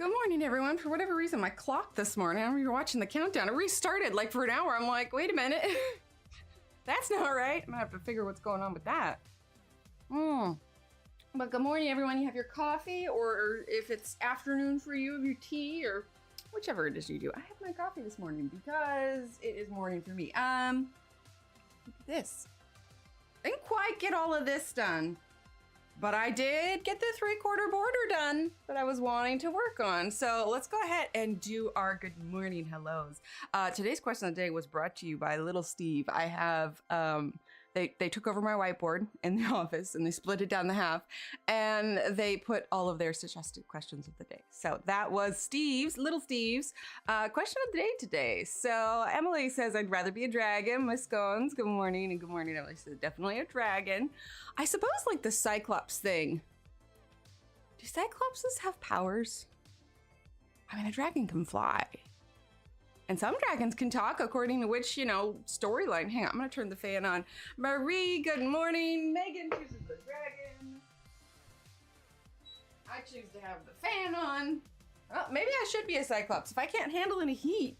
Good morning, everyone. For whatever reason, my clock this morning, I remember watching the countdown. It restarted like for an hour. I'm like, wait a minute. That's not right. I'm gonna have to figure what's going on with that. But good morning, everyone. You have your coffee, or if it's afternoon for you, your tea, or whichever it is you do. I have my coffee this morning because it is morning for me. Look at this. Didn't quite get all of this done, but I did get the 3/4 border done that I was wanting to work on. So let's go ahead and do our good morning hellos. Today's question of the day was brought to you by Little Steve. I have, they took over my whiteboard in the office and they split it down the half and they put all of their suggested questions of the day. So that was Little Steve's question of the day today. So Emily says, I'd rather be a dragon. Miss Scones, good morning. And good morning, Emily says, definitely a dragon. I suppose like the Cyclops thing. Do Cyclopses have powers? I mean, a dragon can fly. And some dragons can talk according to which, storyline. Hang on, I'm gonna turn the fan on. Marie, good morning. Megan chooses the dragon. I choose to have the fan on. Well, maybe I should be a Cyclops if I can't handle any heat.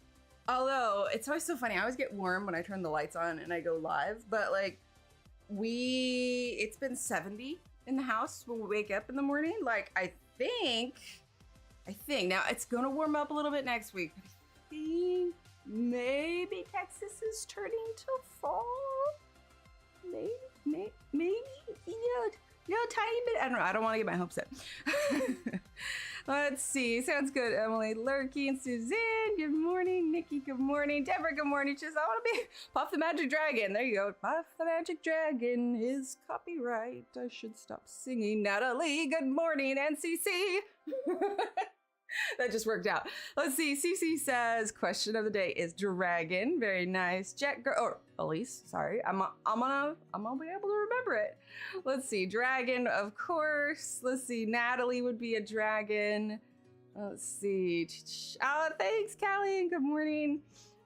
Although, it's always so funny. I always get warm when I turn the lights on and I go live. But like, it's been 70 in the house when we wake up in the morning. Like, I think, now it's gonna warm up a little bit next week. Maybe Texas is turning to fall. Maybe, tiny bit. I don't know. I don't want to get my hopes up. Let's see. Sounds good, Emily. Lurking, Suzanne, good morning. Nikki, good morning. Deborah, good morning. She says, I want to be Puff the Magic Dragon. There you go. Puff the Magic Dragon is copyright. I should stop singing. Natalie, good morning. NCC. That just worked out. Let's see. Cece says, question of the day is dragon. Very nice. Jet girl, or Elise, sorry. I'm gonna be able to remember it. Let's see. Dragon, of course. Let's see. Natalie would be a dragon. Let's see. Oh, thanks, Callie. Good morning.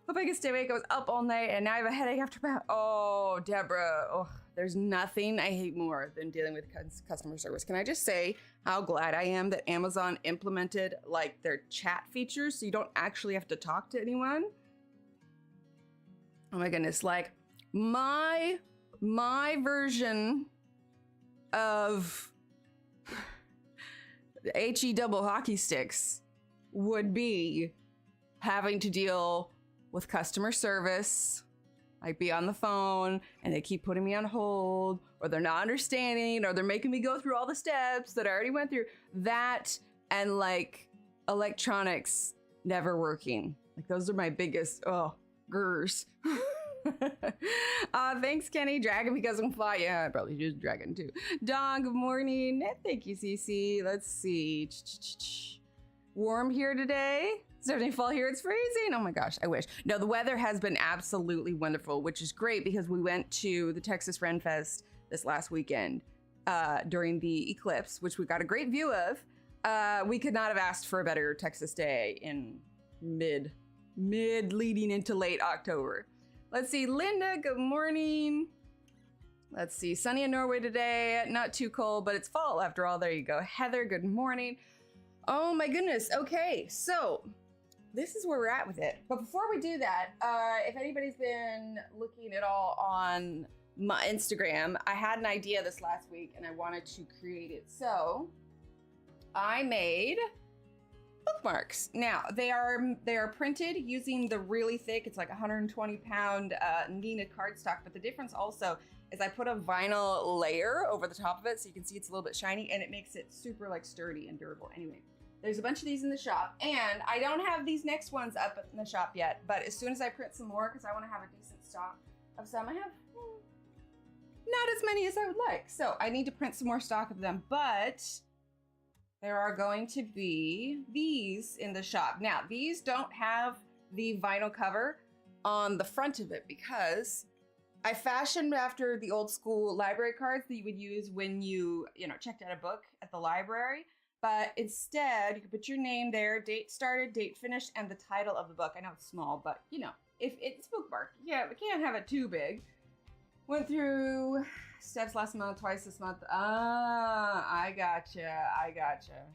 Hope I can stay awake. I was up all night and now I have a headache after bed. Oh, Deborah. Oh, there's nothing I hate more than dealing with customer service. Can I just say how glad I am that Amazon implemented like their chat features so you don't actually have to talk to anyone? Oh my goodness, like my version of HE double hockey sticks would be having to deal with customer service. I'd be on the phone and they keep putting me on hold, or they're not understanding, or they're making me go through all the steps that I already went through. That and like electronics never working. Like those are my biggest, gers. Thanks, Kenny. Dragon because I'm fly. Yeah, I probably use dragon too. Dawn, good morning. Thank you, Cece. Let's see. Warm here today. Is everything fall here? It's freezing. Oh my gosh, I wish. No, the weather has been absolutely wonderful, which is great because we went to the Texas Ren Fest this last weekend during the eclipse, which we got a great view of. We could not have asked for a better Texas day in mid leading into late October. Let's see, Linda, good morning. Let's see, sunny in Norway today. Not too cold, but it's fall after all. There you go. Heather, good morning. Oh my goodness. Okay, so this is where we're at with it. But before we do that, if anybody's been looking at all on my Instagram, I had an idea this last week and I wanted to create it. So I made bookmarks. Now they are printed using the really thick, it's like 120-pound Nina cardstock. But the difference also is I put a vinyl layer over the top of it so you can see it's a little bit shiny and it makes it super like sturdy and durable. Anyway. There's a bunch of these in the shop, and I don't have these next ones up in the shop yet, but as soon as I print some more, because I want to have a decent stock of some, I have not as many as I would like. So I need to print some more stock of them, but there are going to be these in the shop. Now, these don't have the vinyl cover on the front of it because I fashioned after the old school library cards that you would use when you checked out a book at the library. But instead, you can put your name there, date started, date finished, and the title of the book. I know it's small, but if it's bookmark, yeah, we can't have it too big. Went through steps last month, twice this month. I gotcha.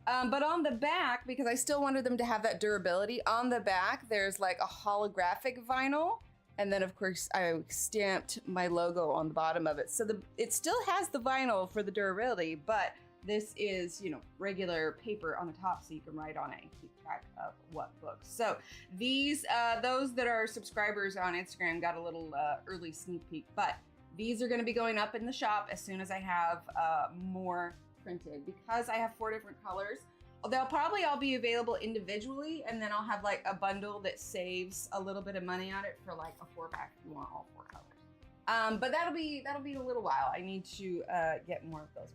But on the back, because I still wanted them to have that durability, on the back, there's like a holographic vinyl. And then of course I stamped my logo on the bottom of it. So it still has the vinyl for the durability, but this is, you know, regular paper on the top so you can write on it and keep track of what books. So these, those that are subscribers on Instagram got a little early sneak peek, but these are gonna be going up in the shop as soon as I have more printed. Because I have 4 different colors, they'll probably all be available individually, and then I'll have like a bundle that saves a little bit of money on it for like a 4-pack if you want all 4 colors. But that'll be a little while. I need to get more of those.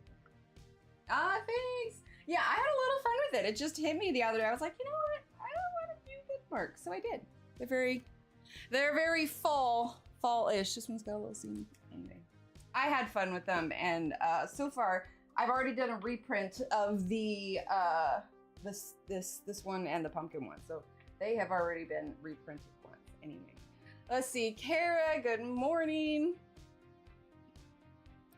Thanks. Yeah, I had a little fun with it. It just hit me the other day. I was like, you know what? I don't want to do bookmarks, so I did. They're very fall-ish. This one's got a little scene. Anyway, I had fun with them, and so far I've already done a reprint of the this one and the pumpkin one, so they have already been reprinted once. Anyway, let's see. Kara, good morning.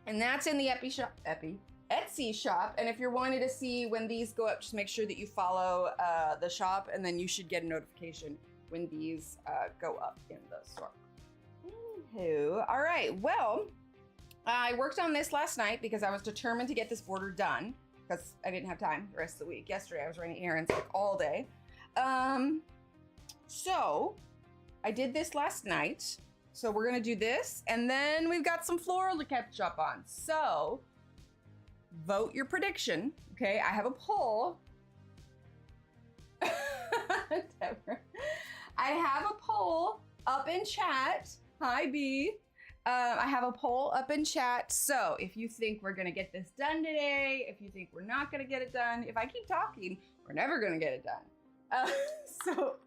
And that's in the Etsy shop. And if you're wanting to see when these go up, just make sure that you follow the shop, and then you should get a notification when these go up in the store. Anywho, all right, well, I worked on this last night because I was determined to get this border done because I didn't have time the rest of the week. Yesterday I was running errands like all day. So I did this last night. So we're gonna do this, and then we've got some floral to catch up on. So vote your prediction. Okay, I have a poll. I have a poll up in chat. Hi, B. I have a poll up in chat. So if you think we're gonna get this done today, if you think we're not gonna get it done, if I keep talking, we're never gonna get it done. So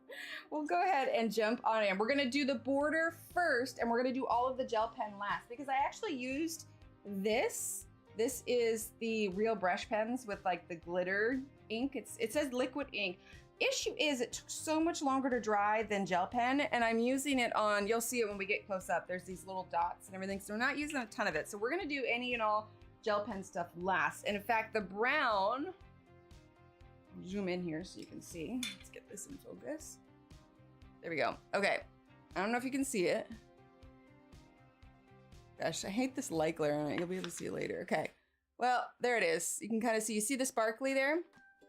we'll go ahead and jump on it. We're gonna do the border first, and we're gonna do all of the gel pen last, because I actually used this. This is the real brush pens with like the glitter ink. It says liquid ink. Issue is it took so much longer to dry than gel pen, and I'm using it on, you'll see it when we get close up, there's these little dots and everything, so we're not using a ton of it. So we're gonna do any and all gel pen stuff last. And in fact, the brown, zoom in here so you can see. Let's get this in focus. There we go. Okay, I don't know if you can see it. Gosh, I hate this light glare on it. You'll be able to see it later. Okay, well, there it is. You can kind of see, you see the sparkly there?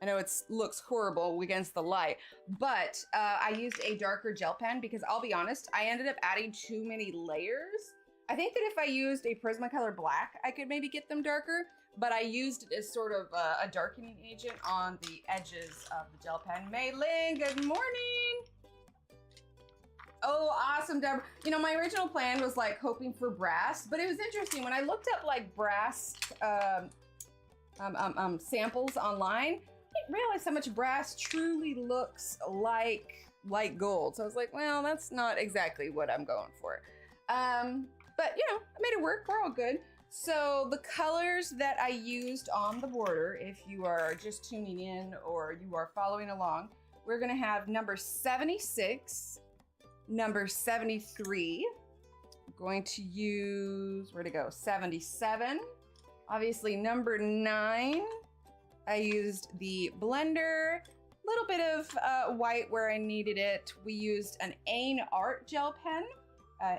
I know it looks horrible against the light, but I used a darker gel pen because I'll be honest, I ended up adding too many layers. I think that if I used a Prismacolor black, I could maybe get them darker, but I used it as sort of a darkening agent on the edges of the gel pen. Maylin, good morning. Oh, awesome, Deborah. You know, my original plan was like hoping for brass, but it was interesting when I looked up like brass samples online. I didn't realize how much brass truly looks like light gold. So I was like, well, that's not exactly what I'm going for. But you know, I made it work. We're all good. So the colors that I used on the border, if you are just tuning in or you are following along, we're gonna have number 76, number 73. I'm going to use, where to go? 77. Obviously number 9. I used the blender, a little bit of white where I needed it. We used an Ain Art gel pen,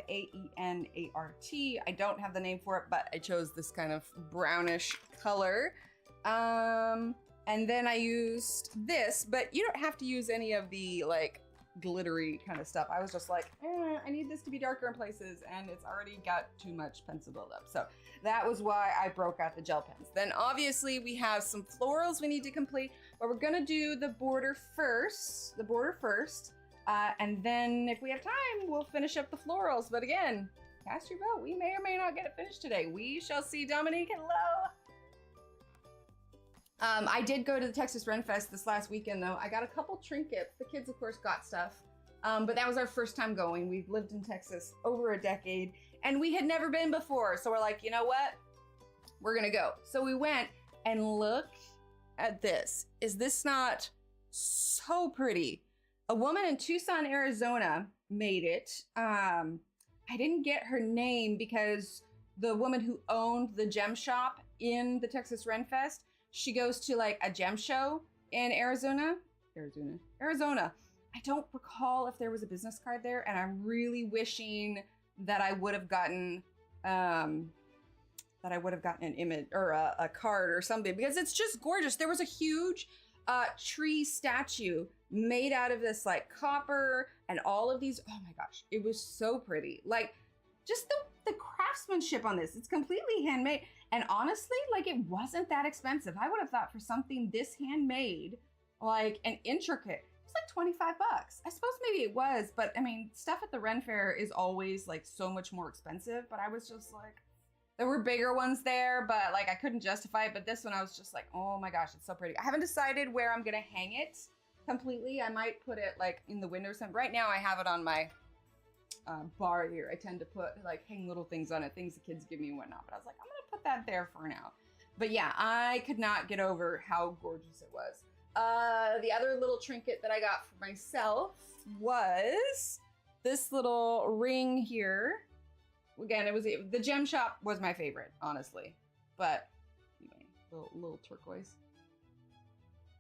A-E-N-A-R-T. I don't have the name for it, but I chose this kind of brownish color. And then I used this, but you don't have to use any of the like glittery kind of stuff. I was just like, I need this to be darker in places, and it's already got too much pencil buildup. So that was why I broke out the gel pens. Then obviously we have some florals we need to complete, but we're gonna do the border first, and then if we have time, we'll finish up the florals. But again, cast your vote. We may or may not get it finished today. We shall see. Dominique, hello. I did go to the Texas Ren Fest this last weekend though. I got a couple trinkets. The kids of course got stuff, but that was our first time going. We've lived in Texas over a decade and we had never been before. So we're like, you know what? We're gonna go. So we went, and look at this. Is this not so pretty? A woman in Tucson, Arizona made it. I didn't get her name because the woman who owned the gem shop in the Texas Ren Fest, she goes to like a gem show in Arizona. I don't recall if there was a business card there, and I'm really wishing that I would have gotten an image or a card or something, because it's just gorgeous. There was a huge tree statue made out of this like copper and all of these. Oh my gosh, it was so pretty. Like just the craftsmanship on this, it's completely handmade. And honestly, like it wasn't that expensive. I would have thought for something this handmade, like and intricate, it's like 25 bucks. I suppose maybe it was, but I mean, stuff at the Ren Fair is always like so much more expensive. But I was just like, there were bigger ones there, but like I couldn't justify it. But this one I was just like, oh my gosh, it's so pretty. I haven't decided where I'm gonna hang it completely. I might put it like in the window or something. Right now I have it on my bar here. I tend to put like hang little things on it, things the kids give me and whatnot. But I was like, I'm gonna put that there for now. But yeah, I could not get over how gorgeous it was. The other little trinket that I got for myself was this little ring here. Again, the gem shop was my favorite, honestly. But anyway, little turquoise.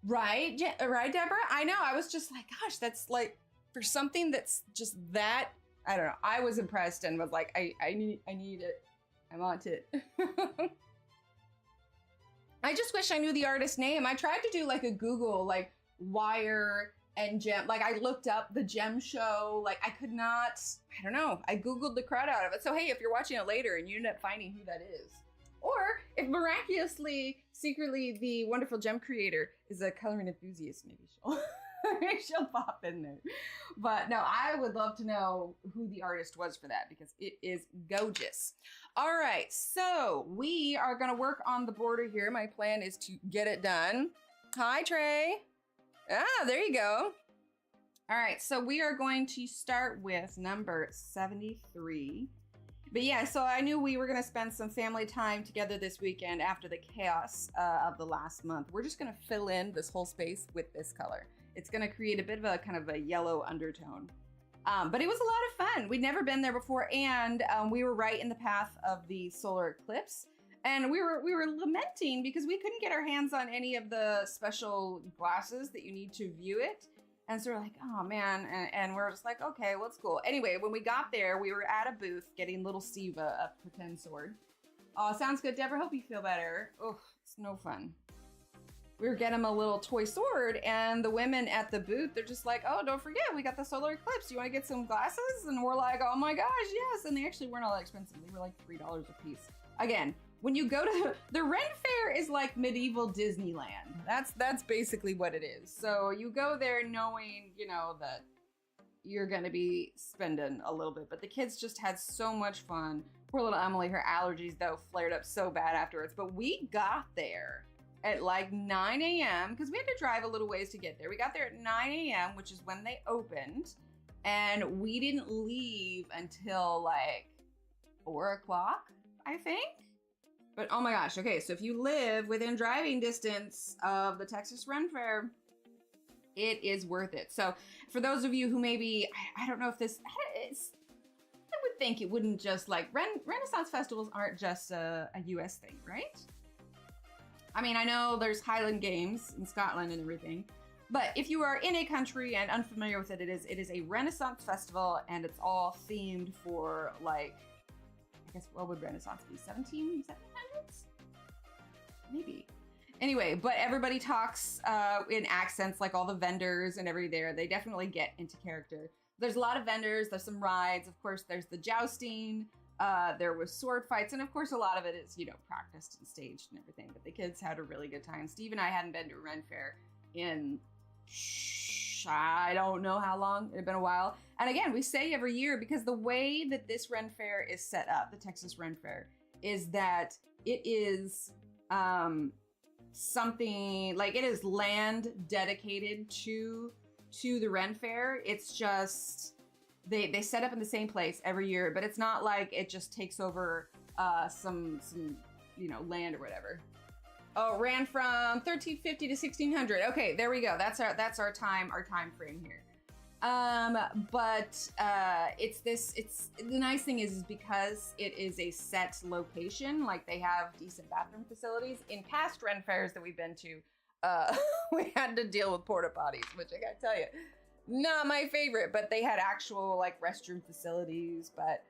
Right, right, Deborah? I know. I was just like, gosh, that's like for something that's just that. I don't know. I was impressed and was like, I need it. I want it. I just wish I knew the artist's name. I tried to do like a Google, like wire and gem. Like I looked up the gem show. Like I could not, I don't know. I Googled the crud out of it. So hey, if you're watching it later and you end up finding who that is, or if miraculously, secretly, the wonderful gem creator is a coloring enthusiast, maybe she'll pop in there. But no, I would love to know who the artist was for that, because it is gorgeous. All right, so we are gonna work on the border here. My plan is to get it done. Hi, Trey. Ah, there you go. All right, so we are going to start with number 73. But yeah, so I knew we were gonna spend some family time together this weekend after the chaos of the last month. We're just gonna fill in this whole space with this color. It's gonna create a bit of a kind of a yellow undertone. But it was a lot of fun. We'd never been there before, and we were right in the path of the solar eclipse. And we were lamenting because we couldn't get our hands on any of the special glasses that you need to view it. And so we're like, oh man, and we're just like, okay, well, it's cool. Anyway, when we got there, we were at a booth getting little Siva a pretend sword. Oh, sounds good, Deborah. Hope you feel better. Oh, it's no fun. We were getting him a little toy sword, and the women at the booth, they're just like, oh, don't forget, we got the solar eclipse. You want to get some glasses? And we're like, oh my gosh, yes. And they actually weren't all that expensive. They were like $3 a piece. Again, when you go to the Ren Fair is like medieval Disneyland. That's basically what it is. So you go there knowing, you know, that you're gonna be spending a little bit, but the kids just had so much fun. Poor little Emily, her allergies though flared up so bad afterwards. But we got there at like 9 a.m. because we had to drive a little ways to get there. We got there at 9 a.m., which is when they opened, and we didn't leave until like 4 o'clock, I think. But oh my gosh, okay, so if you live within driving distance of the Texas Ren Fair, it is worth it. So for those of you who maybe, I don't know if this is, I would think it wouldn't just like, Renaissance festivals aren't just a US thing, right? I mean, I know there's Highland Games in Scotland and everything, but if you are in a country and unfamiliar with it, it is a Renaissance festival, and it's all themed for like, I guess, what would Renaissance be? 1700s? Maybe. Anyway, but everybody talks in accents, like all the vendors and everybody there. They definitely get into character. There's a lot of vendors. There's some rides. Of course, there's the jousting. There was sword fights. And of course, a lot of it is, you know, practiced and staged and everything. But the kids had a really good time. Steve and I hadn't been to a Ren Fair in, I don't know how long. It had been a while. And again, we say every year, because the way that this Ren Fair is set up, the Texas Ren Fair, is that it is something like, it is land dedicated to the Ren Fair. It's just they set up in the same place every year, but it's not like it just takes over some you know, land or whatever. Oh, ran from 1350 to 1600. Okay, there we go. That's our time frame here. It's the nice thing is because it is a set location, like they have decent bathroom facilities. In past Ren fairs that we've been to, we had to deal with porta potties, which I gotta tell you, not my favorite, but they had actual like restroom facilities. But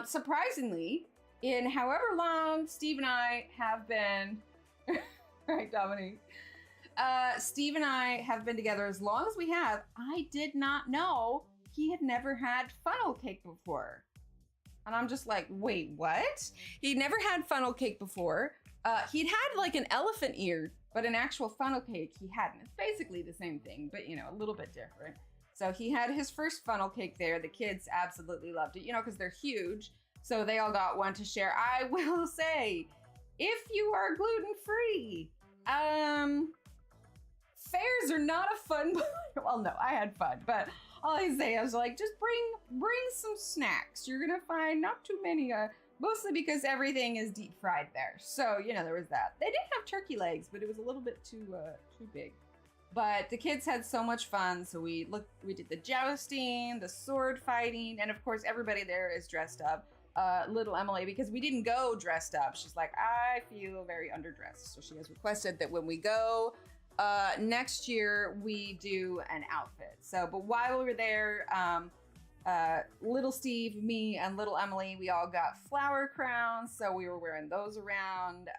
surprisingly, in however long Steve and I have been, right, Dominique? Steve and I have been together as long as we have. I did not know he had never had funnel cake before. And I'm just like, wait, what? He'd never had funnel cake before. He'd had like an elephant ear, but an actual funnel cake he hadn't. It's basically the same thing, but you know, a little bit different. So he had his first funnel cake there. The kids absolutely loved it, you know, because they're huge. So they all got one to share. I will say, if you are gluten-free, fairs are not a fun, well, no, I had fun, but all I say, I was like, just bring some snacks. You're gonna find not too many, mostly because everything is deep fried there. So, you know, there was that. They did have turkey legs, but it was a little bit too big. But the kids had so much fun. So we did the jousting, the sword fighting, and of course everybody there is dressed up. Little Emily, because we didn't go dressed up. She's like, I feel very underdressed. So she has requested that when we go, next year we do an outfit. So, but while we were there, little Steve, me, and little Emily, we all got flower crowns. So we were wearing those around.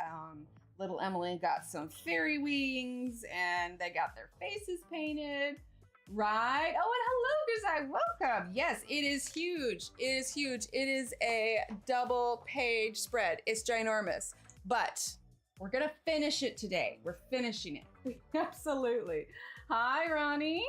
Little Emily got some fairy wings and they got their faces painted. Right. Oh, and hello, Grisai. Welcome. Yes, it is huge. It is huge. It is a double page spread. It's ginormous, but we're going to finish it today. We're finishing it. Absolutely. Hi, Ronnie.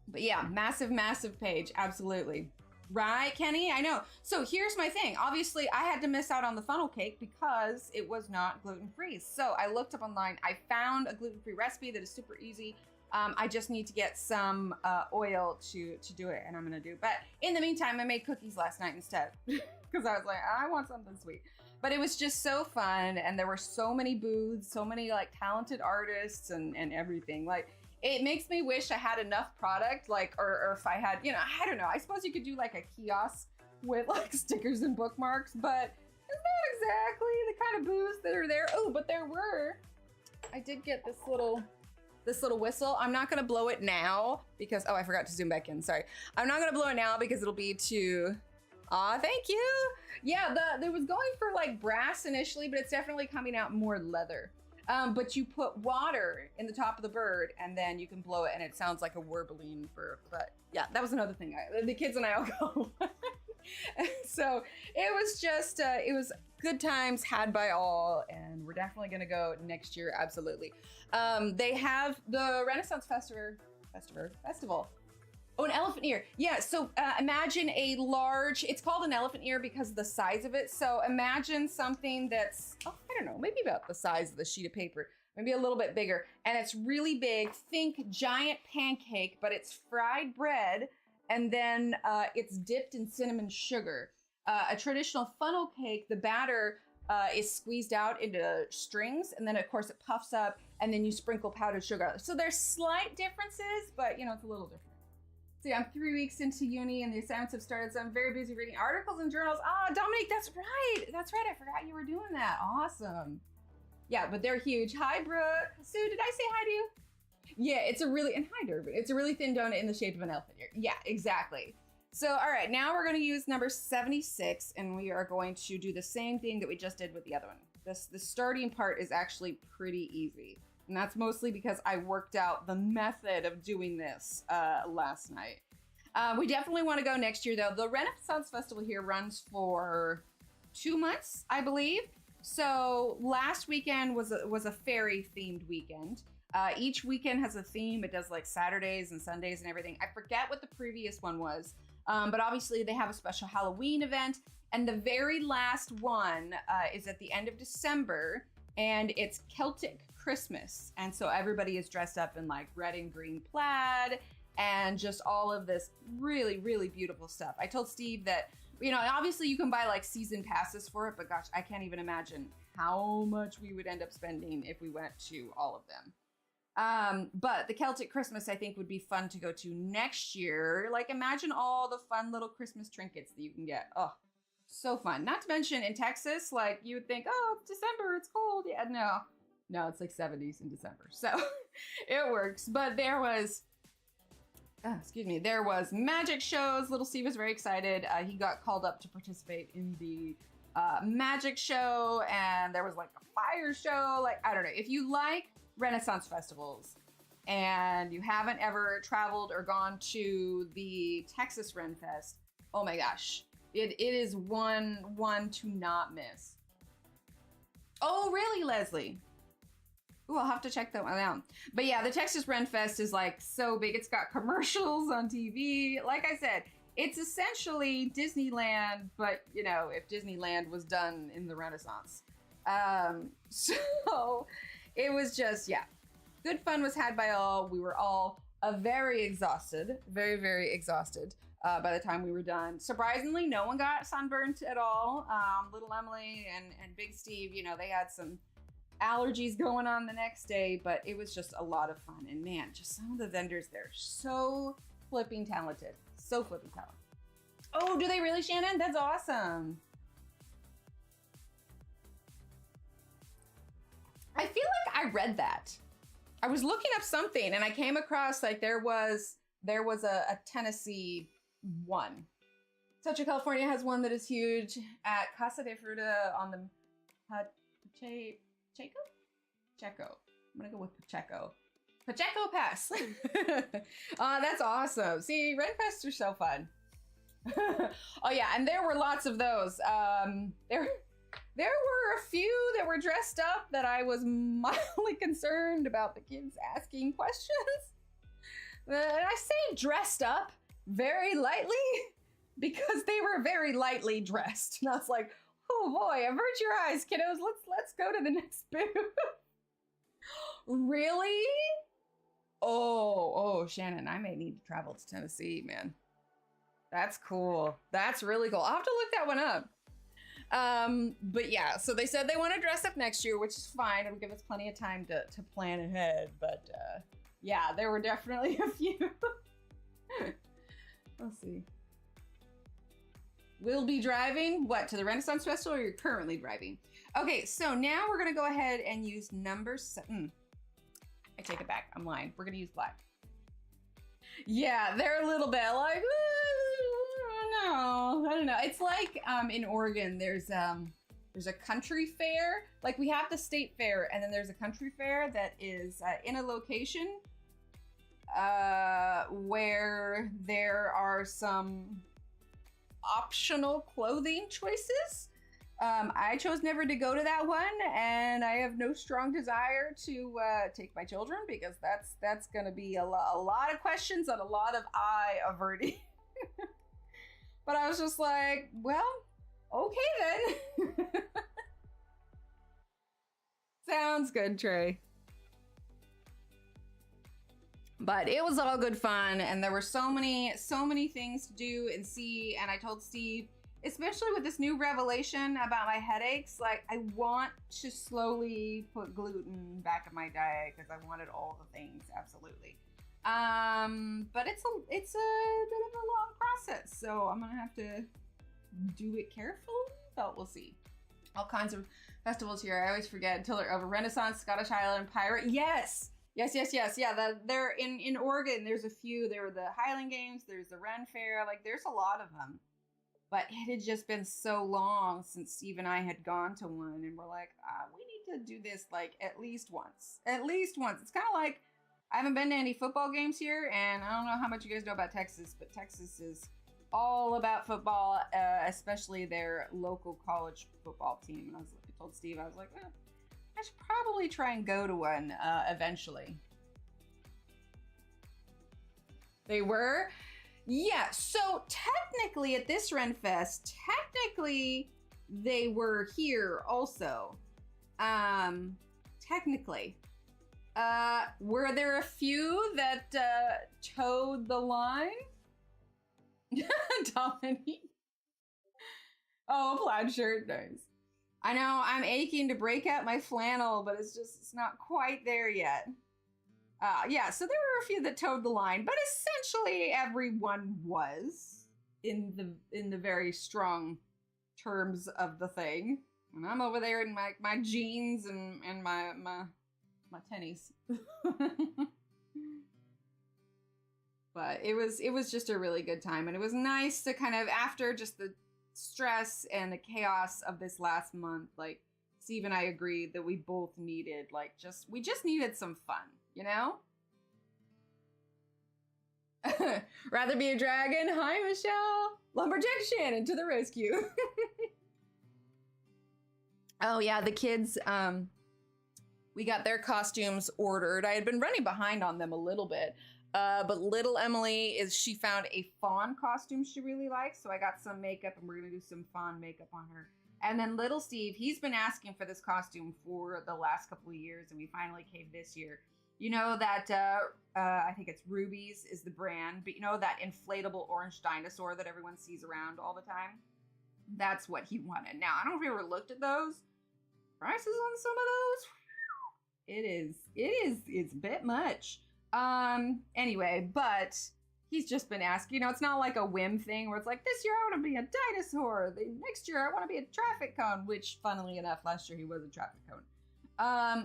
But yeah, massive, massive page. Absolutely. Right, Kenny? I know. So here's my thing. Obviously, I had to miss out on the funnel cake because it was not gluten-free. So I looked up online. I found a gluten-free recipe that is super easy. I just need to get some oil to do it, and I'm going to do it. But in the meantime, I made cookies last night instead because I was like, I want something sweet. But it was just so fun, and there were so many booths, so many like talented artists and everything. Like, it makes me wish I had enough product, like, or if I had, you know, I don't know. I suppose you could do like a kiosk with like stickers and bookmarks, but it's not exactly the kind of booths that are there. Oh, but there were. I did get this little whistle. I'm not gonna blow it now because, oh, I forgot to zoom back in. Sorry. I'm not gonna blow it now because it'll be too, aw, thank you. Yeah, there was going for like brass initially, but it's definitely coming out more leather. But you put water in the top of the bird and then you can blow it and it sounds like a warbling for, but yeah, that was another thing. The kids and I all go. So it was just, it was good times had by all, and we're definitely gonna go next year, absolutely. They have the Renaissance Festival. Oh, an elephant ear. Yeah, so imagine a large, it's called an elephant ear because of the size of it. So imagine something that's, oh, I don't know, maybe about the size of the sheet of paper, maybe a little bit bigger. And it's really big. Think giant pancake, but it's fried bread. And then it's dipped in cinnamon sugar. A traditional funnel cake, the batter is squeezed out into strings. And then of course it puffs up and then you sprinkle powdered sugar. So there's slight differences, but you know, it's a little different. See, I'm 3 weeks into uni and the assignments have started, so I'm very busy reading articles and journals. Ah, Dominique, that's right. That's right. I forgot you were doing that. Awesome. Yeah, but they're huge. Hi, Brooke. Sue, did I say hi to you? Yeah, it's a really, and hi, Durbin. It's a really thin donut in the shape of an elephant ear. Yeah, exactly. So, all right, now we're going to use number 76, and we are going to do the same thing that we just did with the other one. The starting part is actually pretty easy. And that's mostly because I worked out the method of doing this last night. We definitely want to go next year, though. The Renaissance Festival here runs for 2 months, I believe. So last weekend was a fairy-themed weekend. Each weekend has a theme. It does like Saturdays and Sundays and everything. I forget what the previous one was, but obviously they have a special Halloween event. And the very last one is at the end of December, and it's Celtic Christmas. And so everybody is dressed up in like red and green plaid and just all of this really, really beautiful stuff. I told Steve that, you know, obviously you can buy like season passes for it, but gosh, I can't even imagine how much we would end up spending if we went to all of them. But the Celtic Christmas, I think, would be fun to go to next year. Like, imagine all the fun little Christmas trinkets that you can get. Oh, so fun. Not to mention in Texas, like, you would think, oh, it's December, it's cold. Yeah, no, it's like 70s in December. So it works. But there was, there was magic shows. Little Steve was very excited. He got called up to participate in the magic show, and there was like a fire show. Like, I don't know. If you like Renaissance festivals and you haven't ever traveled or gone to the Texas Ren Fest, oh my gosh, it is one to not miss. Oh, really, Leslie? Ooh, I'll have to check that one out. But yeah, the Texas Ren Fest is like so big. It's got commercials on TV. Like I said, it's essentially Disneyland, but you know, if Disneyland was done in the Renaissance. So it was just, yeah, good fun was had by all. We were all very exhausted, very exhausted by the time we were done. Surprisingly, no one got sunburnt at all. Little Emily and Big Steve, you know, they had some allergies going on the next day, but it was just a lot of fun. And man, just some of the vendors there, so flipping talented. So flipping talented. Oh, do they really, Shannon? That's awesome. I feel like I read that. I was looking up something and I came across like there was a Tennessee one. Central California has one that is huge at Casa de Fruta on the Pacheco. I'm gonna go with Pacheco Pass. That's awesome. See, Ren Fests are so fun. Oh yeah, and there were lots of those. There were a few that were dressed up that I was mildly concerned about the kids asking questions. And I say dressed up very lightly because they were very lightly dressed. And I was like, oh boy, avert your eyes, kiddos. Let's go to the next booth. Really? Oh, Shannon, I may need to travel to Tennessee, man. That's cool. That's really cool. I'll have to look that one up. But yeah, so they said they want to dress up next year, which is fine. It'll give us plenty of time to plan ahead. But yeah, there were definitely a few. Let's see. We'll be driving, what, to the Renaissance Festival, or you're currently driving? Okay, so now we're going to go ahead and use number 7. I take it back. I'm lying. We're going to use black. Yeah, they're a little bit like, I don't know. It's like in Oregon, there's a country fair. Like we have the state fair, and then there's a country fair that is in a location where there are some optional clothing choices. I chose never to go to that one, and I have no strong desire to take my children because that's going to be a lot of questions and a lot of eye averting. But I was just like, well, okay then. Sounds good, Trey. But it was all good fun, and there were so many things to do and see. And I told Steve, especially with this new revelation about my headaches, like I want to slowly put gluten back in my diet because I wanted all the things, absolutely. But it's a bit of a long process, so I'm gonna have to do it carefully, but we'll see. All kinds of festivals here. I always forget until they're over. Renaissance, Scottish Highland, Pirate. Yes. Yeah, they're in Oregon. There's a few. There were the Highland Games. There's the Ren Fair. Like, there's a lot of them. But it had just been so long since Steve and I had gone to one, and we're like, we need to do this like at least once. At least once. It's kind of like I haven't been to any football games here, and I don't know how much you guys know about Texas, but Texas is all about football, especially their local college football team. And I told Steve, I was like, I should probably try and go to one eventually. They were? Yeah, so technically at this Ren Fest, technically they were here also. Technically. Were there a few that towed the line? Dominique. Oh, plaid shirt, nice. I know I'm aching to break out my flannel, but it's not quite there yet. Yeah, so there were a few that towed the line, but essentially everyone was in the very strong terms of the thing. And I'm over there in my jeans and my tennies. But it was just a really good time, and it was nice to kind of, after just the stress and the chaos of this last month, like Steve and I agreed that we both needed we just needed some fun, you know? Rather be a dragon. Hi, Michelle. Lumberjack Shannon to the rescue. Oh yeah, the kids, we got their costumes ordered. I had been running behind on them a little bit. But little Emily she found a fawn costume she really likes. So I got some makeup, and we're going to do some fawn makeup on her. And then little Steve, he's been asking for this costume for the last couple of years, and we finally came this year. You know that, I think it's Ruby's is the brand, but you know that inflatable orange dinosaur that everyone sees around all the time? That's what he wanted. Now, I don't know if you ever looked at those. Prices on some of those, it's a bit much. Anyway, but he's just been asking, you know, it's not like a whim thing where it's like, this year I want to be a dinosaur, the next year I want to be a traffic cone, which funnily enough, last year he was a traffic cone.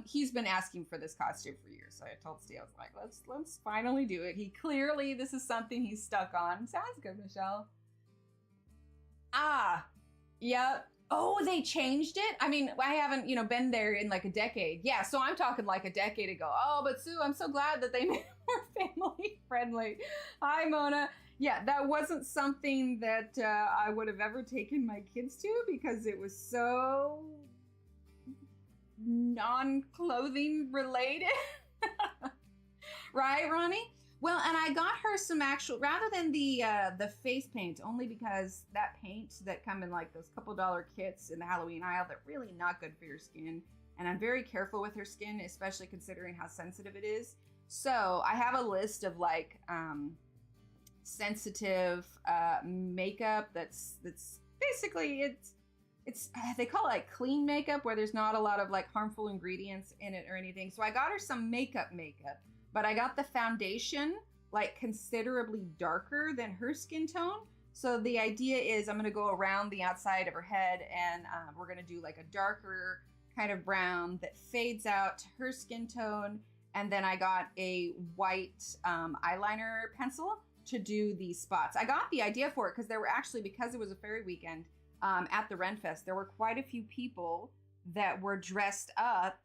He's been asking for this costume for years. So I told Steve, I was like, let's finally do it. This is something he's stuck on. Sounds good, Michelle. Yep. Oh, they changed it? I mean, I haven't, been there in like a decade. Yeah, so I'm talking like a decade ago. Oh, but Sue, I'm so glad that they made it more family friendly. Hi, Mona. Yeah, that wasn't something that I would have ever taken my kids to because it was so non-clothing related. Right, Ronnie? Well, and I got her some actual, rather than the face paint, only because that paint that come in like those couple dollar kits in the Halloween aisle, they're really not good for your skin. And I'm very careful with her skin, especially considering how sensitive it is. So I have a list of like sensitive makeup that's basically it's they call it like clean makeup, where there's not a lot of like harmful ingredients in it or anything. So I got her some makeup. But I got the foundation like considerably darker than her skin tone. So the idea is I'm going to go around the outside of her head, and we're going to do like a darker kind of brown that fades out to her skin tone. And then I got a white eyeliner pencil to do these spots. I got the idea for it because there were actually, because it was a fairy weekend at the Renfest, there were quite a few people that were dressed up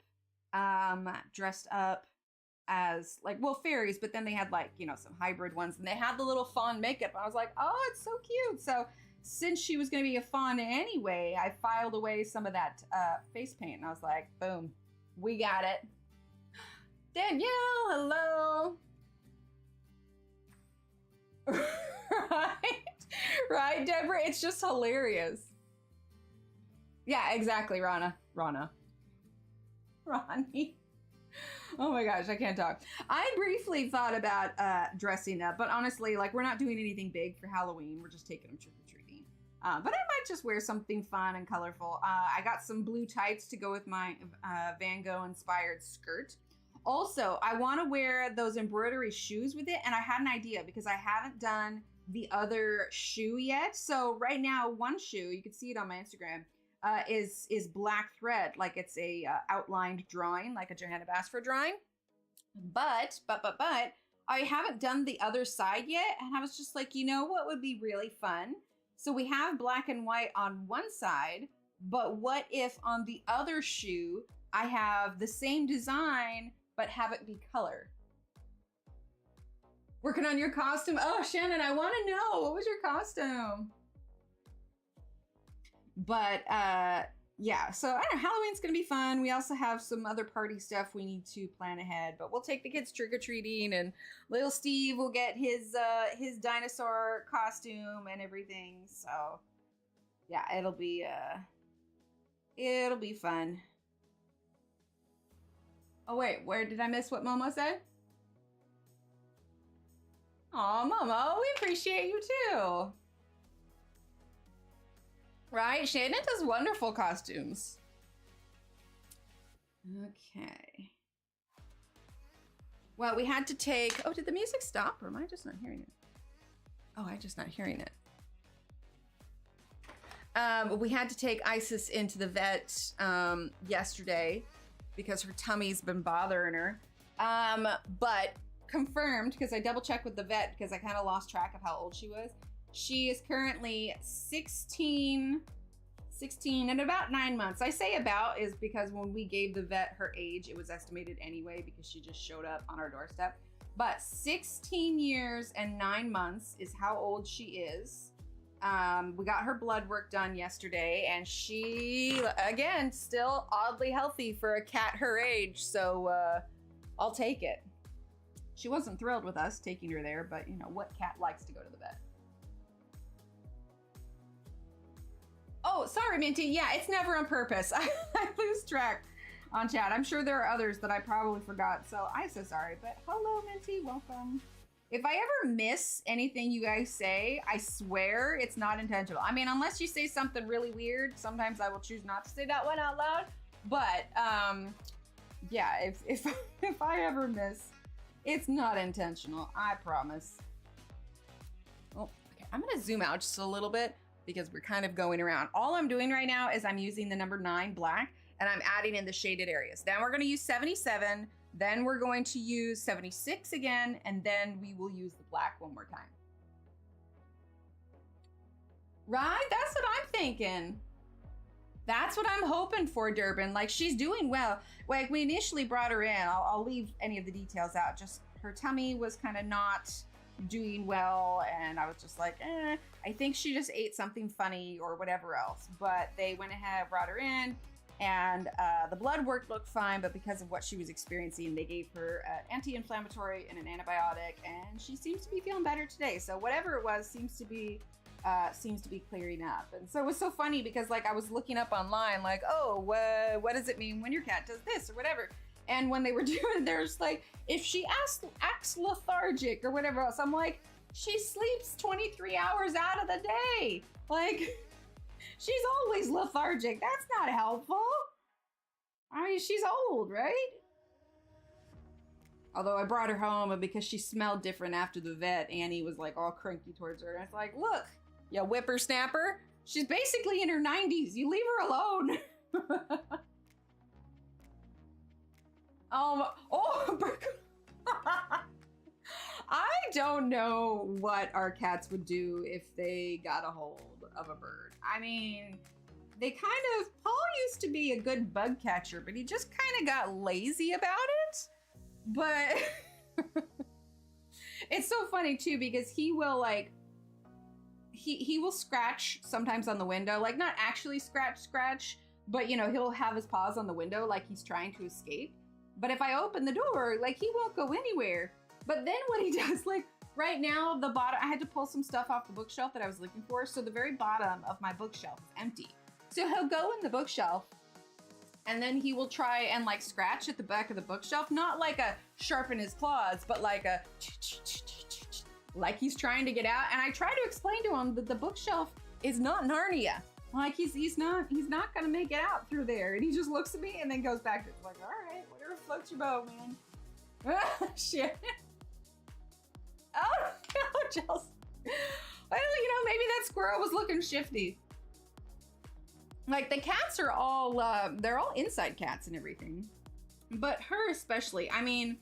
as like, well, fairies, but then they had like, some hybrid ones, and they had the little fawn makeup. I was like, oh, it's so cute. So since she was going to be a fawn anyway, I filed away some of that face paint, and I was like, boom, we got it. Danielle, hello. Right, Deborah? It's just hilarious. Yeah, exactly, Ronnie. Oh my gosh, I can't talk. I briefly thought about dressing up, but honestly, like, we're not doing anything big for Halloween. We're just taking them trick-or-treating. But I might just wear something fun and colorful. I got some blue tights to go with my Van Gogh-inspired skirt. Also, I want to wear those embroidery shoes with it, and I had an idea because I haven't done the other shoe yet. So right now, one shoe, you can see it on my Instagram, is black thread, like it's a outlined drawing, like a Johanna Basford drawing. But I haven't done the other side yet, and I was just like, what would be really fun? So we have black and white on one side, but what if on the other shoe I have the same design but have it be color? Working on your costume? Oh, Shannon, I want to know, what was your costume? But yeah, so I don't know, Halloween's gonna be fun. We also have some other party stuff we need to plan ahead, but we'll take the kids trick-or-treating, and little Steve will get his dinosaur costume and everything. So yeah, it'll be fun. Oh wait, where did I miss what Momo said? Aw, Momo, we appreciate you too. Right? Shannon does wonderful costumes. Okay. Well, we had to take, oh, did the music stop or am I just not hearing it? Oh, I'm just not hearing it. We had to take Isis into the vet yesterday because her tummy's been bothering her. But confirmed, because I double checked with the vet because I kind of lost track of how old she was. She is currently 16 and about 9 months. I say about is because when we gave the vet her age, it was estimated anyway because she just showed up on our doorstep. But 16 years and 9 months is how old she is. We got her blood work done yesterday and she, again, still oddly healthy for a cat her age. So I'll take it. She wasn't thrilled with us taking her there, but you know, what cat likes to go to the vet? Oh, sorry, Minty. Yeah, it's never on purpose. I lose track on chat. I'm sure there are others that I probably forgot, so I'm so sorry. But hello, Minty. Welcome. If I ever miss anything you guys say, I swear it's not intentional. I mean, unless you say something really weird, sometimes I will choose not to say that one out loud. But yeah, if I ever miss, it's not intentional. I promise. Oh, okay. I'm gonna zoom out just a little bit because we're kind of going around. All I'm doing right now is I'm using the number 9 black and I'm adding in the shaded areas. Then we're gonna use 77, then we're going to use 76 again, and then we will use the black one more time. Right? That's what I'm thinking. That's what I'm hoping for, Durbin. Like, she's doing well. Like, we initially brought her in. I'll leave any of the details out. Just her tummy was kind of not doing well, and I was just like, I think she just ate something funny or whatever else. But they went ahead, brought her in, and the blood work looked fine, but because of what she was experiencing, they gave her an anti-inflammatory and an antibiotic, and she seems to be feeling better today. So whatever it was seems to be clearing up. And so it was so funny because like I was looking up online like, oh, what does it mean when your cat does this or whatever? And when they were doing it, there's like, if she acts lethargic or whatever else, I'm like, she sleeps 23 hours out of the day. Like, she's always lethargic. That's not helpful. I mean, she's old, right? Although I brought her home and because she smelled different after the vet, Annie was like all cranky towards her. And it's like, look, you whippersnapper. She's basically in her 90s. You leave her alone. I don't know what our cats would do if they got a hold of a bird. I mean, Paul used to be a good bug catcher, but he just kind of got lazy about it. But it's so funny too, because he will like, he will scratch sometimes on the window, like not actually scratch, but you know, he'll have his paws on the window like he's trying to escape. But if I open the door, like he won't go anywhere. But then what he does, like right now, the bottom, I had to pull some stuff off the bookshelf that I was looking for. So the very bottom of my bookshelf is empty. So he'll go in the bookshelf and then he will try and like scratch at the back of the bookshelf. Not like a sharpen his claws, but like a, like he's trying to get out. And I try to explain to him that the bookshelf is not Narnia. Like he's not gonna make it out through there. And he just looks at me and then goes back to like, all right, whatever floats your boat, man. Shit. Oh, no, Chelsea. Well, you know, maybe that squirrel was looking shifty. Like the cats are all, they're all inside cats and everything. But her especially, I mean,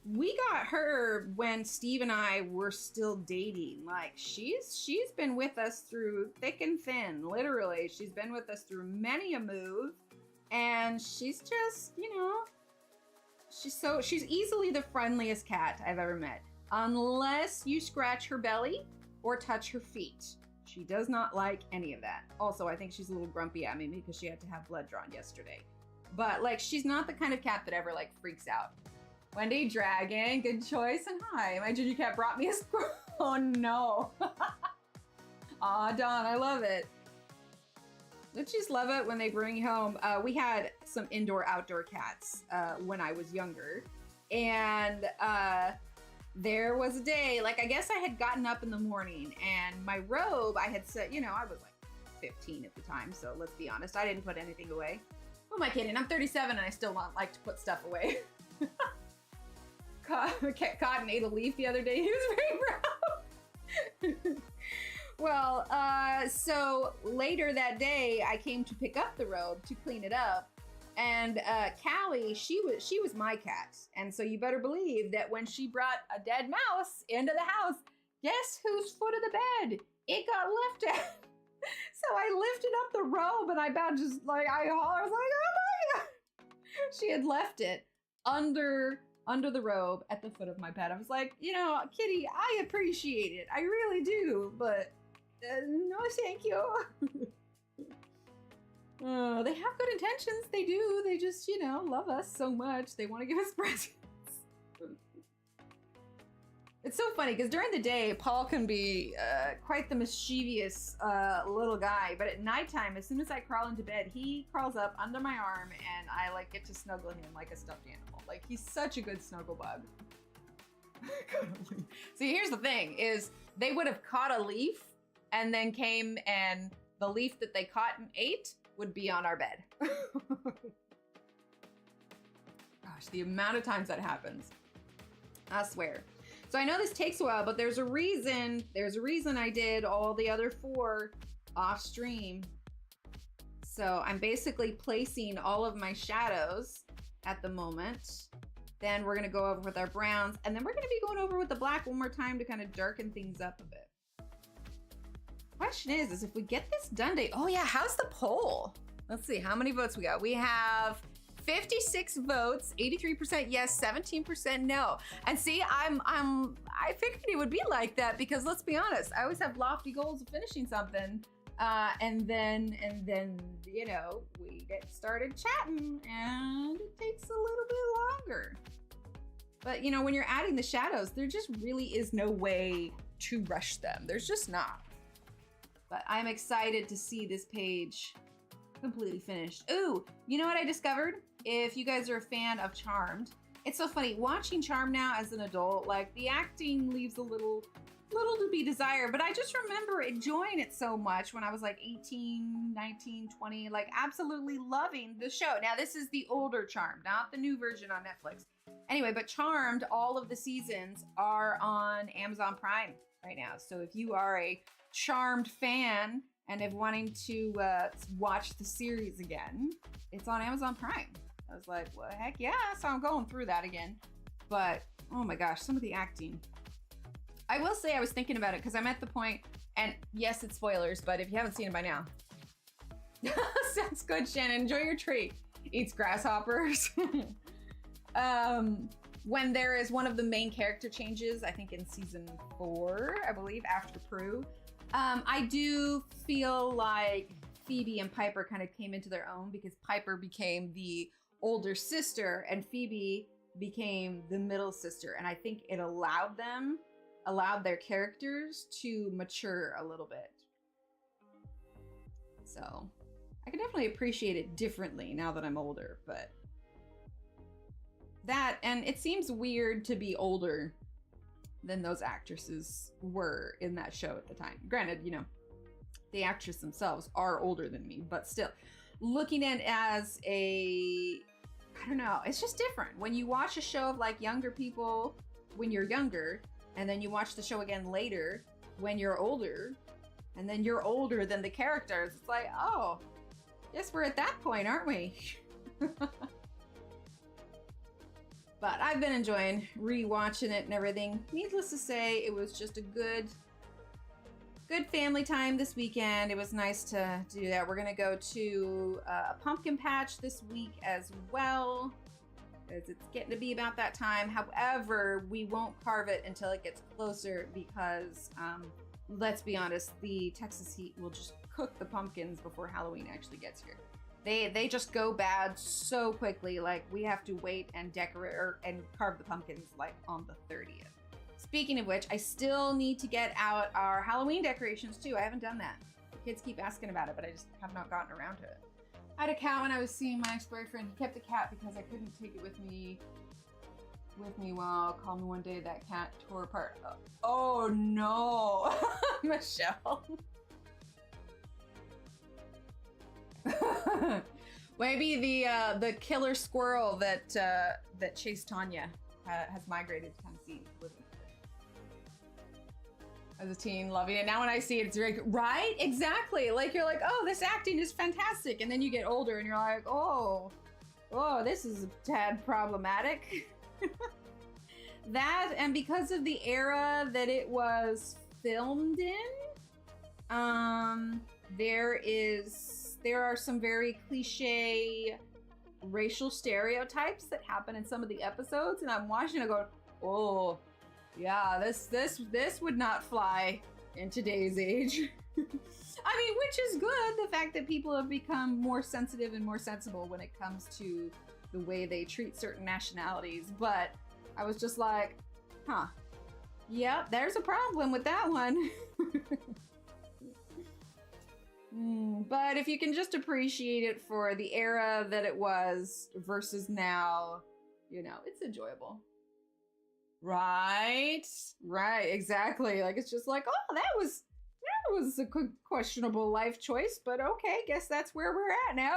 we got her when Steve and I were still dating. Like she's been with us through thick and thin, literally. She's been with us through many a move. And she's just, you know, she's easily the friendliest cat I've ever met. Unless you scratch her belly or touch her feet. She does not like any of that. Also, I think she's a little grumpy at me because she had to have blood drawn yesterday. But like, she's not the kind of cat that ever like freaks out. Wendy Dragon, good choice. And hi, my ginger cat brought me a squirrel. Oh no. Aw, Dawn, I love it. Don't you just love it when they bring home? We had some indoor-outdoor cats when I was younger. And there was a day, like I guess I had gotten up in the morning and my robe, I had set, you know, I was like 15 at the time. So let's be honest, I didn't put anything away. Who am I kidding? I'm 37 and I still like to put stuff away. caught and ate a leaf the other day. He was very proud. Well, so later that day, I came to pick up the robe to clean it up. And Callie, she was my cat. And so you better believe that when she brought a dead mouse into the house, guess whose foot of the bed it got left at? So I lifted up the robe and I about just like, I was like, oh my God. She had left it under the robe at the foot of my bed. I was like, you know, Kitty, I appreciate it. I really do, but no, thank you. They have good intentions. They do. They just, you know, love us so much. They want to give us presents. It's so funny because during the day, Paul can be quite the mischievous little guy. But at nighttime, as soon as I crawl into bed, he crawls up under my arm and I like get to snuggle him like a stuffed animal. Like he's such a good snuggle bug. See, here's the thing is they would have caught a leaf and then came and the leaf that they caught and ate would be on our bed. Gosh, the amount of times that happens. I swear. So I know this takes a while, but there's a reason. There's a reason I did all the other 4 off stream. So I'm basically placing all of my shadows at the moment. Then we're gonna go over with our browns, and then we're gonna be going over with the black one more time to kind of darken things up a bit. Question is if we get this done today, oh yeah, how's the poll? Let's see, how many votes we got? We have 56 votes, 83% yes, 17% no. And see, I figured it would be like that because let's be honest, I always have lofty goals of finishing something. And then, you know, we get started chatting and it takes a little bit longer. But you know, when you're adding the shadows, there just really is no way to rush them. There's just not. But I'm excited to see this page completely finished. Ooh, you know what I discovered? If you guys are a fan of Charmed, it's so funny watching Charmed now as an adult, like the acting leaves a little to be desired, but I just remember enjoying it so much when I was like 18, 19, 20, like absolutely loving the show. Now this is the older Charmed, not the new version on Netflix. Anyway, but Charmed, all of the seasons are on Amazon Prime right now. So if you are a Charmed fan and if wanting to watch the series again, it's on Amazon Prime. I was like, well, heck yeah. So I'm going through that again. But, oh my gosh, some of the acting. I will say I was thinking about it because I'm at the point, and yes, it's spoilers, but if you haven't seen it by now. Sounds good, Shannon. Enjoy your treat. Eats grasshoppers. When there is one of the main character changes, I think in season 4, I believe, after Prue, I do feel like Phoebe and Piper kind of came into their own because Piper became the older sister and Phoebe became the middle sister. And I think it allowed their characters to mature a little bit. So I can definitely appreciate it differently now that I'm older, but that, and it seems weird to be older than those actresses were in that show at the time. Granted, you know, the actresses themselves are older than me, but still, looking at it as a, I don't know, it's just different. When you watch a show of like younger people when you're younger, and then you watch the show again later when you're older, and then you're older than the characters, it's like, oh, yes, we're at that point, aren't we? But I've been enjoying rewatching it and everything. Needless to say, it was just a good family time this weekend. It was nice to do that. We're gonna go to a pumpkin patch this week as well, because it's getting to be about that time. However, we won't carve it until it gets closer because, let's be honest, the Texas heat will just cook the pumpkins before Halloween actually gets here. They just go bad so quickly. Like, we have to wait and decorate and carve the pumpkins like on the 30th. Speaking of which, I still need to get out our Halloween decorations too. I haven't done that. The kids keep asking about it, but I just have not gotten around to it. I had a cat when I was seeing my ex-boyfriend. He kept the cat because I couldn't take it with me while called me one day. That cat tore apart. Oh no, Michelle. Maybe the killer squirrel that chased Tanya. has migrated to Tennessee. As a teen, loving it. Now when I see it, it's very, right? Exactly. Like, you're like, oh, this acting is fantastic. And then you get older and you're like, oh, this is a tad problematic. That, and because of the era that it was filmed in, there are some very cliche racial stereotypes that happen in some of the episodes, and I'm watching it going, oh, yeah, this would not fly in today's age. I mean, which is good, the fact that people have become more sensitive and more sensible when it comes to the way they treat certain nationalities, but I was just like, huh, yep, there's a problem with that one. But if you can just appreciate it for the era that it was versus now, you know, it's enjoyable. Right, exactly. Like, it's just like, oh, that was a questionable life choice, but okay, guess that's where we're at now.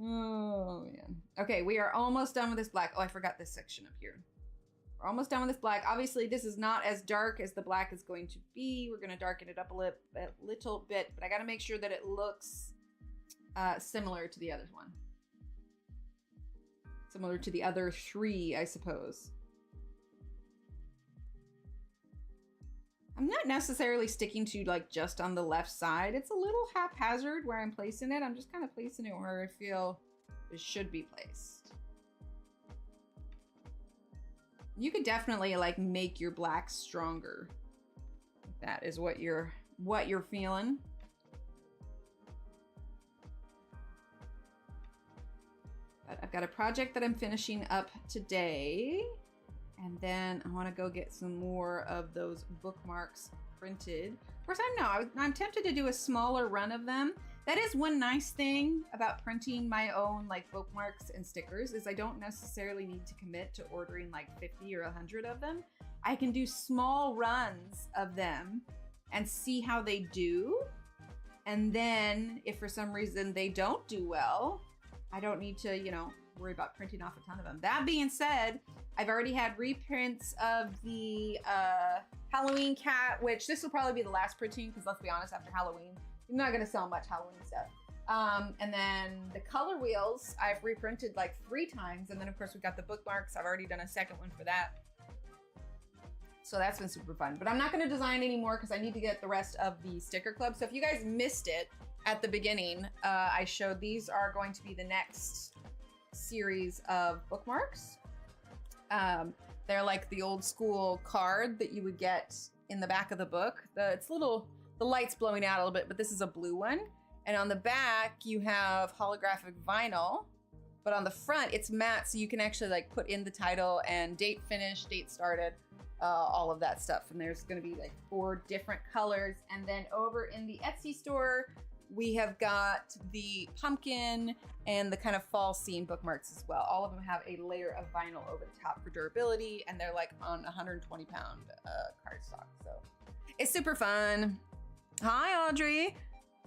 Oh, man. Okay, we are almost done with this black. Oh, I forgot this section up here. We're almost done with this black. Obviously, this is not as dark as the black is going to be. We're going to darken it up a little bit, but I got to make sure that it looks similar to the other one. Similar to the other three, I suppose. I'm not necessarily sticking to like just on the left side. It's a little haphazard where I'm placing it. I'm just kind of placing it where I feel it should be placed. You could definitely like make your black stronger. If that is what you're feeling. But I've got a project that I'm finishing up today. And then I want to go get some more of those bookmarks printed. Of course, I'm tempted to do a smaller run of them. That is one nice thing about printing my own like bookmarks and stickers is I don't necessarily need to commit to ordering like 50 or 100 of them. I can do small runs of them and see how they do. And then if for some reason they don't do well, I don't need to, you know, worry about printing off a ton of them. That being said, I've already had reprints of the Halloween cat, which this will probably be the last printing because let's be honest, after Halloween, I'm not going to sell much Halloween stuff. And then the color wheels, I've reprinted like 3 times. And then of course we've got the bookmarks. I've already done a second one for that. So that's been super fun. But I'm not going to design anymore because I need to get the rest of the sticker club. So if you guys missed it at the beginning, I showed these are going to be the next series of bookmarks. They're like the old school card that you would get in the back of the book. The light's blowing out a little bit, but this is a blue one. And on the back, you have holographic vinyl, but on the front, it's matte, so you can actually like put in the title and date finished, date started, all of that stuff. And there's gonna be like 4 different colors. And then over in the Etsy store, we have got the pumpkin and the kind of fall scene bookmarks as well. All of them have a layer of vinyl over the top for durability, and they're like on 120-pound cardstock. So it's super fun. Hi, Audrey.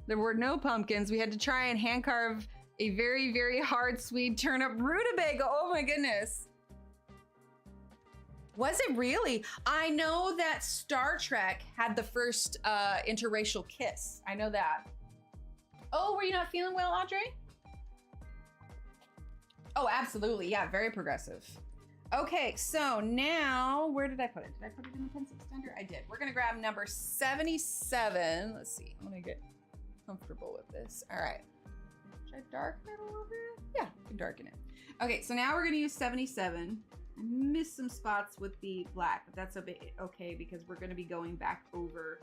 There were no pumpkins. We had to try and hand carve a very, very hard Swede turnip rutabaga. Oh my goodness. Was it really? I know that Star Trek had the first interracial kiss. I know that. Oh, were you not feeling well, Audrey? Oh, absolutely. Yeah, very progressive. Okay, so now, where did I put it? Did I put it in the pencil extender? I did. We're gonna grab number 77. Let's see, I'm gonna get comfortable with this. All right. Should I darken it a little bit? Yeah, I can darken it. Okay, so now we're gonna use 77. I missed some spots with the black, but that's a bit okay because we're gonna be going back over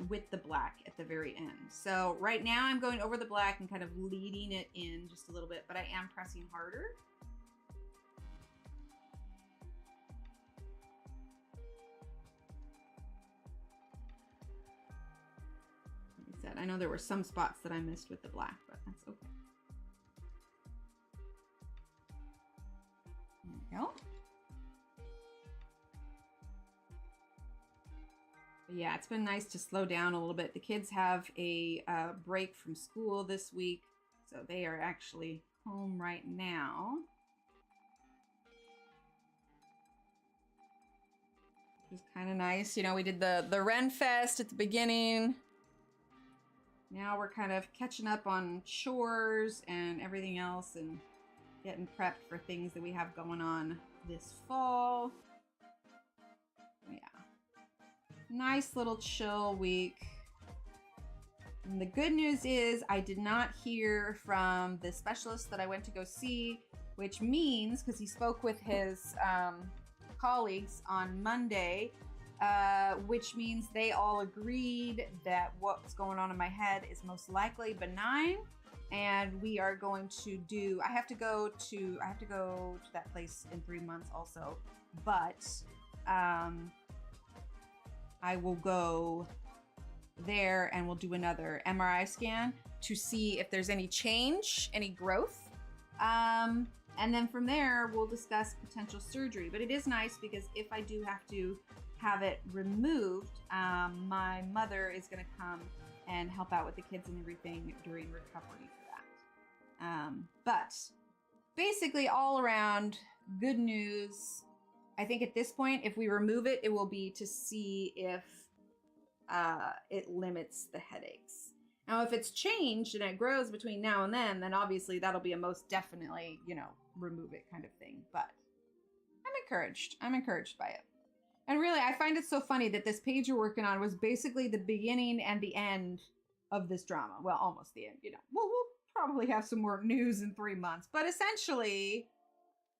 with the black at the very end. So right now I'm going over the black and kind of leading it in just a little bit, but I am pressing harder. Like I said, I know there were some spots that I missed with the black, but that's okay. There we go. Yeah, it's been nice to slow down a little bit. The kids have a break from school this week, so they are actually home right now. Which is kind of nice. You know, we did the Ren Fest at the beginning. Now we're kind of catching up on chores and everything else and getting prepped for things that we have going on this fall. Yeah. Nice little chill week. And the good news is I did not hear from the specialist that I went to go see, which means, because he spoke with his colleagues on Monday, which means they all agreed that what's going on in my head is most likely benign. And we are going to do, I have to go to that place in 3 months also, but I will go there and we'll do another MRI scan to see if there's any change, any growth. And then from there, we'll discuss potential surgery. But it is nice because if I do have to have it removed, my mother is going to come and help out with the kids and everything during recovery for that. But basically all around good news. I think at this point, if we remove it, it will be to see if it limits the headaches. Now, if it's changed and it grows between now and then obviously that'll be a most definitely, you know, remove it kind of thing. But I'm encouraged. I'm encouraged by it. And really, I find it so funny that this page you're working on was basically the beginning and the end of this drama. Well, almost the end, you know. We'll probably have some more news in 3 months. But essentially,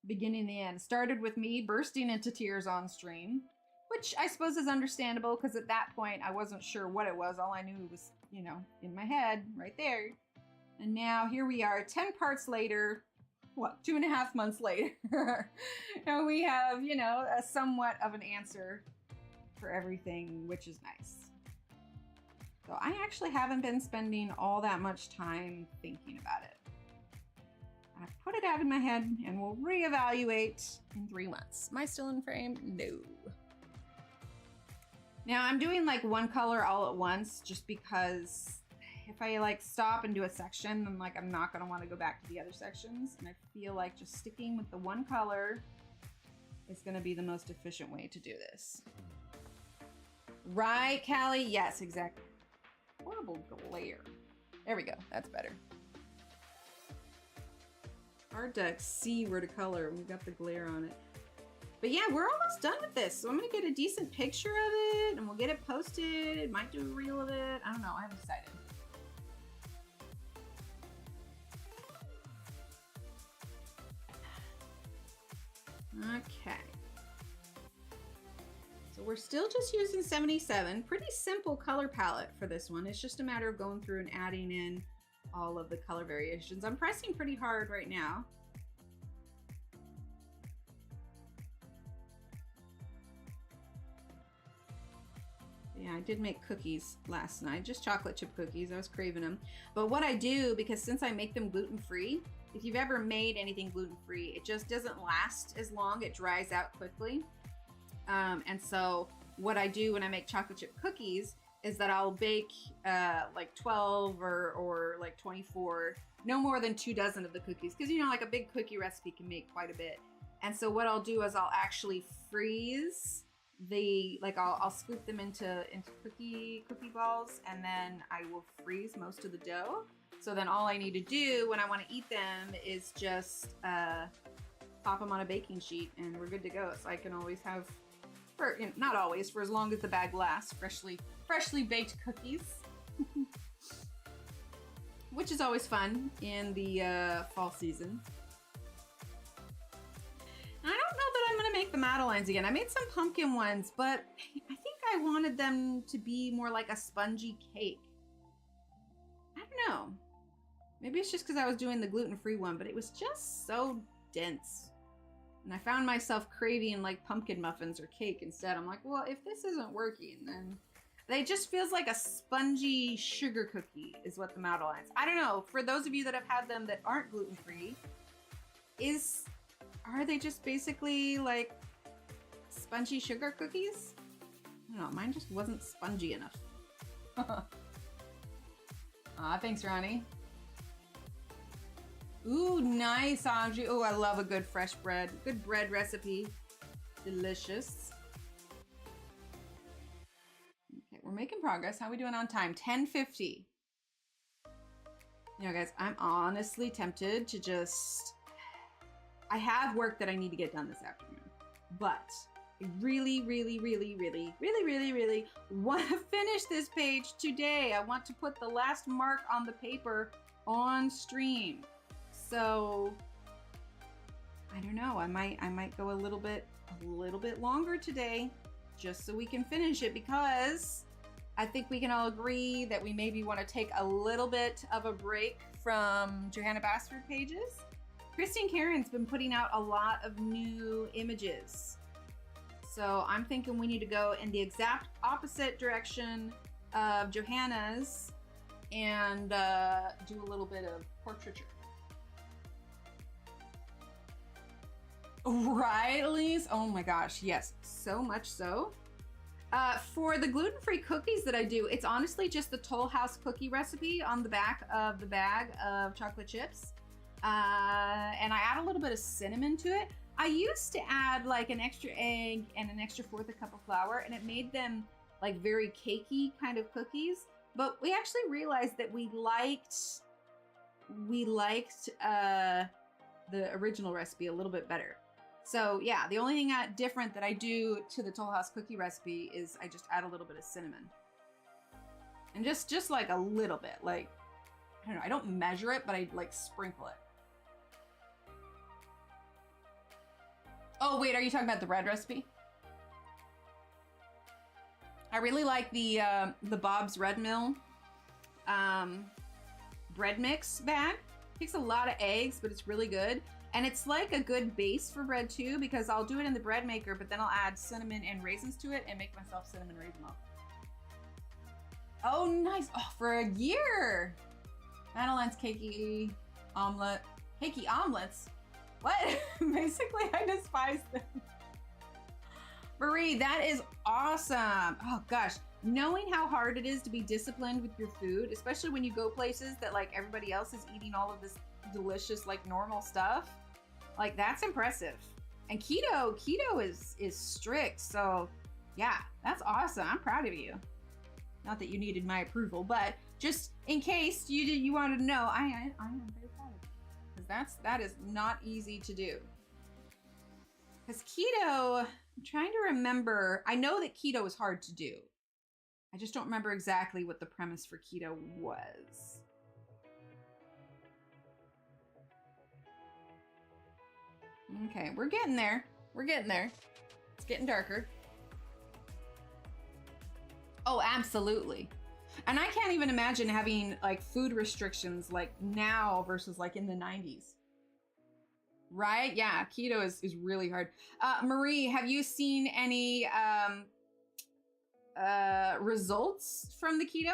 beginning and the end. Started with me bursting into tears on stream, which I suppose is understandable because at that point I wasn't sure what it was. All I knew was, you know, in my head right there. And now here we are 10 parts later, what, 2.5 months later. And we have, you know, a somewhat of an answer for everything, which is nice. So I actually haven't been spending all that much time thinking about it. I put it out in my head and we'll reevaluate in 3 months. Am I still in frame? No. Now I'm doing like one color all at once just because if I like stop and do a section, then like I'm not gonna want to go back to the other sections. And I feel like just sticking with the one color is gonna be the most efficient way to do this. Right, Callie? Yes, exactly. Horrible glare. There we go, that's better. Hard to see where to color when we've got the glare on it. But yeah, we're almost done with this. So I'm gonna get a decent picture of it and we'll get it posted. Might do a reel of it. I don't know, I haven't decided. Okay. So we're still just using 77. Pretty simple color palette for this one. It's just a matter of going through and adding in all of the color variations. I'm pressing pretty hard right now. Yeah, I did make cookies last night, just chocolate chip cookies. I was craving them. But what I do, because since I make them gluten-free, if you've ever made anything gluten-free, it just doesn't last as long. It dries out quickly. And so what I do when I make chocolate chip cookies is that I'll bake like 12 or like 24, no more than 2 dozen of the cookies. Because, you know, like a big cookie recipe can make quite a bit. And so what I'll do is I'll actually freeze I'll scoop them into cookie balls, and then I will freeze most of the dough. So then all I need to do when I want to eat them is just pop them on a baking sheet and we're good to go. So I can always have, for, you know, not always, for as long as the bag lasts, freshly baked cookies. Which is always fun in the fall season. I don't know that I'm gonna make the Madeleines again. I made some pumpkin ones, but I think I wanted them to be more like a spongy cake. I don't know. Maybe it's just because I was doing the gluten-free one, but it was just so dense. And I found myself craving like pumpkin muffins or cake instead. I'm like, well, if this isn't working, then it just feels like a spongy sugar cookie is what the Madeleines. I don't know. For those of you that have had them that aren't gluten-free, are they just basically like spongy sugar cookies? I don't know, mine just wasn't spongy enough. Aw, thanks, Ronnie. Ooh, nice, Audrey. Oh, I love a good fresh bread. Good bread recipe. Delicious. Okay, we're making progress. How are we doing on time? 10:50. You know, guys, I'm honestly tempted to just... I have work that I need to get done this afternoon, but I really want to finish this page today. I want to put the last mark on the paper on stream. So I don't know. I might go a little bit longer today, just so we can finish it, because I think we can all agree that we maybe want to take a little bit of a break from Johanna Basford pages. Christine Karen's been putting out a lot of new images. So I'm thinking we need to go in the exact opposite direction of Johanna's and do a little bit of portraiture. Right, Elise? Oh my gosh, yes, so much so. For the gluten-free cookies that I do, it's honestly just the Toll House cookie recipe on the back of the bag of chocolate chips. And I add a little bit of cinnamon to it. I used to add like an extra egg and an extra fourth a cup of flour, and it made them like very cakey kind of cookies. But we actually realized that we liked the original recipe a little bit better. So yeah, the only thing different that I do to the Toll House cookie recipe is I just add a little bit of cinnamon. And just like a little bit, like, I don't know, I don't measure it, but I like sprinkle it. Oh wait, are you talking about the bread recipe? I really like the Bob's Red Mill bread mix bag. It takes a lot of eggs, but it's really good. And it's like a good base for bread too, because I'll do it in the bread maker, but then I'll add cinnamon and raisins to it and make myself cinnamon raisin loaf. Oh, nice. Oh, for a year. Madeline's cakey omelet. Cakey omelets? What? Basically, I despise them. Marie, that is awesome. Oh gosh, knowing how hard it is to be disciplined with your food, especially when you go places that like everybody else is eating all of this delicious, like normal stuff, like that's impressive. And keto is strict, so yeah, that's awesome. I'm proud of you. Not that you needed my approval, but just in case you wanted to know, I am very proud of you, because that is not easy to do. Because keto, I'm trying to remember. I know that keto is hard to do. I just don't remember exactly what the premise for keto was. Okay, we're getting there. We're getting there. It's getting darker. Oh, absolutely. And I can't even imagine having like food restrictions like now versus like in the 90s. Right? Yeah, keto is really hard. Marie, have you seen any results from the keto?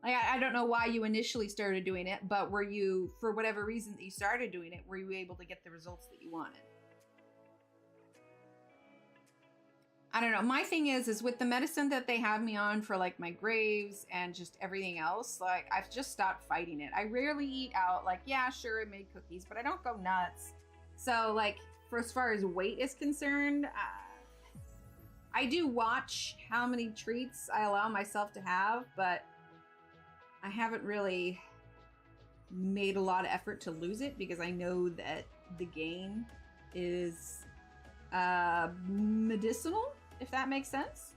Like, I don't know why you initially started doing it, but were you, for whatever reason that you started doing it, were you able to get the results that you wanted? I don't know. My thing is with the medicine that they have me on for like my graves and just everything else, like I've just stopped fighting it. I rarely eat out. Like, yeah, sure, I made cookies, but I don't go nuts. So like, for as far as weight is concerned, I do watch how many treats I allow myself to have, but I haven't really made a lot of effort to lose it because I know that the gain is medicinal, if that makes sense.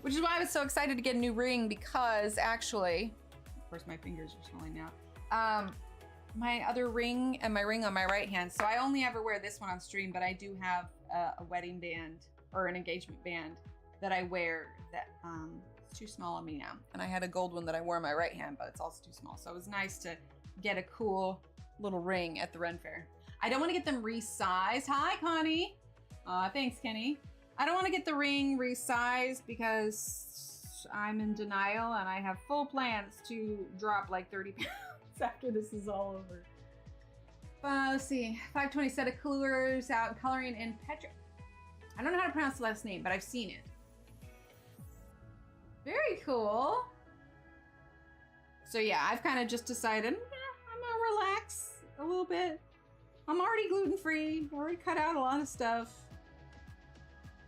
Which is why I was so excited to get a new ring, because actually, of course my fingers are swelling now, my other ring and my ring on my right hand, so I only ever wear this one on stream, but I do have a wedding band or an engagement band that I wear that it's too small on me now. And I had a gold one that I wore on my right hand, but it's also too small. So it was nice to get a cool little ring at the Ren Fair. I don't want to get them resized. Hi, Connie. Thanks, Kenny. I don't want to get the ring resized because I'm in denial and I have full plans to drop like 30 pounds after this is all over. Let's see. 520 set of colors out coloring in Petra. I don't know how to pronounce the last name, but I've seen it. Very cool. So yeah, I've kind of just decided I'm not a little bit. I'm already gluten-free. I already cut out a lot of stuff.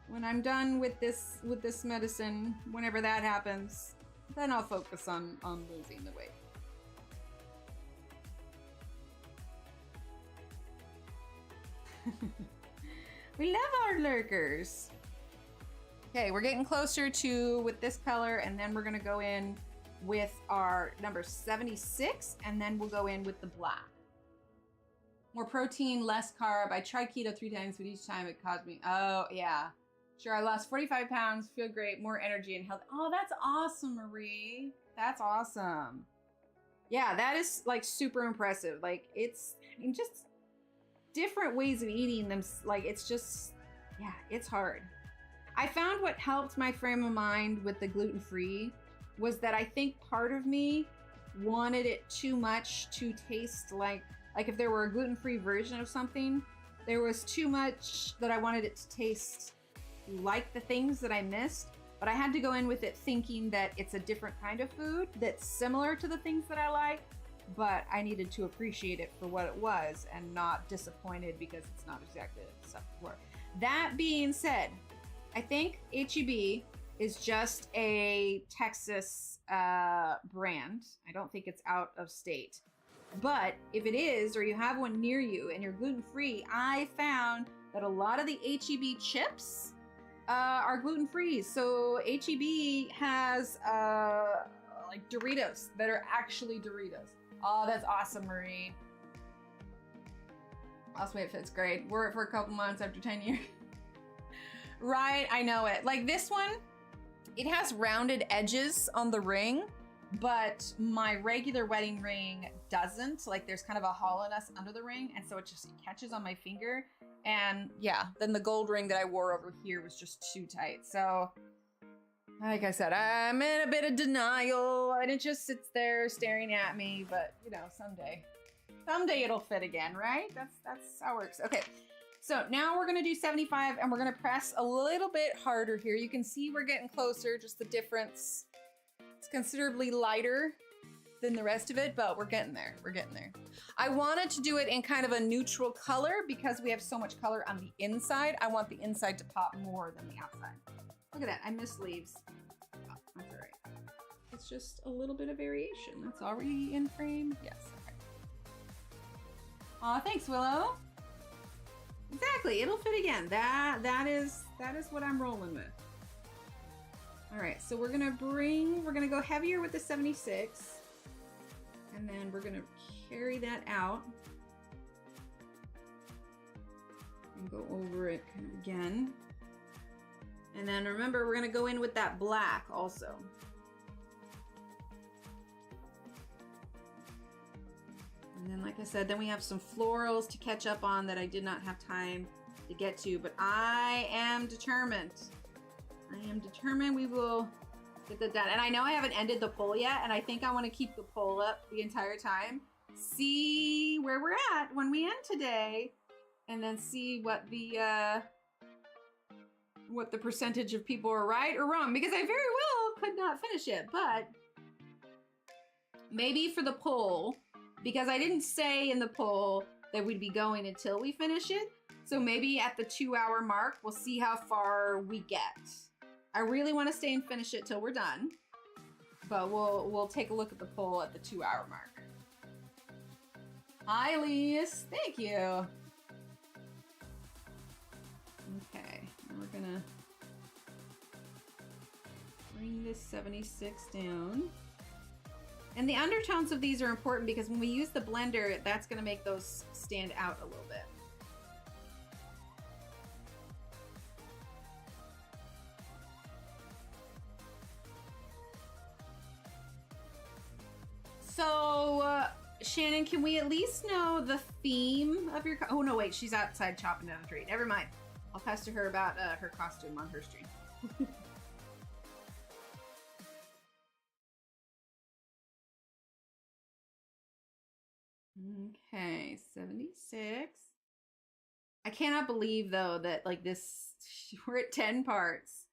When I'm done with this medicine, whenever that happens, then I'll focus on losing the weight. We love our lurkers. Okay, we're getting closer to with this color, and then we're gonna go in with our number 76, and then we'll go in with the black. More protein, less carb. I tried keto 3 times, but each time it caused me, oh yeah. Sure, I lost 45 pounds, feel great, more energy and health. Oh, that's awesome, Marie. That's awesome. Yeah, that is like super impressive. Like it's, I mean, just different ways of eating them. Like it's just, yeah, it's hard. I found what helped my frame of mind with the gluten-free was that I think part of me wanted it too much to taste like if there were a gluten-free version of something, there was too much that I wanted it to taste like the things that I missed, but I had to go in with it thinking that it's a different kind of food that's similar to the things that I like, but I needed to appreciate it for what it was and not disappointed because it's not exactly like the stuff before. That being said, I think H-E-B is just a Texas brand. I don't think it's out of state. But if it is, or you have one near you and you're gluten-free, I found that a lot of the H-E-B chips are gluten-free. So H-E-B has like Doritos that are actually Doritos. Oh, that's awesome, Marie. Lost weight fits great. Wore it for a couple months after 10 years. Right, I know it. Like this one, it has rounded edges on the ring, but my regular wedding ring doesn't. Like there's kind of a hollowness under the ring, and so it just catches on my finger. And yeah, then the gold ring that I wore over here was just too tight. So like I said, I'm in a bit of denial, and it just sits there staring at me, but you know, someday it'll fit again, right? That's how it works. Okay. So now we're gonna do 75, and we're gonna press a little bit harder here. You can see we're getting closer, just the difference. It's considerably lighter than the rest of it, but we're getting there. We're getting there. I wanted to do it in kind of a neutral color because we have so much color on the inside. I want the inside to pop more than the outside. Look at that, I missed leaves. Oh, that's all right. It's just a little bit of variation. That's already in frame. Yes, okay. Aw, thanks, Willow. Exactly, it'll fit again. That is what I'm rolling with. All right, so we're gonna go heavier with the 76, and then we're gonna carry that out and go over it kind of again. And then remember, we're gonna go in with that black also. And then, like I said, then we have some florals to catch up on that I did not have time to get to, but I am determined. I am determined we will get that done. And I know I haven't ended the poll yet, and I think I want to keep the poll up the entire time. See where we're at when we end today, and then see what the percentage of people are right or wrong, because I very well could not finish it, but maybe for the poll, because I didn't say in the poll that we'd be going until we finish it. So maybe at the 2-hour mark, we'll see how far we get. I really want to stay and finish it till we're done, but we'll take a look at the poll at the 2-hour mark. Hi, Lise. Thank you. Okay, now we're gonna bring this 76 down. And the undertones of these are important because when we use the blender, that's gonna make those stand out a little bit. So, Shannon, can we at least know the theme of your... Oh, no, wait, she's outside chopping down a tree. Never mind. I'll pass to her about her costume on her stream. Okay, 76. I cannot believe, though, that, like, this... We're at 10 parts.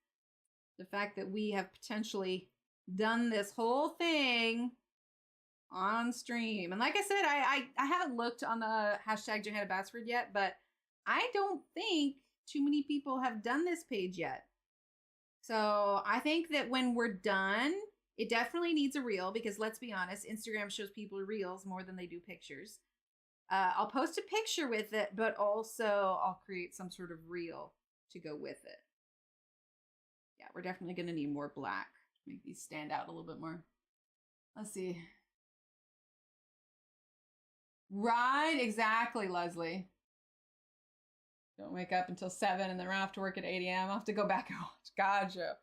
The fact that we have potentially done this whole thing on stream. And like I said, I haven't looked on the hashtag Johanna Basford yet, but I don't think too many people have done this page yet. So I think that when we're done, it definitely needs a reel, because let's be honest, Instagram shows people reels more than they do pictures. I'll post a picture with it, but also I'll create some sort of reel to go with it. Yeah, we're definitely going to need more black to make these stand out a little bit more. Let's see. Right, exactly, Leslie. Don't wake up until 7 and then run off to work at 8 a.m. I'll have to go back and watch. Gotcha.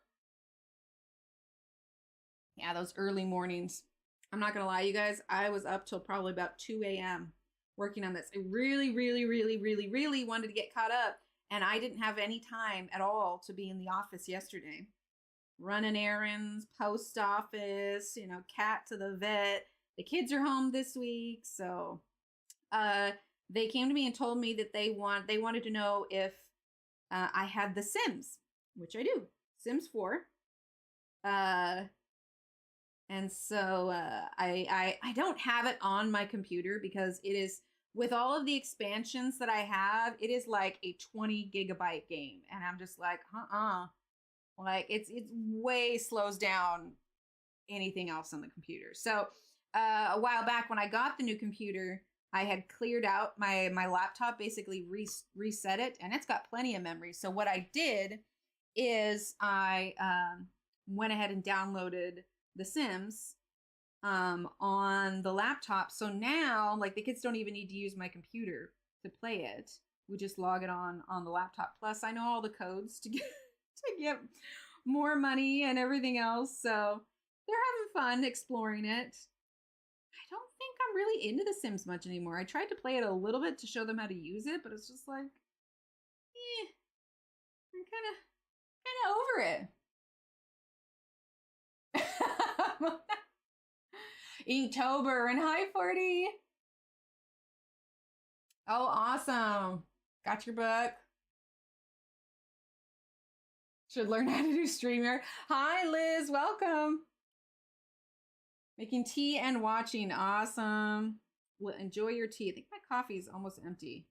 Yeah, those early mornings. I'm not going to lie, you guys. I was up till probably about 2 a.m. working on this. I really, really, really, really, really wanted to get caught up. And I didn't have any time at all to be in the office yesterday. Running errands, post office, you know, cat to the vet. The kids are home this week. So they came to me and told me that they wanted to know if I had The Sims, which I do. Sims 4. And so I don't have it on my computer because it is, with all of the expansions that I have, it is like a 20 gigabyte game. And I'm just like, like it's way slows down anything else on the computer. So a while back when I got the new computer, I had cleared out my laptop, basically reset it, and it's got plenty of memory. So what I did is I went ahead and downloaded The Sims on the laptop. So now, like, the kids don't even need to use my computer to play it. We just log it on the laptop. Plus, I know all the codes to get more money and everything else. So they're having fun exploring it. I don't think I'm really into The Sims much anymore. I tried to play it a little bit to show them how to use it, but it's just like, I'm kind of over it. Inktober and hi 40. Oh, awesome. Got your book. Should learn how to do StreamYard. Hi, Liz. Welcome. Making tea and watching. Awesome. Well, enjoy your tea. I think my coffee is almost empty.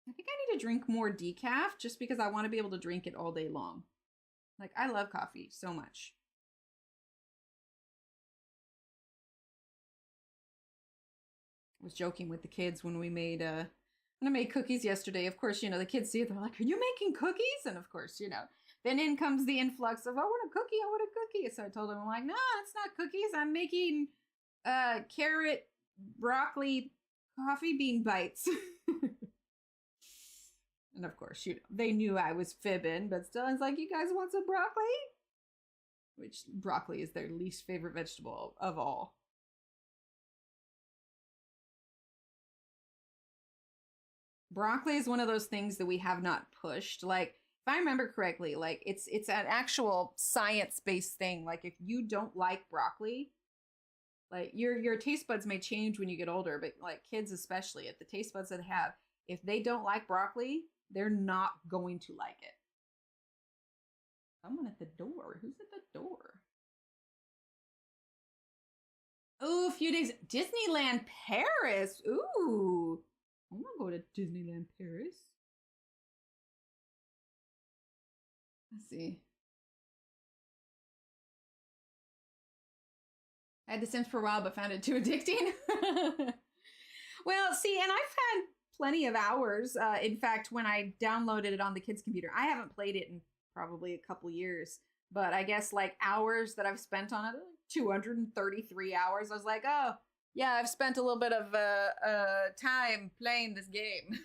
I think I need to drink more decaf just because I want to be able to drink it all day long. Like, I love coffee so much. I was joking with the kids when we made when I made cookies yesterday. Of course, you know, the kids see it, they're like, are you making cookies? And of course, you know, then in comes the influx of, I want a cookie, I want a cookie. So I told them, I'm like, no, it's not cookies. I'm making carrot, broccoli, coffee bean bites. And of course, you know, they knew I was fibbing, but still, it's like, you guys want some broccoli? Which broccoli is their least favorite vegetable of all. Broccoli is one of those things that we have not pushed. Like, if I remember correctly, like it's an actual science-based thing. Like, if you don't like broccoli, like your taste buds may change when you get older, but like kids especially, if the taste buds that they have, if they don't like broccoli, they're not going to like it. Someone at the door. Who's at the door? Ooh, a few days. Disneyland Paris. Ooh. I'm gonna go to Disneyland Paris. Let's see. I had The Sims for a while, but found it too addicting. Well, see, and I've had plenty of hours. In fact, when I downloaded it on the kids' computer, I haven't played it in probably a couple years. But I guess like hours that I've spent on it, 233 hours. I was like, oh, yeah, I've spent a little bit of time playing this game.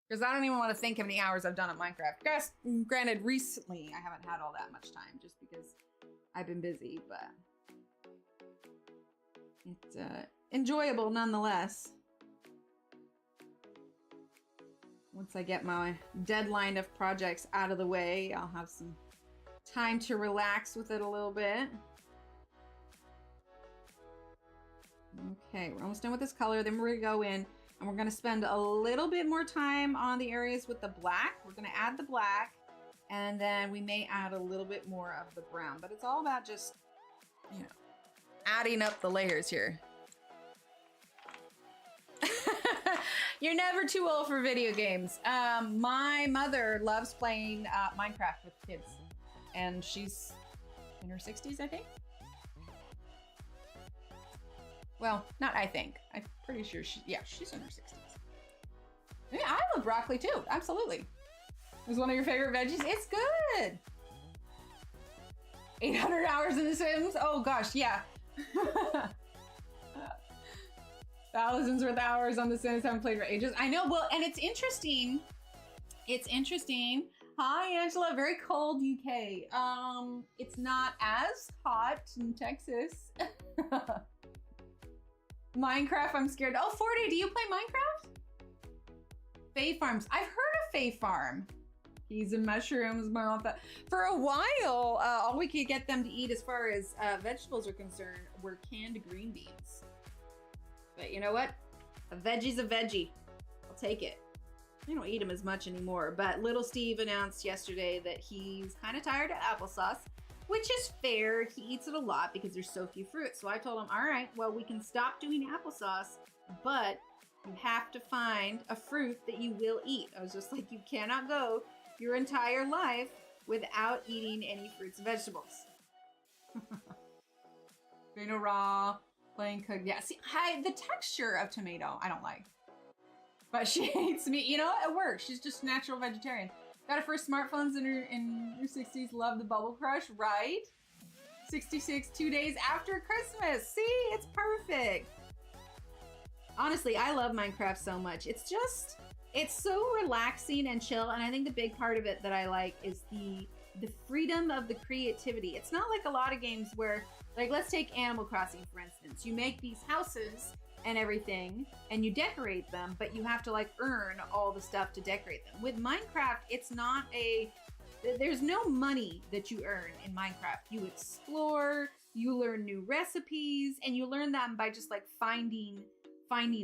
Because I don't even want to think of any hours I've done at Minecraft. Guys, granted, recently I haven't had all that much time just because I've been busy, but it's enjoyable nonetheless. Once I get my deadline of projects out of the way, I'll have some time to relax with it a little bit. Okay, we're almost done with this color. Then we're gonna go in and we're gonna spend a little bit more time on the areas with the black. We're gonna add the black and then we may add a little bit more of the brown, but it's all about just, you know, adding up the layers here. You're never too old for video games. My mother loves playing Minecraft with kids, and she's in her 60s, I think. Well, not I think. I'm pretty sure she's in her 60s. Yeah, I love broccoli too. Absolutely. It's one of your favorite veggies. It's good. 800 hours in The Sims. Oh gosh, yeah. Thousands worth of hours on The Sims. Haven't played for ages. I know. Well, and it's interesting. It's interesting. Hi, Angela. Very cold UK. It's not as hot in Texas. Minecraft, I'm scared. Oh, 40, do you play Minecraft? Fae Farms. I've heard of Fae Farm. Peas and mushrooms, Martha. For a while, all we could get them to eat as far as vegetables are concerned were canned green beans. But you know what? A veggie's a veggie. I'll take it. I don't eat them as much anymore, but little Steve announced yesterday that he's kind of tired of applesauce, which is fair. He eats it a lot because there's so few fruits. So I told him, all right, well, we can stop doing applesauce, but you have to find a fruit that you will eat. I was just like, you cannot go your entire life without eating any fruits and vegetables. Tomato raw, plain cooked. Yeah, see, the texture of tomato, I don't like. But she hates me. You know, it works. She's just natural vegetarian. Got her first smartphones in her 60s. Love the Bubble Crush, right? 66, 2 days after Christmas. See, it's perfect. Honestly, I love Minecraft so much. It's so relaxing and chill. And I think the big part of it that I like is the freedom of the creativity. It's not like a lot of games where, like, let's take Animal Crossing, for instance. You make these houses and everything, and you decorate them, but you have to like earn all the stuff to decorate them. With Minecraft, it's not there's no money that you earn in Minecraft. You explore, you learn new recipes, and you learn them by just like finding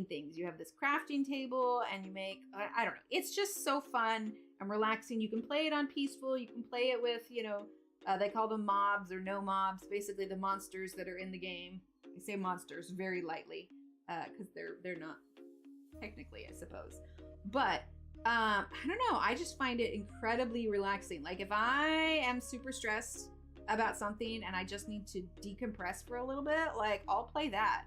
things. You have this crafting table and you make, I don't know. It's just so fun and relaxing. You can play it on peaceful. You can play it with, you know, they call them mobs or no mobs, basically the monsters that are in the game. I say monsters very lightly. Because they're not technically, I suppose. But I don't know. I just find it incredibly relaxing. Like if I am super stressed about something and I just need to decompress for a little bit, like I'll play that.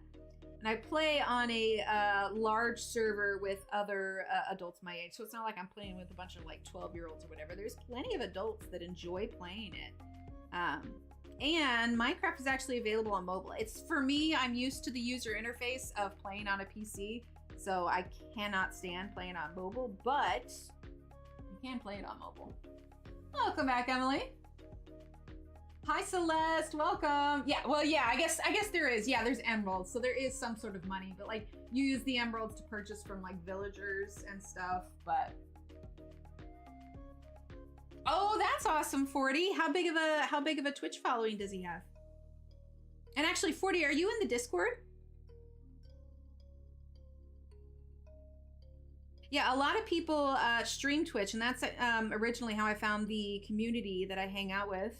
And I play on a large server with other adults my age. So it's not like I'm playing with a bunch of like 12-year-olds or whatever. There's plenty of adults that enjoy playing it. And Minecraft is actually available on mobile. It's, for me, I'm used to the user interface of playing on a PC, so I cannot stand playing on mobile, but you can play it on mobile. Welcome back, Emily. Hi, Celeste, welcome. Yeah, well, yeah, I guess there is. Yeah, there's emeralds, so there is some sort of money, but like you use the emeralds to purchase from like villagers and stuff, but oh, that's awesome, 40. How big of a Twitch following does he have? And actually, 40, are you in the Discord? Yeah, a lot of people stream Twitch, and that's originally how I found the community that I hang out with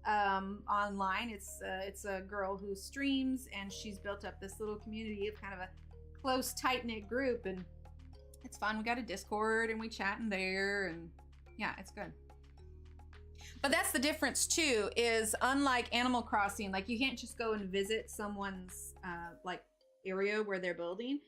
online. It's a girl who streams, and she's built up this little community of kind of a close, tight-knit group, and it's fun. We got a Discord, and we chat in there, and yeah, it's good. But that's the difference too, is unlike Animal Crossing, like you can't just go and visit someone's like area where they're building.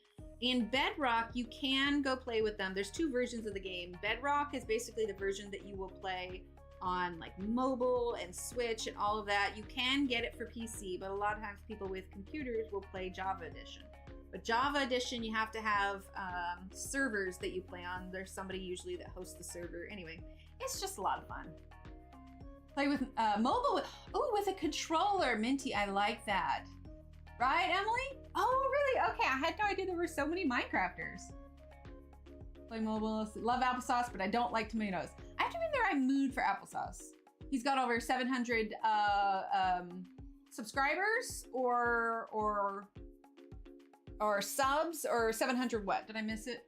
In Bedrock, you can go play with them. There's two versions of the game. Bedrock is basically the version that you will play on like mobile and Switch and all of that. You can get it for PC, but a lot of times people with computers will play Java Edition. But Java Edition, you have to have servers that you play on. There's somebody usually that hosts the server. Anyway, it's just a lot of fun. Play with mobile with a controller. Minty, I like that. Right, Emily? Oh, really? Okay, I had no idea there were so many Minecrafters. Play mobile. Love applesauce, but I don't like tomatoes. I have to be in the right mood for applesauce. He's got over 700 subscribers or subs, or 700 what? Did I miss it?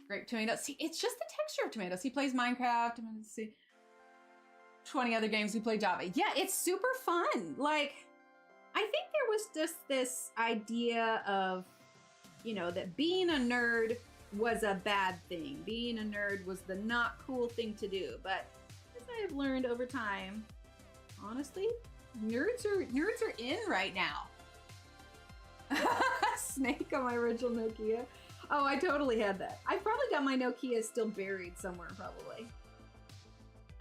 Grape tomatoes. See, it's just the texture of tomatoes. He plays Minecraft. Let's see. 20 other games we play Java. Yeah, it's super fun. Like, I think there was just this idea of, you know, that being a nerd was a bad thing. Being a nerd was the not cool thing to do. But as I have learned over time, honestly, nerds are in right now. Snake on my original Nokia. Oh, I totally had that. I probably got my Nokia still buried somewhere, probably.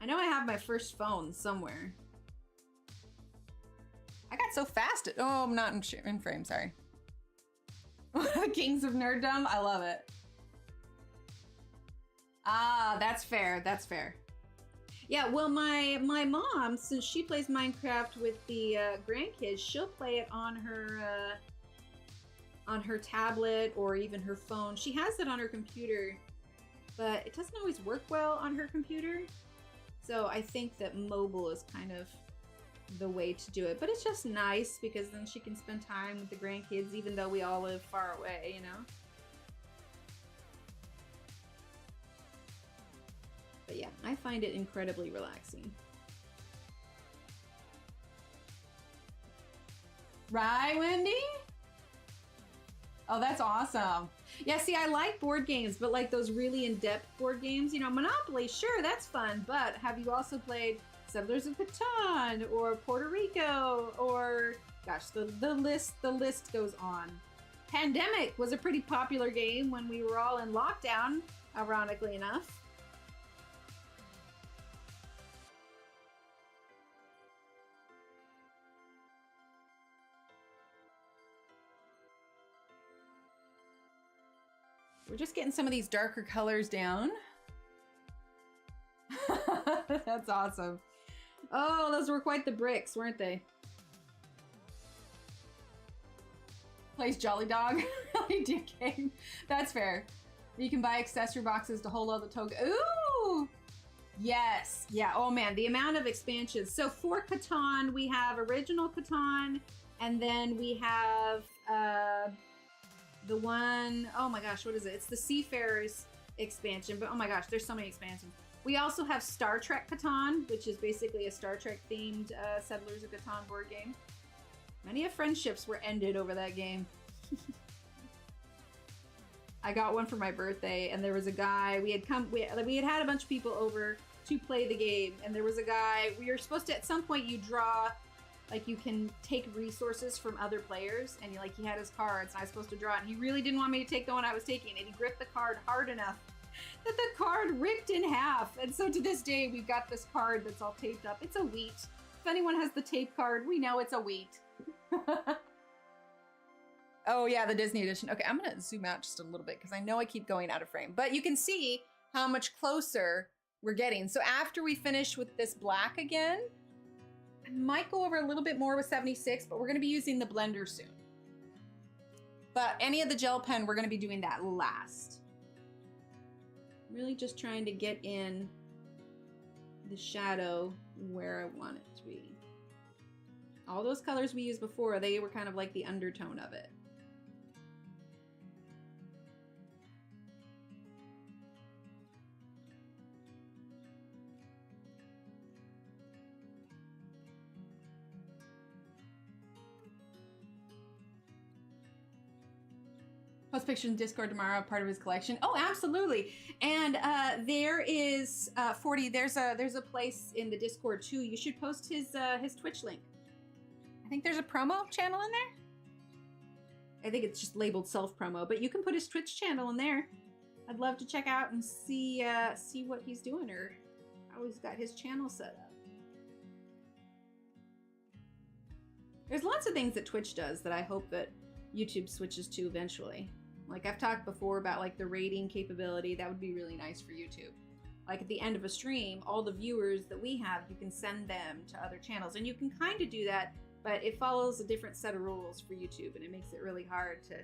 I know I have my first phone somewhere. I got so fast at, oh, I'm not in frame, sorry. The Kings of Nerddom, I love it. Ah, that's fair, that's fair. Yeah, well, my mom, since she plays Minecraft with the grandkids, she'll play it on her tablet or even her phone. She has it on her computer, but it doesn't always work well on her computer. So I think that mobile is kind of the way to do it. But it's just nice because then she can spend time with the grandkids even though we all live far away, you know? But yeah, I find it incredibly relaxing. Right, Wendy? Oh, that's awesome. Yeah, see, I like board games, but like those really in-depth board games, you know, Monopoly, sure, that's fun, but have you also played Settlers of Catan or Puerto Rico or, gosh, the list goes on. Pandemic was a pretty popular game when we were all in lockdown, ironically enough. We're just getting some of these darker colors down. That's awesome. Oh, those were quite the bricks, weren't they? Plays Jolly Dog. Really do game. That's fair. You can buy accessory boxes to hold all the toga. Ooh! Yes. Yeah. Oh man, the amount of expansions. So for Catan, we have original Catan, and then we have the one, oh my gosh, what is it? It's the Seafarers expansion, but oh my gosh, there's so many expansions. We also have Star Trek Catan, which is basically a Star Trek themed Settlers of Catan board game. Many of friendships were ended over that game. I got one for my birthday, and there was a guy, we had had a bunch of people over to play the game, and there was a guy, we were supposed to, at some point you draw, like you can take resources from other players, and he had his cards, and I was supposed to draw it, and he really didn't want me to take the one I was taking, and he gripped the card hard enough that the card ripped in half. And so to this day, we've got this card that's all taped up. It's a wheat. If anyone has the tape card, we know it's a wheat. Oh yeah, the Disney edition. Okay, I'm gonna zoom out just a little bit because I know I keep going out of frame, but you can see how much closer we're getting. So after we finish with this black again, I might go over a little bit more with 76, but we're gonna be using the blender soon. But any of the gel pen, we're gonna be doing that last. Really just trying to get in the shadow where I want it to be. All those colors we used before, they were kind of like the undertone of it. Post pictures in Discord tomorrow, part of his collection. Oh, absolutely. And there is 40. There's a place in the Discord too. You should post his Twitch link. I think there's a promo channel in there. I think it's just labeled self promo, but you can put his Twitch channel in there. I'd love to check out and see what he's doing or how he's got his channel set up. There's lots of things that Twitch does that I hope that YouTube switches to eventually. Like I've talked before about like the rating capability, that would be really nice for YouTube. Like at the end of a stream, all the viewers that we have, you can send them to other channels, and you can kind of do that, but it follows a different set of rules for YouTube, and it makes it really hard to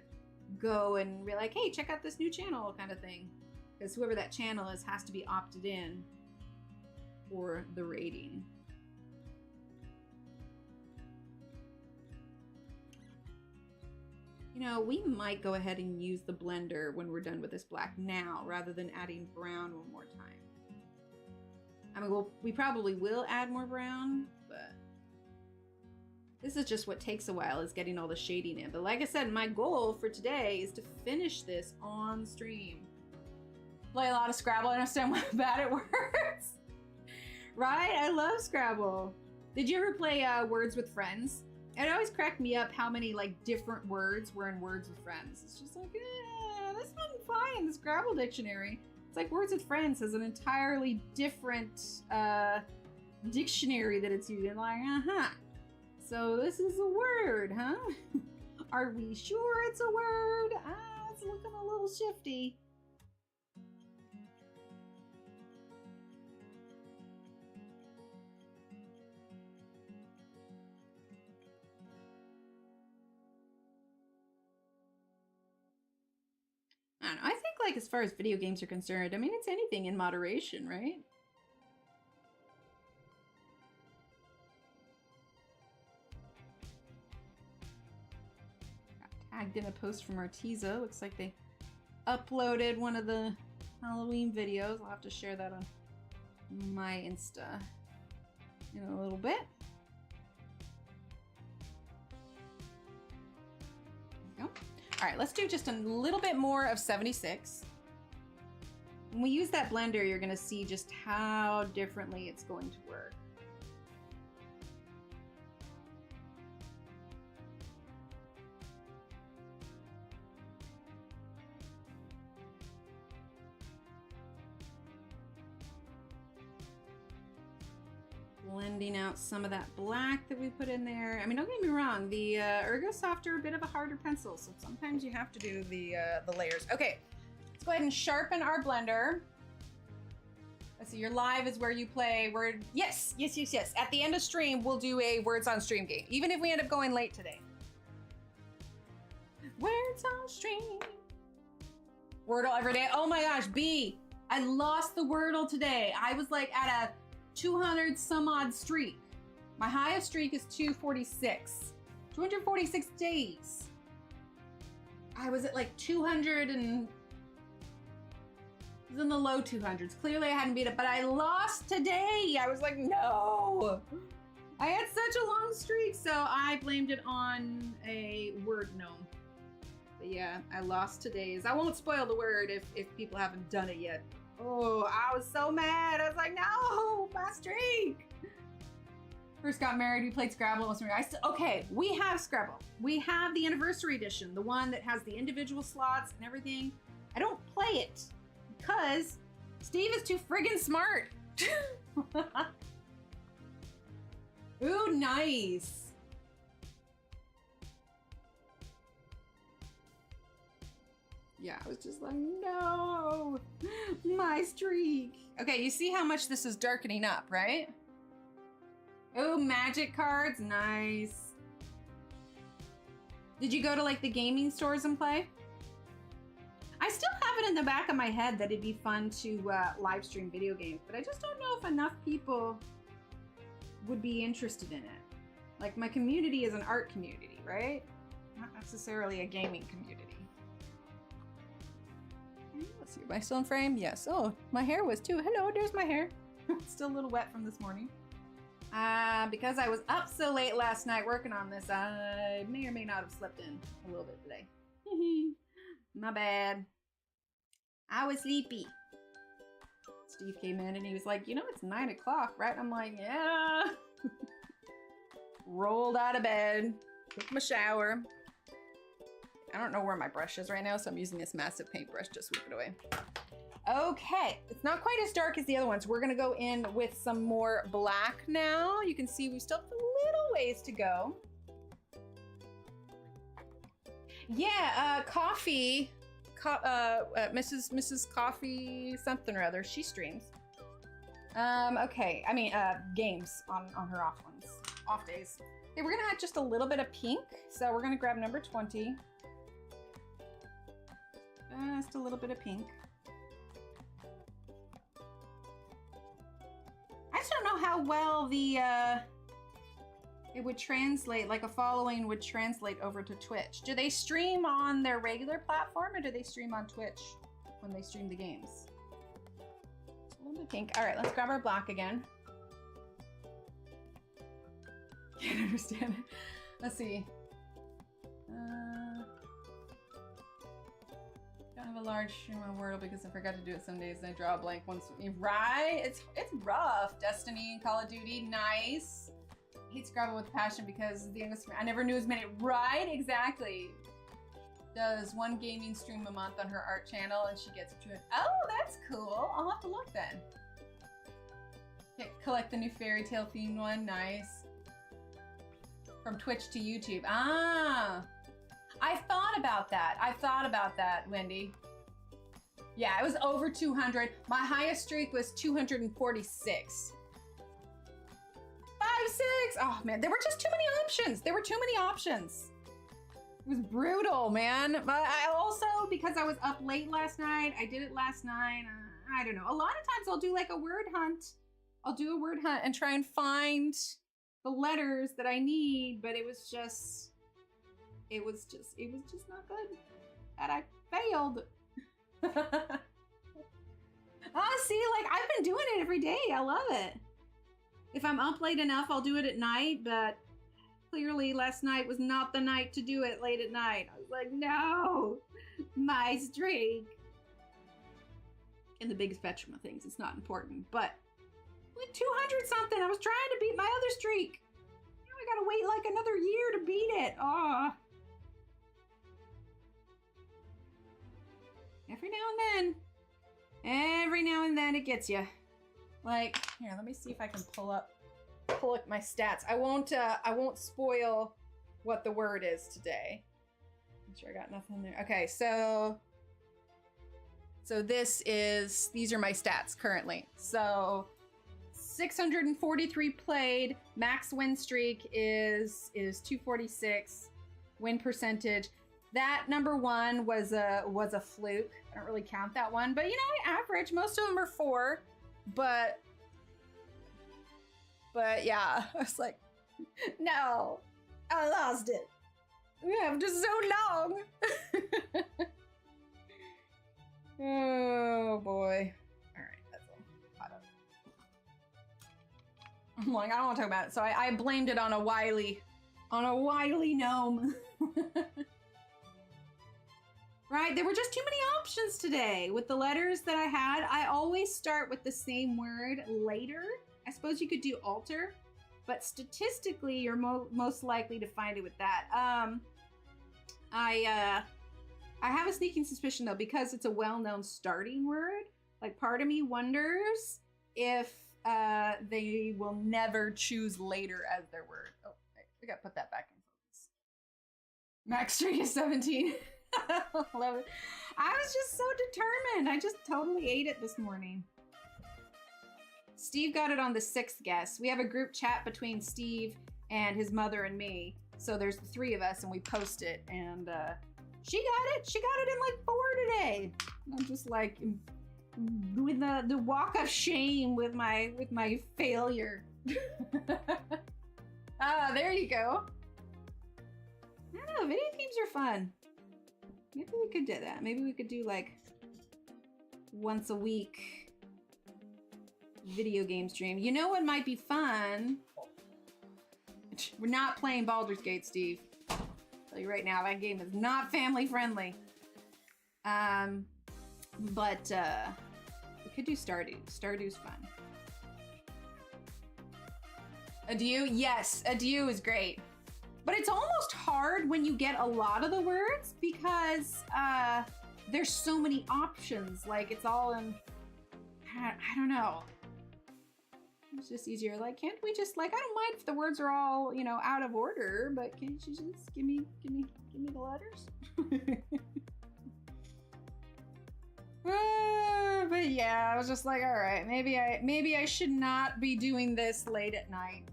go and be like, hey, check out this new channel kind of thing. Because whoever that channel is has to be opted in for the rating. You know, we might go ahead and use the blender when we're done with this black now, rather than adding brown one more time. I mean, we probably will add more brown, but this is just what takes a while, is getting all the shading in. But like I said, my goal for today is to finish this on stream. Play a lot of Scrabble. I understand how bad it works. Right? I love Scrabble. Did you ever play Words with Friends? It always cracked me up how many like different words were in Words with Friends. It's just like, this wasn't fine. The Scrabble dictionary. It's like Words with Friends has an entirely different dictionary that it's using. Like, so this is a word, huh? Are we sure it's a word? It's looking a little shifty. I don't know. I think, like, as far as video games are concerned, I mean, it's anything in moderation, right? Got tagged in a post from Arteza. Looks like they uploaded one of the Halloween videos. I'll have to share that on my Insta in a little bit. There we go. All right, let's do just a little bit more of 76. When we use that blender, you're gonna see just how differently it's going to work. Blending out some of that black that we put in there. I mean, don't get me wrong, the Ergosoft are a bit of a harder pencil, so sometimes you have to do the layers. Okay, let's go ahead and sharpen our blender. Let's see, your live is where you play word. Yes. At the end of stream, we'll do a words on stream game, even if we end up going late today. Words on stream. Wordle every day. Oh my gosh, B, I lost the Wordle today. I was like at a 200 some odd streak. My highest streak is 246. 246 days. I was at like 200 and it was in the low 200s. Clearly I hadn't beat it, but I lost today. I was like, no. I had such a long streak, so I blamed it on a word gnome. But yeah, I lost today's. I won't spoil the word if people haven't done it yet. Oh, I was so mad. I was like, no, my streak. First got married, we played Scrabble. Okay, we have Scrabble. We have the anniversary edition, the one that has the individual slots and everything. I don't play it because Steve is too friggin' smart. Ooh, nice. Yeah, I was just like, no, my streak. Okay, you see how much this is darkening up, right? Oh, magic cards, nice. Did you go to like the gaming stores and play? I still have it in the back of my head that it'd be fun to live stream video games, but I just don't know if enough people would be interested in it. Like, my community is an art community, right? Not necessarily a gaming community. Let's see, am I still in frame? Yes. Oh, my hair was too. Hello, there's my hair. It's still a little wet from this morning. Because I was up so late last night working on this, I may or may not have slept in a little bit today. My bad. I was sleepy. Steve came in and he was like, you know, it's 9 o'clock, right? I'm like, yeah. Rolled out of bed, took my shower. I don't know where my brush is right now, so I'm using this massive paintbrush to sweep it away. Okay, it's not quite as dark as the other ones. We're gonna go in with some more black now. You can see we still have a little ways to go. Yeah, Coffee, Mrs. Coffee something or other, she streams. Okay, I mean, games on her off days. Okay, we're gonna add just a little bit of pink. So we're gonna grab number 20. Just a little bit of pink. I just don't know how well the it would translate, like a following would translate over to Twitch. Do they stream on their regular platform or do they stream on Twitch when they stream the games? It's a little bit pink. All right, let's grab our black again. Can't understand it. Let's see. Don't have a large stream on Wordle because I forgot to do it some days and I draw a blank once. Right? It's rough. Destiny and Call of Duty, nice. Hate Scrabble with passion because the youngest I never knew as many. Right? Exactly. Does one gaming stream a month on her art channel and she gets to it. Oh, that's cool. I'll have to look then. Okay, collect the new fairy tale themed one. Nice. From Twitch to YouTube. Ah. I thought about that, Wendy. Yeah, it was over 200. My highest streak was 246. 5, 6. Oh man, there were just too many options. There were too many options. It was brutal, man. But I also, because I was up late last night, I did it last night. I don't know. A lot of times I'll do like a word hunt. I'll do a word hunt and try and find the letters that I need, but it was just not good. And I failed. Oh, see, like I've been doing it every day. I love it. If I'm up late enough, I'll do it at night, but clearly last night was not the night to do it late at night. I was like, no, my streak. In the big spectrum of things, it's not important, but like 200 something. I was trying to beat my other streak. Now I gotta wait like another year to beat it. Oh. Every now and then it gets you. Like, here, let me see if I can pull up my stats. I won't spoil what the word is today. Make sure I got nothing there. Okay, so these are my stats currently. So 643 played, max win streak is 246, win percentage. That number 1 was a fluke. I don't really count that one, but you know, average. Most of them are 4, but yeah, I was like, no, I lost it. We have just so long. Oh boy. All right, that's all caught up. I'm like, I don't want to talk about it. So I blamed it on a wily gnome. Right, there were just too many options today with the letters that I had. I always start with the same word later. I suppose you could do alter, but statistically, you're most likely to find it with that. I have a sneaking suspicion though, because it's a well-known starting word. Like, part of me wonders if they will never choose later as their word. Oh, I gotta put that back in focus. Max streak is 17. Love it. I was just so determined. I just totally ate it this morning. Steve got it on the 6th guess. We have a group chat between Steve and his mother and me. So there's the 3 of us and we post it, and she got it. She got it in like 4 today. I'm just like with the walk of shame with my failure. Ah, there you go. I don't know, video games are fun. Maybe we could do that. Maybe we could do like once a week video game stream. You know what might be fun? We're not playing Baldur's Gate, Steve. I'll tell you right now, that game is not family friendly. But we could do Stardew. Stardew's fun. Adieu? Yes, Adieu is great. But it's almost hard when you get a lot of the words because there's so many options. Like, it's all in, I don't know. It's just easier. Like, can't we just, like, I don't mind if the words are all, you know, out of order, but can't you just give me the letters? But yeah, I was just like, all right, maybe I should not be doing this late at night.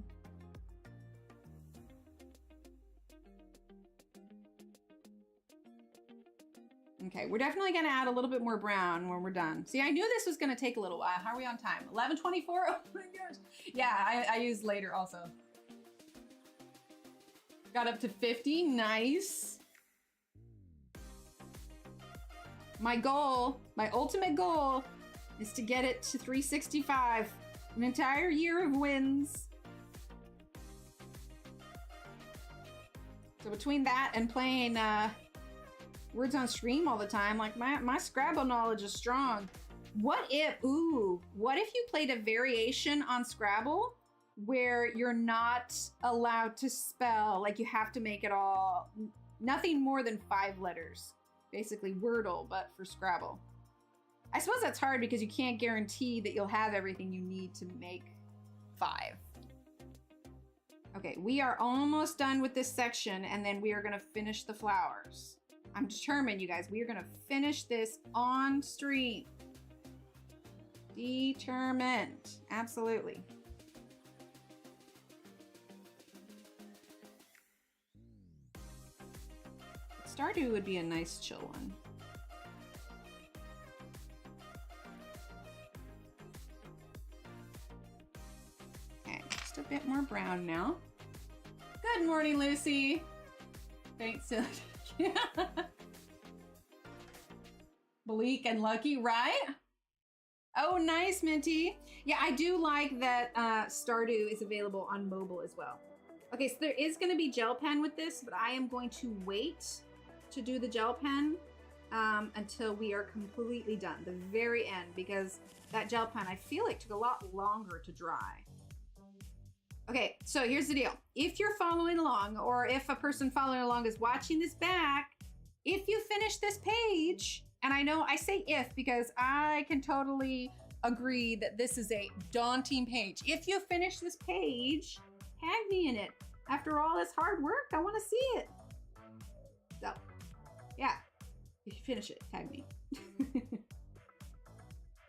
Okay, we're definitely gonna add a little bit more brown when we're done. See, I knew this was gonna take a little while. How are we on time? 11:24? Oh my gosh. Yeah, I used later also. Got up to 50, nice. My goal, my ultimate goal is to get it to 365. An entire year of wins. So between that and playing Words on Stream all the time, like my Scrabble knowledge is strong. What if you played a variation on Scrabble where you're not allowed to spell, like you have to make it all, nothing more than 5 letters. Basically Wordle, but for Scrabble. I suppose that's hard because you can't guarantee that you'll have everything you need to make 5. Okay, we are almost done with this section and then we are gonna finish the flowers. I'm determined, you guys, we are gonna finish this on stream. Determined, absolutely. Stardew would be a nice chill one. Okay, just a bit more brown now. Good morning, Lucy. Thanks, Silly. Bleak and lucky, right? Oh, nice, Minty. Yeah, I do like that Stardew is available on mobile as well. Okay, so there is going to be gel pen with this, but I am going to wait to do the gel pen until we are completely done, the very end, because that gel pen I feel like took a lot longer to dry. Okay, so here's the deal. If you're following along, or if a person following along is watching this back, if you finish this page, and I know I say if because I can totally agree that this is a daunting page. If you finish this page, tag me in it. After all this hard work, I want to see it. So, yeah, if you finish it, tag me.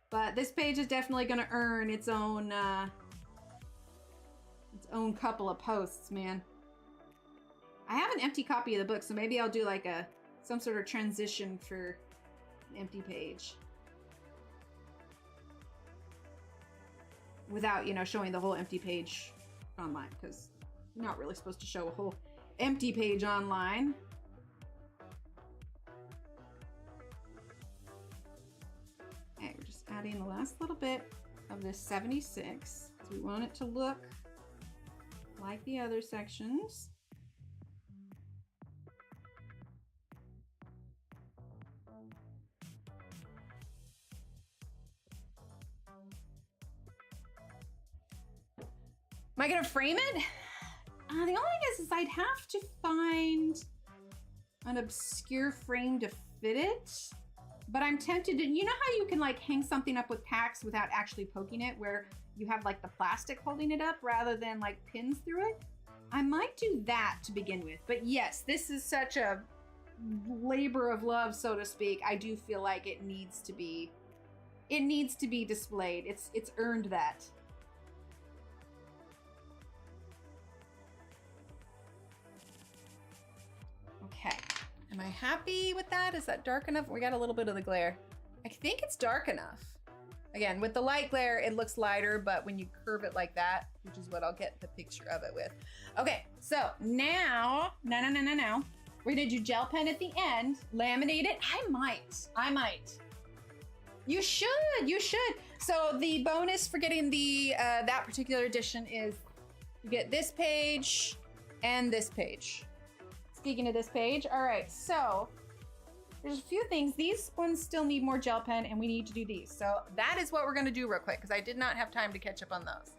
But this page is definitely going to earn its own couple of posts, man. I have an empty copy of the book, so maybe I'll do like some sort of transition for an empty page. Without, you know, showing the whole empty page online, because you're not really supposed to show a whole empty page online. Okay, we're just adding the last little bit of this 76. So we want it to look like the other sections. Am I gonna frame it? The only thing is I'd have to find an obscure frame to fit it. But I'm tempted to, you know how you can like hang something up with tacks without actually poking it, where you have like the plastic holding it up rather than like pins through it? I might do that to begin with. But yes, this is such a labor of love, so to speak. I do feel like it needs to be displayed. It's earned that. Okay, am I happy with that? Is that dark enough? We got a little bit of the glare. I think it's dark enough. Again, with the light glare, it looks lighter, but when you curve it like that, which is what I'll get the picture of it with. Okay, so now, we're gonna do gel pen at the end, laminate it. I might. You should. So the bonus for getting the that particular edition is you get this page and this page. Speaking of this page, all right, so there's a few things. These ones still need more gel pen and we need to do these. So that is what we're gonna do real quick because I did not have time to catch up on those.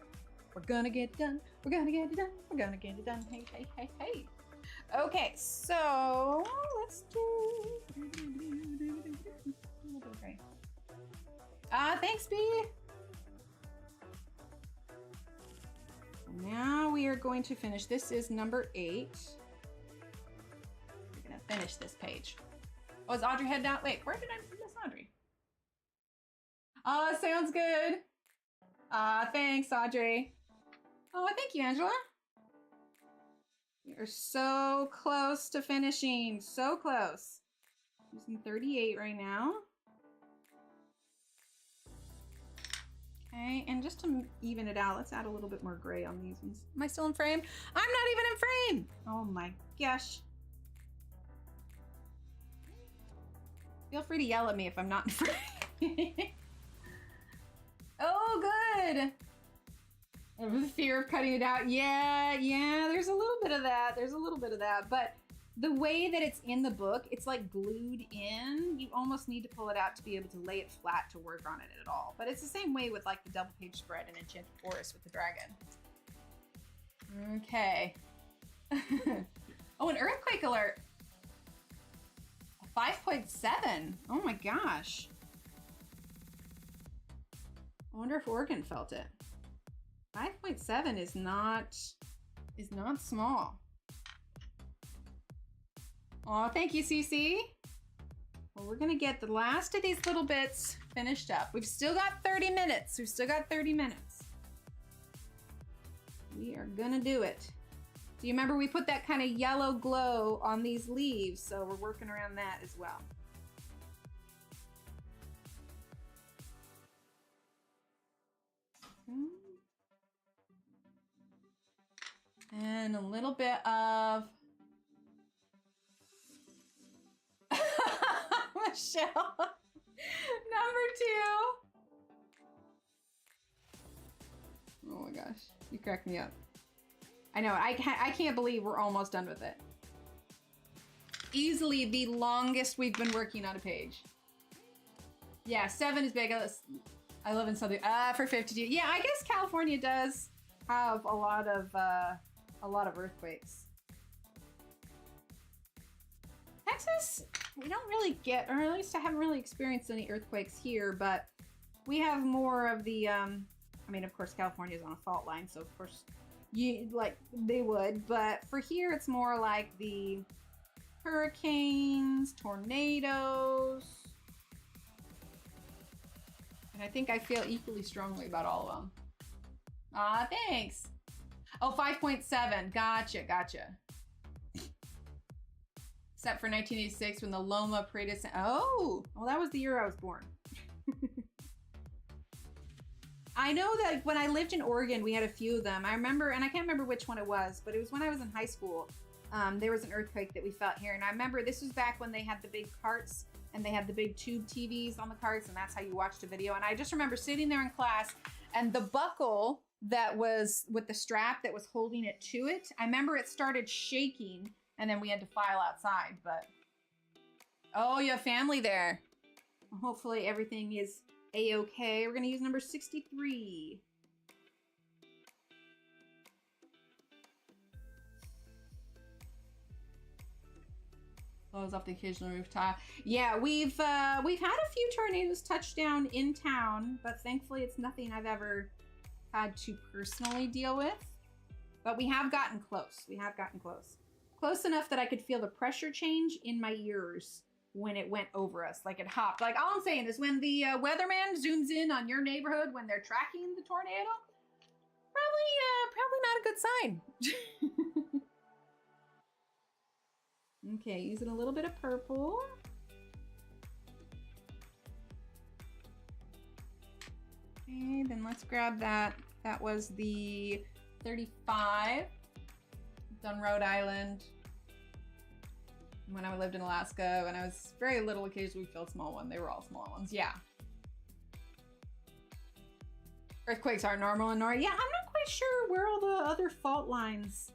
We're gonna get it done. We're gonna get it done. We're gonna get it done. Hey, hey, hey, hey. Okay, so let's do. Okay. Thanks, B. Now we are going to finish. This is number 8. We're gonna finish this page. Oh, is Audrey head down? Wait, where did I miss Audrey? Sounds good. Thanks, Audrey. Oh, thank you, Angela. You're so close to finishing. So close. Using 38 right now. Okay, and just to even it out, let's add a little bit more gray on these ones. Am I still in frame? I'm not even in frame! Oh my gosh. Feel free to yell at me if I'm not in frame. good. The fear of cutting it out. Yeah, there's a little bit of that. There's a little bit of that. But the way that it's in the book, it's like glued in. You almost need to pull it out to be able to lay it flat to work on it at all. But it's the same way with like the double page spread in Enchanted Forest with the dragon. Okay. Oh, an earthquake alert. 5.7. Oh my gosh. I wonder if Oregon felt it. 5.7 is not small. Oh, thank you, Cece. Well, we're gonna get the last of these little bits finished up. We've still got 30 minutes. We've still got 30 minutes. We are gonna do it. Do you remember we put that kind of yellow glow on these leaves? So we're working around that as well. And a little bit of Michelle. Number 2. Oh my gosh, you cracked me up. I know, I can't believe we're almost done with it. Easily the longest we've been working on a page. Yeah, 7 is big. I live in Southern, for 52. Yeah, I guess California does have a lot of earthquakes. Texas, we don't really get, or at least I haven't really experienced any earthquakes here, but we have more of the, I mean, of course, California is on a fault line, so of course, they would, but for here, it's more like the hurricanes, tornadoes, and I think I feel equally strongly about all of them. Ah, thanks. Oh, 5.7. Gotcha. Except for 1986 when the Loma Prieta. Oh, well, that was the year I was born. I know that when I lived in Oregon, we had a few of them. I remember, and I can't remember which one it was, but it was when I was in high school. There was an earthquake that we felt here. And I remember this was back when they had the big carts and they had the big tube TVs on the carts, and that's how you watched a video. And I just remember sitting there in class, and the buckle that was with the strap that was holding it to it, I remember it started shaking, and then we had to file outside. But oh, you have family there. Hopefully everything is a-okay. We're gonna use number 63. Blows off the occasional rooftop. Yeah, we've had a few tornadoes touch down in town, but thankfully it's nothing I've ever had to personally deal with. But we have gotten close. We have gotten close. Close enough that I could feel the pressure change in my ears when it went over us. Like it hopped. Like all I'm saying is when the weatherman zooms in on your neighborhood when they're tracking the tornado, probably not a good sign. Okay, using a little bit of purple. Okay, then let's grab that. That was the 35. Done Rhode Island. When I lived in Alaska, when I was very little, occasionally we filled small one. They were all small ones, yeah. Earthquakes are normal in Norway. Yeah, I'm not quite sure where all the other fault lines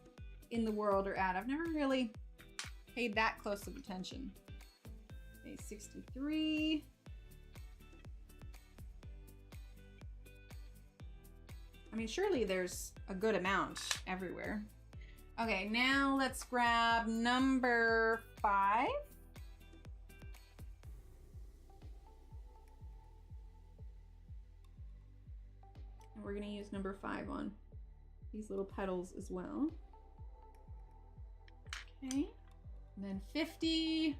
in the world are at. I've never really paid that close of attention. Okay, 63. I mean, surely there's a good amount everywhere. Okay, now let's grab number 5. And we're gonna use number 5 on these little petals as well. Okay, and then 50.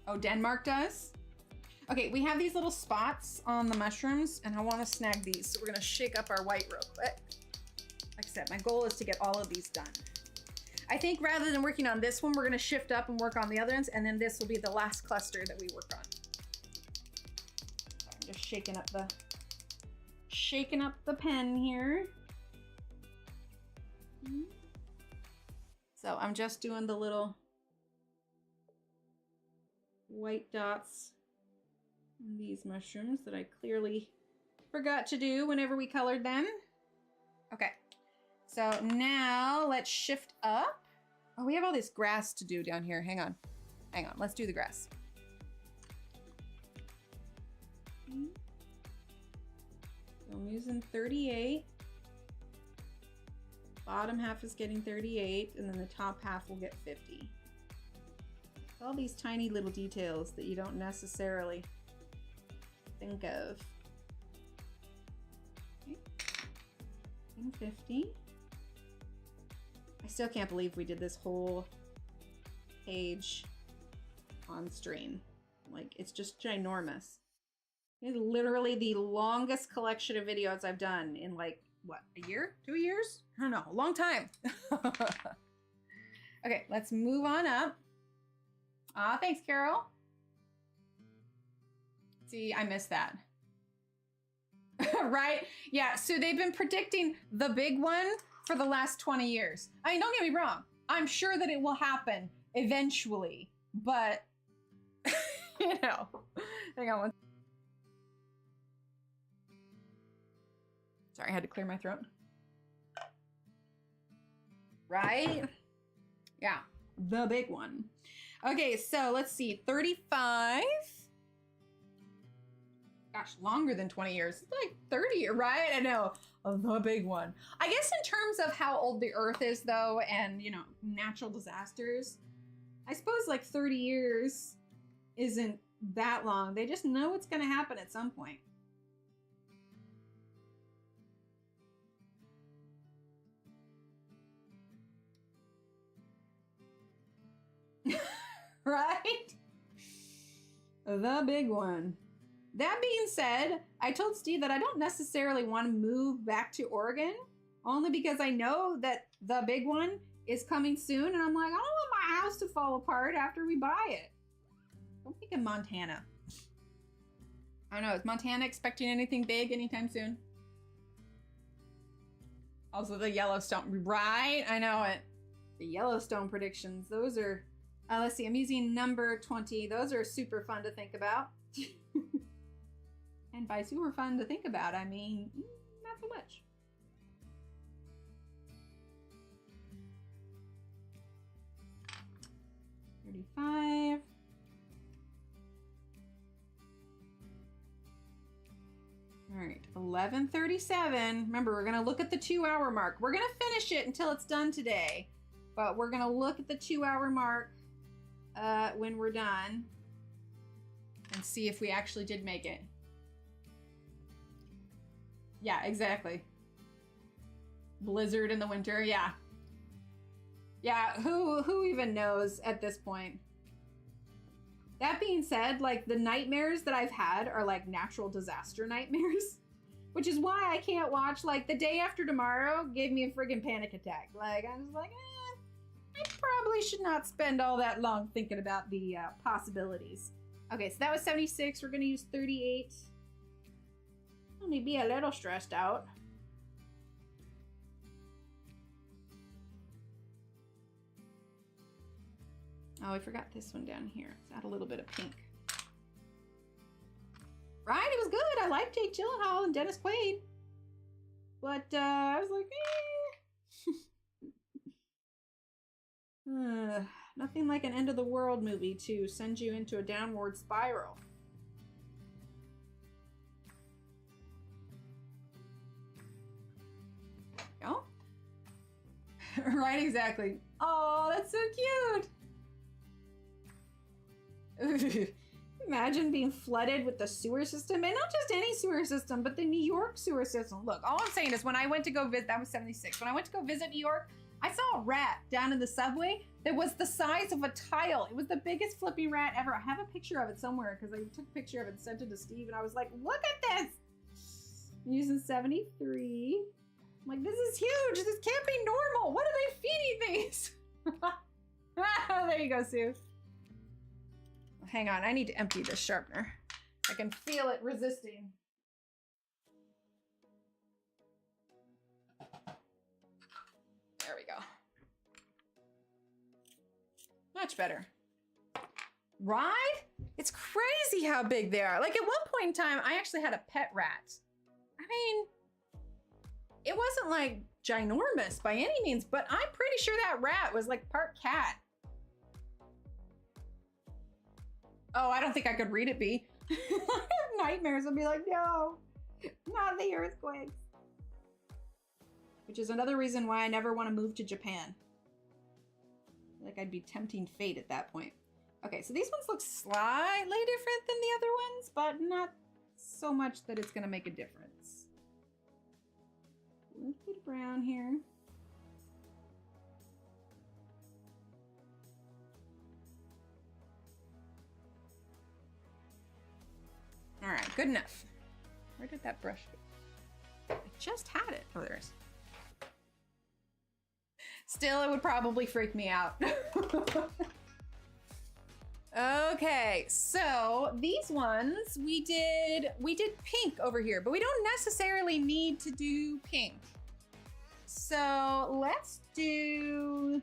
Oh, Denmark does? Okay, we have these little spots on the mushrooms, and I want to snag these, so we're gonna shake up our white real quick. Like I said, my goal is to get all of these done. I think rather than working on this one, we're gonna shift up and work on the other ones, and then this will be the last cluster that we work on. So I'm just shaking up the pen here. So I'm just doing the little white dots on these mushrooms that I clearly forgot to do whenever we colored them. Okay, so now let's shift up. Oh, we have all this grass to do down here. Hang on, let's do the grass. Okay. So I'm using 38. Bottom half is getting 38, and then the top half will get 50. All these tiny little details that you don't necessarily think of. Okay. 50. I still can't believe we did this whole page on stream. Like, it's just ginormous. It's literally the longest collection of videos I've done in like, what, a year? 2 years? I don't know, a long time. Okay, let's move on up. Ah, thanks, Carol. See, I missed that. Right? Yeah, so they've been predicting the big one for the last 20 years. I mean, don't get me wrong. I'm sure that it will happen eventually, but, you know, hang on one. Sorry, I had to clear my throat. Right? Yeah, the big one. Okay, so let's see, 35. Gosh, longer than 20 years. It's like 30, right? I know, the big one. I guess in terms of how old the Earth is, though, and, you know, natural disasters, I suppose like 30 years isn't that long. They just know it's going to happen at some point. Right? The big one. That being said, I told Steve that I don't necessarily want to move back to Oregon, only because I know that the big one is coming soon, and I'm like, I don't want my house to fall apart after we buy it. I'm thinking Montana. I don't know, is Montana expecting anything big anytime soon? Also the Yellowstone, right? I know it. The Yellowstone predictions, those are... let's see, I'm using number 20. Those are super fun to think about. And by super fun to think about, I mean, not so much. $35. All right, $11.37. Remember, we're gonna look at the 2-hour mark. We're gonna finish it until it's done today, but we're gonna look at the 2-hour mark when we're done and see if we actually did make it. Yeah, exactly. Blizzard in the winter, yeah. Yeah, who even knows at this point? That being said, like, the nightmares that I've had are like natural disaster nightmares, which is why I can't watch, like, The Day After Tomorrow gave me a friggin' panic attack. Like, I was like, I probably should not spend all that long thinking about the possibilities. Okay, so that was 76. We're gonna use 38. Let me be a little stressed out. Oh, I forgot this one down here. Let's add a little bit of pink. Right, it was good. I liked Jake Gyllenhaal and Dennis Quaid. But I was like, nothing like an end of the world movie to send you into a downward spiral. Go. Right, exactly. Oh, that's so cute. Imagine being flooded with the sewer system, and not just any sewer system, but the New York sewer system. Look, all I'm saying is when I went to go visit, that was 76. When I went to go visit New York, I saw a rat down in the subway that was the size of a tile. It was the biggest flipping rat ever. I have a picture of it somewhere because I took a picture of it and sent it to Steve, and I was like, look at this. I'm using 73. I'm like, this is huge. This can't be normal. What are they feeding these? There you go, Sue. Hang on, I need to empty this sharpener. I can feel it resisting. There we go. Much better. Right? It's crazy how big they are. Like at one point in time, I actually had a pet rat. I mean, it wasn't like ginormous by any means, but I'm pretty sure that rat was like part cat. Oh, I don't think I could read it, B. I have nightmares. I'll be like, no, not the earthquakes. Which is another reason why I never want to move to Japan. Like I'd be tempting fate at that point. Okay, so these ones look slightly different than the other ones, but not so much that it's gonna make a difference. A little bit of brown here. All right, good enough. Where did that brush go? I just had it. Oh, there it is. Still, it would probably freak me out. Okay, so these ones we did pink over here, but we don't necessarily need to do pink. So let's do,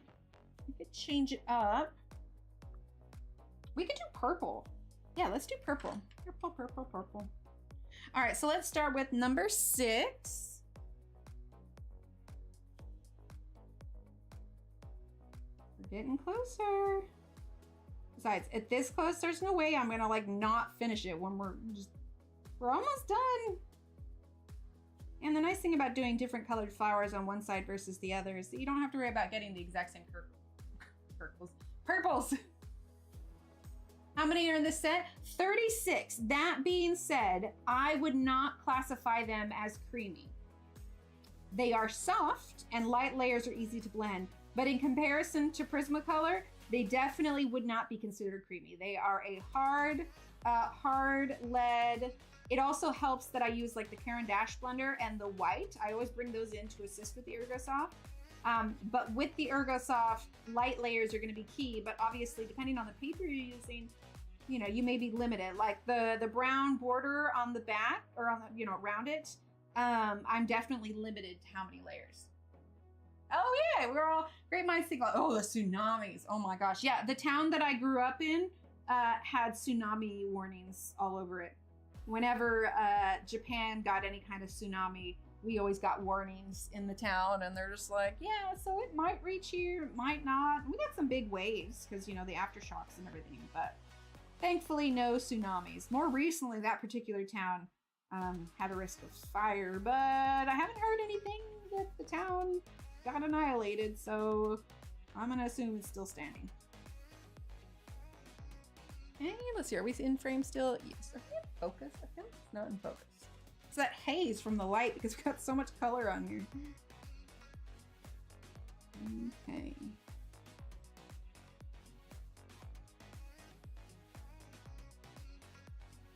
we could change it up. We could do purple. Yeah, let's do purple. Purple, purple, purple. All right, so let's start with number 6. We're getting closer. Besides, at this close, there's no way I'm gonna like not finish it when we're almost done. And the nice thing about doing different colored flowers on one side versus the other is that you don't have to worry about getting the exact same purples. How many are in this set? 36. That being said, I would not classify them as creamy. They are soft and light layers are easy to blend, but in comparison to Prismacolor, they definitely would not be considered creamy. They are a hard lead. It also helps that I use like the Caran d'Ache blender and the white. I always bring those in to assist with the Ergosoft. But with the Ergosoft, light layers are gonna be key, but obviously depending on the paper you're using, you know, you may be limited. Like the brown border on the back or on the, you know, around it, I'm definitely limited to how many layers. Oh yeah, we're all great minds think like, oh, the tsunamis. Oh my gosh. Yeah, the town that I grew up in had tsunami warnings all over it. Whenever Japan got any kind of tsunami, we always got warnings in the town, and they're just like, yeah, so it might reach here, it might not. We got some big waves because, you know, the aftershocks and everything, but thankfully no tsunamis. More recently, that particular town had a risk of fire, but I haven't heard anything that the town got annihilated, so I'm gonna assume it's still standing. Hey, let's see, are we in frame still? Yes. Are we in focus? I feel like it's not in focus. It's that haze from the light because we've got so much color on here. Okay.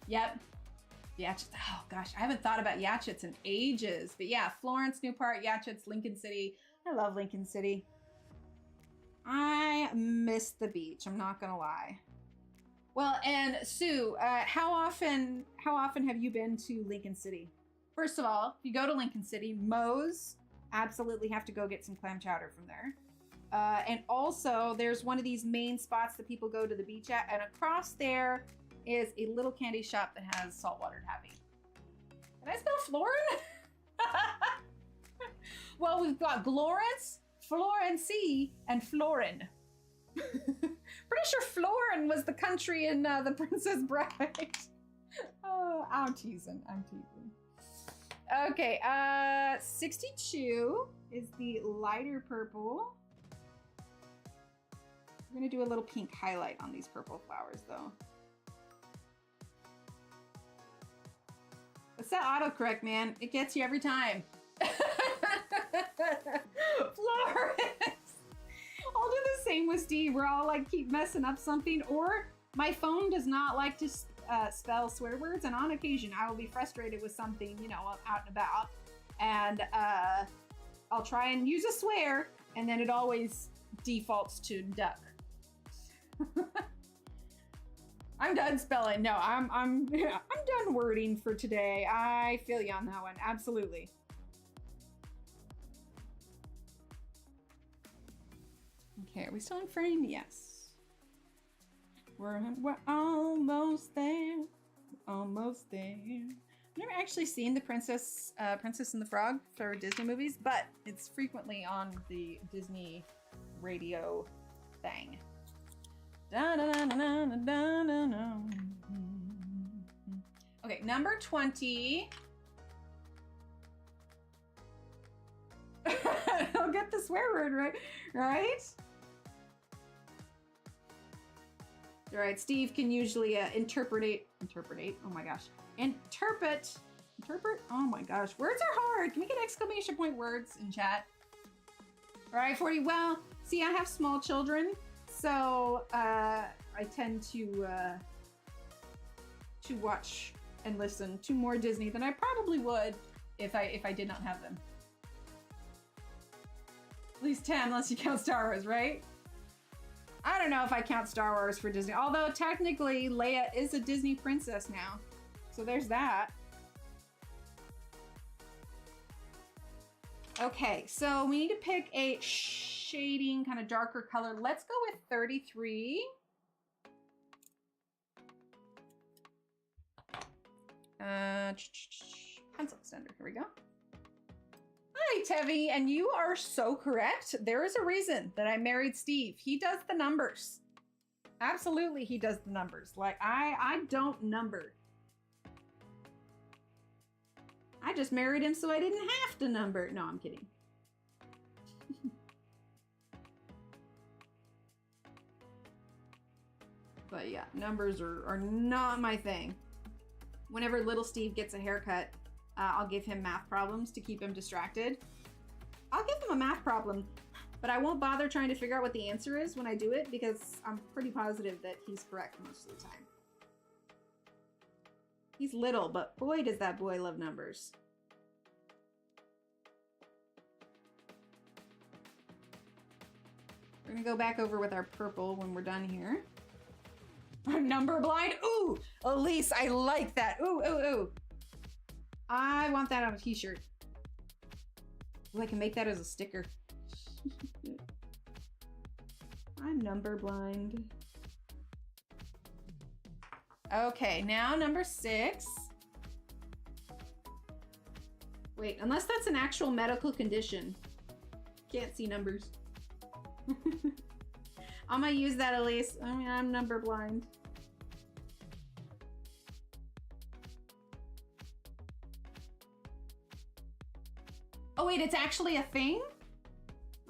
Yep. Yatchits. Oh gosh, I haven't thought about Yatchits in ages. But yeah, Florence, Newport, Yatchits, Lincoln City. I love Lincoln City. I miss the beach, I'm not gonna lie. Well, and Sue, how often have you been to Lincoln City? First of all, if you go to Lincoln City, Moe's, absolutely have to go get some clam chowder from there. And also, there's one of these main spots that people go to the beach at, and across there is a little candy shop that has saltwater taffy. Did I spell Florin? Well, we've got Glorance, Florency, and Florin. Pretty sure Florin was the country in The Princess Bride. Oh, I'm teasing. Okay, 62 is the lighter purple. We're gonna do a little pink highlight on these purple flowers though. What's that autocorrect, man? It gets you every time. Florence! I'll do the same with Steve, where I'll like keep messing up something, or my phone does not like to spell swear words, and on occasion I will be frustrated with something, you know, out and about, and I'll try and use a swear, and then it always defaults to duck. I'm done spelling. No, I'm done wording for today. I feel you on that one. Absolutely. Okay, are we still in frame? Yes. We're almost there. Almost there. I've never actually seen the Princess and the Frog for Disney movies, but it's frequently on the Disney radio thing. Okay, number 20. I'll get the swear word right? All right, Steve can usually interpret. Oh my gosh. Interpret. Oh my gosh. Words are hard. Can we get exclamation point words in chat? All right, 40. Well, see, I have small children, so I tend to watch and listen to more Disney than I probably would if I did not have them. At least 10, unless you count Star Wars, right? I don't know if I count Star Wars for Disney, although technically Leia is a Disney princess now. So there's that. Okay, so we need to pick a shading, kind of darker color. Let's go with 33. Pencil extender, here we go. Hi, Tevi, and you are so correct. There is a reason that I married Steve. He does the numbers. Absolutely, he does the numbers. Like, I don't number. I just married him so I didn't have to number. No, I'm kidding. But yeah, numbers are not my thing. Whenever little Steve gets a haircut, I'll give him math problems to keep him distracted. I'll give him a math problem, but I won't bother trying to figure out what the answer is when I do it because I'm pretty positive that he's correct most of the time. He's little, but boy, does that boy love numbers. We're gonna go back over with our purple when we're done here. I'm number blind. Ooh, Elise, I like that. Ooh, ooh, ooh. I want that on a t-shirt. Ooh, I can make that as a sticker. I'm number blind. Okay, now number 6. Wait, unless that's an actual medical condition. Can't see numbers. I'm gonna use that, Elise. I mean, I'm number blind. Oh wait, it's actually a thing?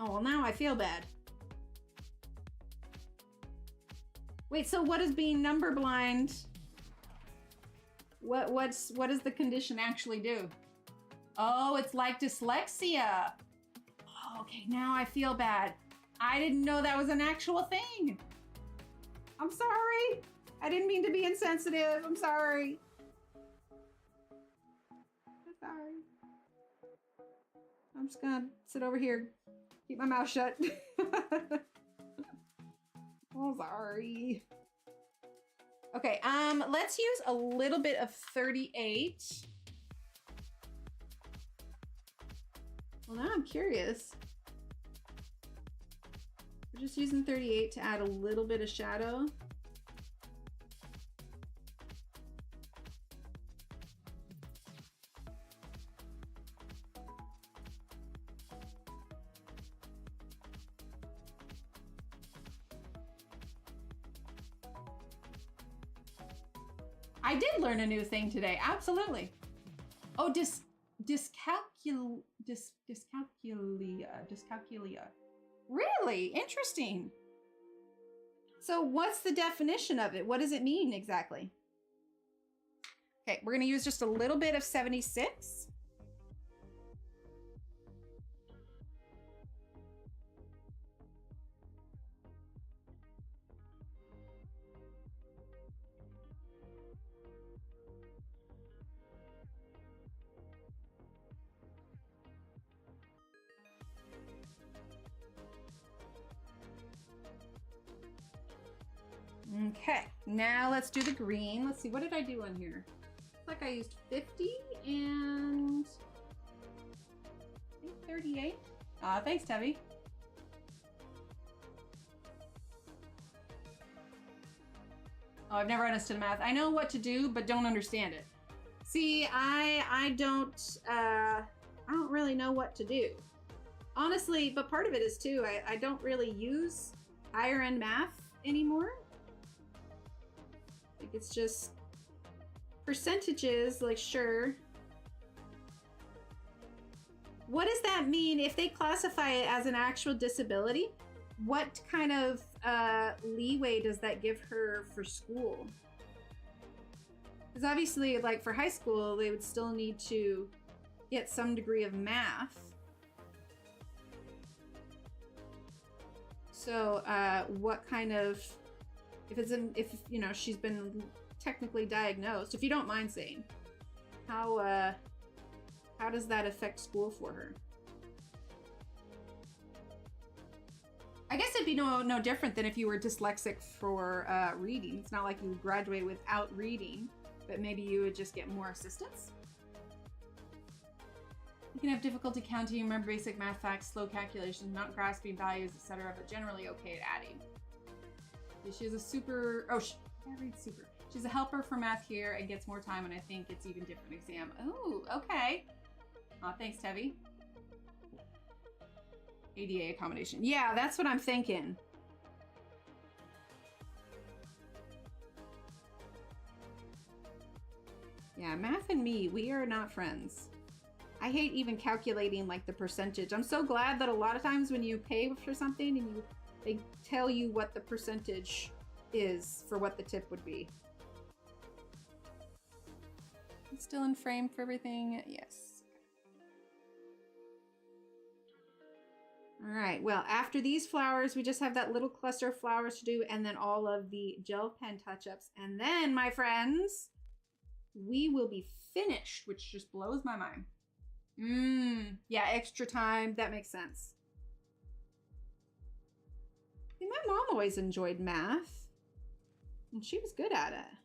Oh, well now I feel bad. Wait, so what does being number blind? What does the condition actually do? Oh, it's like dyslexia. Oh, okay, now I feel bad. I didn't know that was an actual thing. I'm sorry. I didn't mean to be insensitive. I'm sorry. I'm sorry. I'm just gonna sit over here, keep my mouth shut. Oh, sorry. Okay, let's use a little bit of 38. Well, now I'm curious. We're just using 38 to add a little bit of shadow. I did learn a new thing today. Absolutely. Oh, dyscalculia. Really? Interesting. So what's the definition of it? What does it mean exactly? Okay, we're going to use just a little bit of 76. Okay, now let's do the green. Let's see, what did I do on here? Looks like I used 50 and I think 38. Thanks, Tevi. Oh, I've never understood math. I know what to do, but don't understand it. See, I don't really know what to do. Honestly, but part of it is too, I don't really use higher end math anymore. Like it's just percentages, like sure. What does that mean if they classify it as an actual disability? What kind of leeway does that give her for school? Because obviously, like for high school, they would still need to get some degree of math. So what kind of, if you know, she's been technically diagnosed, if you don't mind saying, how does that affect school for her? I guess it'd be no different than if you were dyslexic for reading. It's not like you would graduate without reading, but maybe you would just get more assistance. You can have difficulty counting, remember basic math facts, slow calculations, not grasping values, etc., but generally okay at adding. She has a super, She's a helper for math here and gets more time, and I think it's even different exam. Oh, okay. Thanks, Tevi. ADA accommodation. Yeah, that's what I'm thinking. Yeah, math and me, we are not friends. I hate even calculating like the percentage. I'm so glad that a lot of times when you pay for something and they tell you what the percentage is for what the tip would be. It's still in frame for everything. Yes. All right, well, after these flowers, we just have that little cluster of flowers to do and then all of the gel pen touch-ups. And then, my friends, we will be finished, which just blows my mind. Yeah, extra time. That makes sense. See, my mom always enjoyed math. And she was good at it.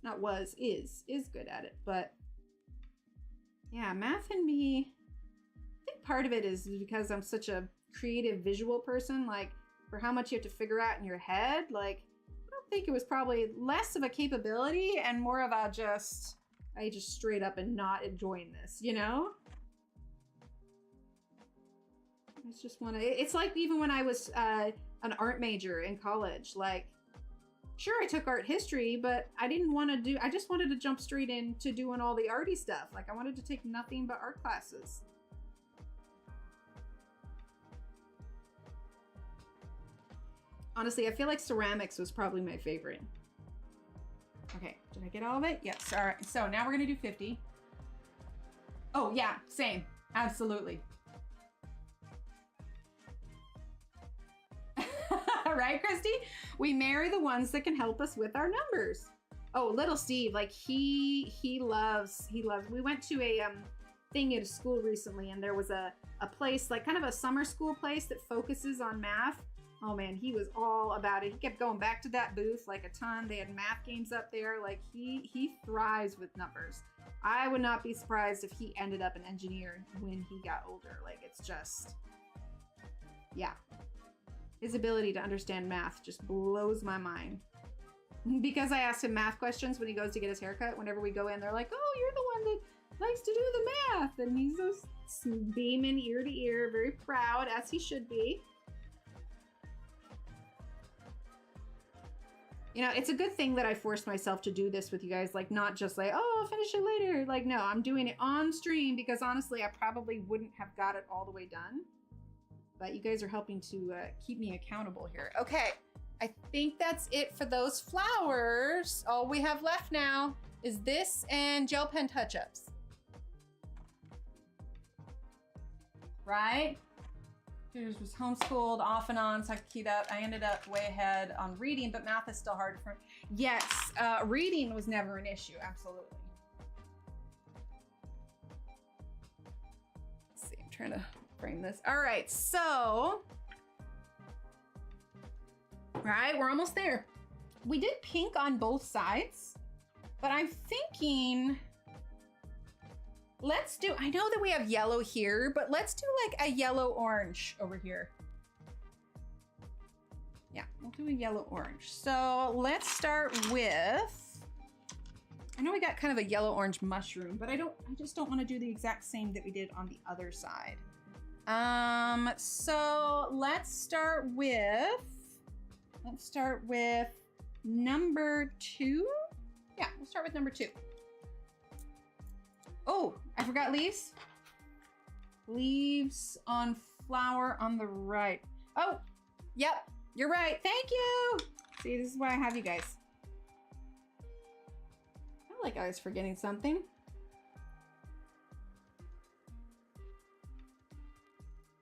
Not was, is good at it. But yeah, math and me, I think part of it is because I'm such a creative visual person. Like, for how much you have to figure out in your head, like, I don't think it was probably less of a capability and more of a just, I just straight up and not enjoying this, you know? I just want to, it's like even when I was an art major in college, like, sure, I took art history, but I didn't want to do, I just wanted to jump straight into doing all the arty stuff. Like, I wanted to take nothing but art classes. Honestly, I feel like ceramics was probably my favorite. Okay, did I get all of it? Yes, all right. So now we're gonna do 50. Oh yeah, same, absolutely. All right, Christy? We marry the ones that can help us with our numbers. Oh, little Steve, like he loves, we went to a thing at a school recently and there was a place, like kind of a summer school place that focuses on math. Oh man, he was all about it. He kept going back to that booth like a ton. They had math games up there. Like he thrives with numbers. I would not be surprised if he ended up an engineer when he got older. Like it's just, yeah. His ability to understand math just blows my mind. Because I asked him math questions when he goes to get his haircut. Whenever we go in, they're like, oh, you're the one that likes to do the math. And he's just beaming ear to ear, very proud, as he should be. You know, it's a good thing that I forced myself to do this with you guys. Like, not just like, oh, I'll finish it later. Like, no, I'm doing it on stream because honestly, I probably wouldn't have got it all the way done. But you guys are helping to keep me accountable here. Okay, I think that's it for those flowers. All we have left now is this and gel pen touch-ups. Right? She was homeschooled off and on, so I could keep up. I ended up way ahead on reading, but math is still hard for me. Yes, reading was never an issue, absolutely. Let's see, I'm trying to frame this. All right, so, right, we're almost there. We did pink on both sides, but I'm thinking, let's do, I know that we have yellow here, but let's do like a yellow orange over here. Yeah, we'll do a yellow orange. So let's start with, I know we got kind of a yellow orange mushroom, but I just don't want to do the exact same that we did on the other side. So let's start with number 2. Yeah, we'll start with number 2. Oh, I forgot leaves. Leaves on flower on the right. Oh, yep, you're right. Thank you. See, this is why I have you guys. I feel like I was forgetting something.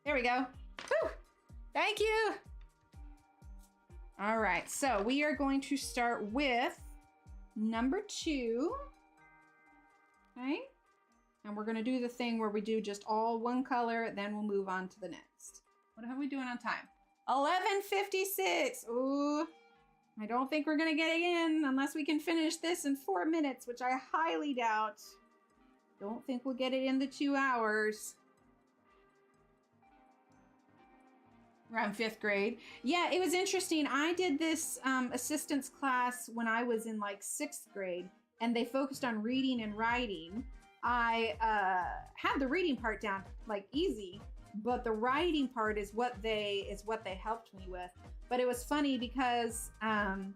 There we go. Whew. Thank you. All right, so we are going to start with number 2. Okay. And we're gonna do the thing where we do just all one color, then we'll move on to the next. What are we doing on time? 11:56. Ooh, I don't think we're gonna get it in unless we can finish this in 4 minutes, which I highly doubt. Don't think we'll get it in the 2 hours. Around 5th grade. Yeah, it was interesting. I did this assistance class when I was in like 6th grade, and they focused on reading and writing. I had the reading part down like easy, but the writing part is what they helped me with. But it was funny because one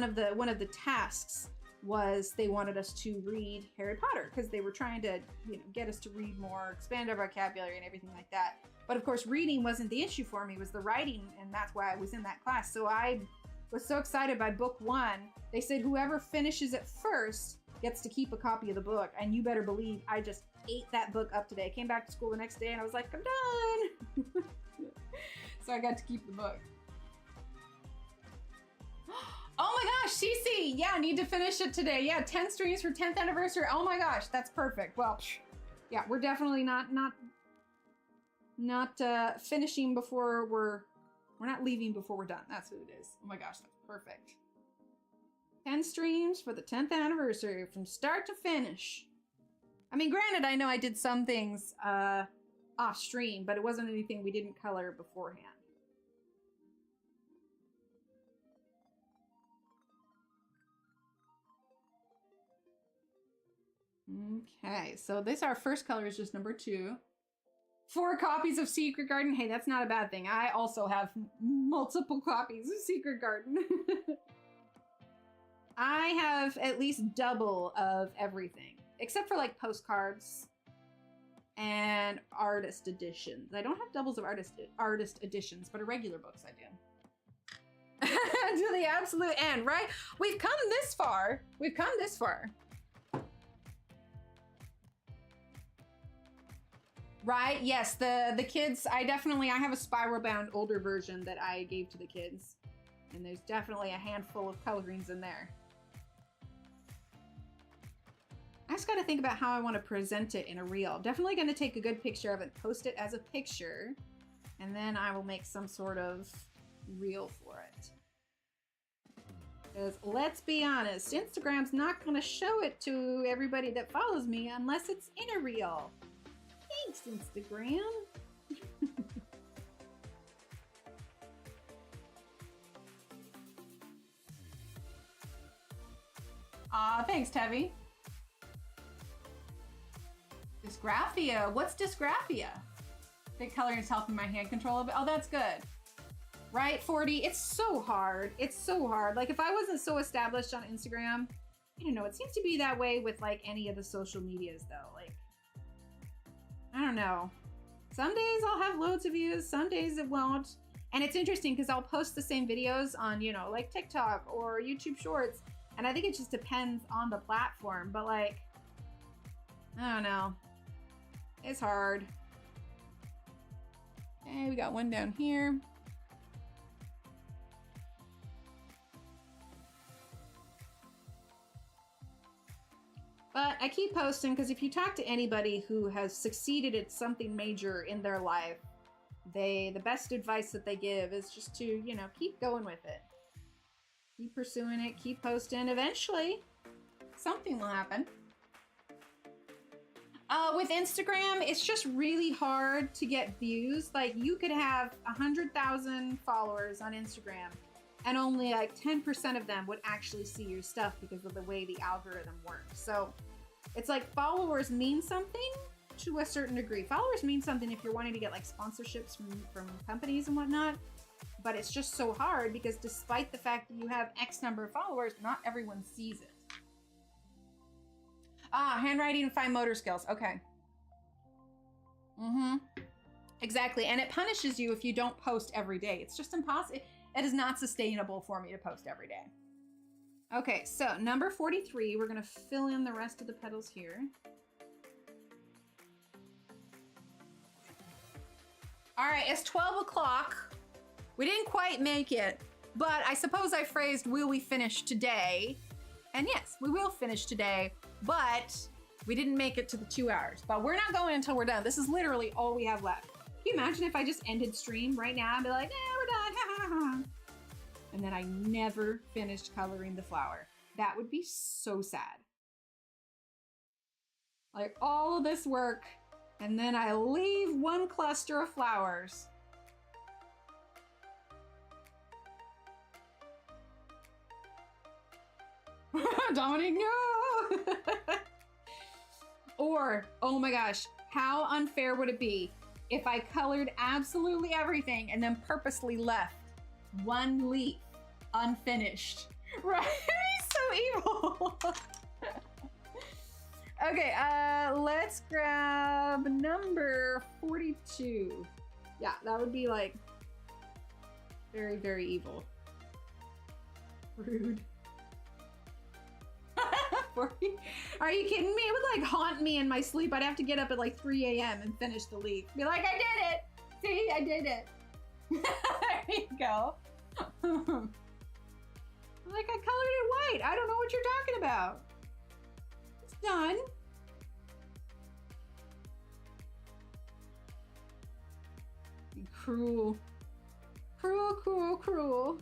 of the tasks was they wanted us to read Harry Potter because they were trying to get us to read more, expand our vocabulary and everything like that. But of course, reading wasn't the issue for me; it was the writing, and that's why I was in that class. So I was so excited by book 1. They said whoever finishes it first gets to keep a copy of the book. And you better believe I just ate that book up today. I came back to school the next day and I was like, I'm done. So I got to keep the book. Oh my gosh, Cece. Yeah, I need to finish it today. Yeah, 10 streams for 10th anniversary. Oh my gosh, that's perfect. Well, yeah, we're definitely not finishing before we're not leaving before we're done. That's what it is. Oh my gosh, that's perfect. 10 streams for the 10th anniversary from start to finish. I mean, granted, I know I did some things off stream, but it wasn't anything we didn't color beforehand. Okay, so our first color is just number 2. 4 copies of Secret Garden. Hey, that's not a bad thing. I also have multiple copies of Secret Garden. I have at least double of everything, except for like postcards and artist editions. I don't have doubles of artist editions, but regular books I do. To the absolute end, right? We've come this far. We've come this far. Right? Yes, the kids, I have a spiral bound older version that I gave to the kids. And there's definitely a handful of colorings in there. I just got to think about how I want to present it in a reel. I'm definitely going to take a good picture of it, post it as a picture, and then I will make some sort of reel for it. Because let's be honest, Instagram's not going to show it to everybody that follows me unless it's in a reel. Thanks, Instagram. Thanks, Tevi. Dysgraphia. What's dysgraphia? Big coloring is helping my hand control a bit. Oh, that's good. Right, 40? It's so hard. It's so hard. Like, if I wasn't so established on Instagram, I don't know. It seems to be that way with, like, any of the social medias, though. Like, I don't know. Some days I'll have loads of views. Some days it won't. And it's interesting because I'll post the same videos on, like TikTok or YouTube Shorts. And I think it just depends on the platform. But, like, I don't know. It's hard. Okay, we got one down here. But I keep posting because if you talk to anybody who has succeeded at something major in their life, the best advice that they give is just to, keep going with it. Keep pursuing it, keep posting. Eventually, something will happen. With Instagram, it's just really hard to get views. Like you could have 100,000 followers on Instagram and only like 10% of them would actually see your stuff because of the way the algorithm works. So it's like followers mean something to a certain degree. Followers mean something if you're wanting to get like sponsorships from companies and whatnot, but it's just so hard because despite the fact that you have X number of followers, not everyone sees it. Ah, handwriting and fine motor skills. Okay. Exactly. And it punishes you if you don't post every day. It's just impossible. It is not sustainable for me to post every day. Okay, so number 43, we're going to fill in the rest of the petals here. All right, it's 12 o'clock. We didn't quite make it, but I suppose I phrased, will we finish today? And yes, we will finish today, but we didn't make it to the 2 hours. But we're not going until we're done. This is literally all we have left. Can you imagine if I just ended stream right now and be like, we're done, and then I never finished coloring the flower? That would be so sad. Like all of this work, and then I leave one cluster of flowers. Dominic, no! Or, oh my gosh, how unfair would it be if I colored absolutely everything and then purposely left one leaf unfinished? Right? So evil. Okay, let's grab number 42. Yeah, that would be like very, very evil. Rude. 40? Are you kidding me? It would like haunt me in my sleep. I'd have to get up at like 3 a.m. and finish the leaf. Be like, I did it. See, I did it. There you go. Like, I colored it white. I don't know what you're talking about. It's done. Cruel. Cruel, cruel, cruel.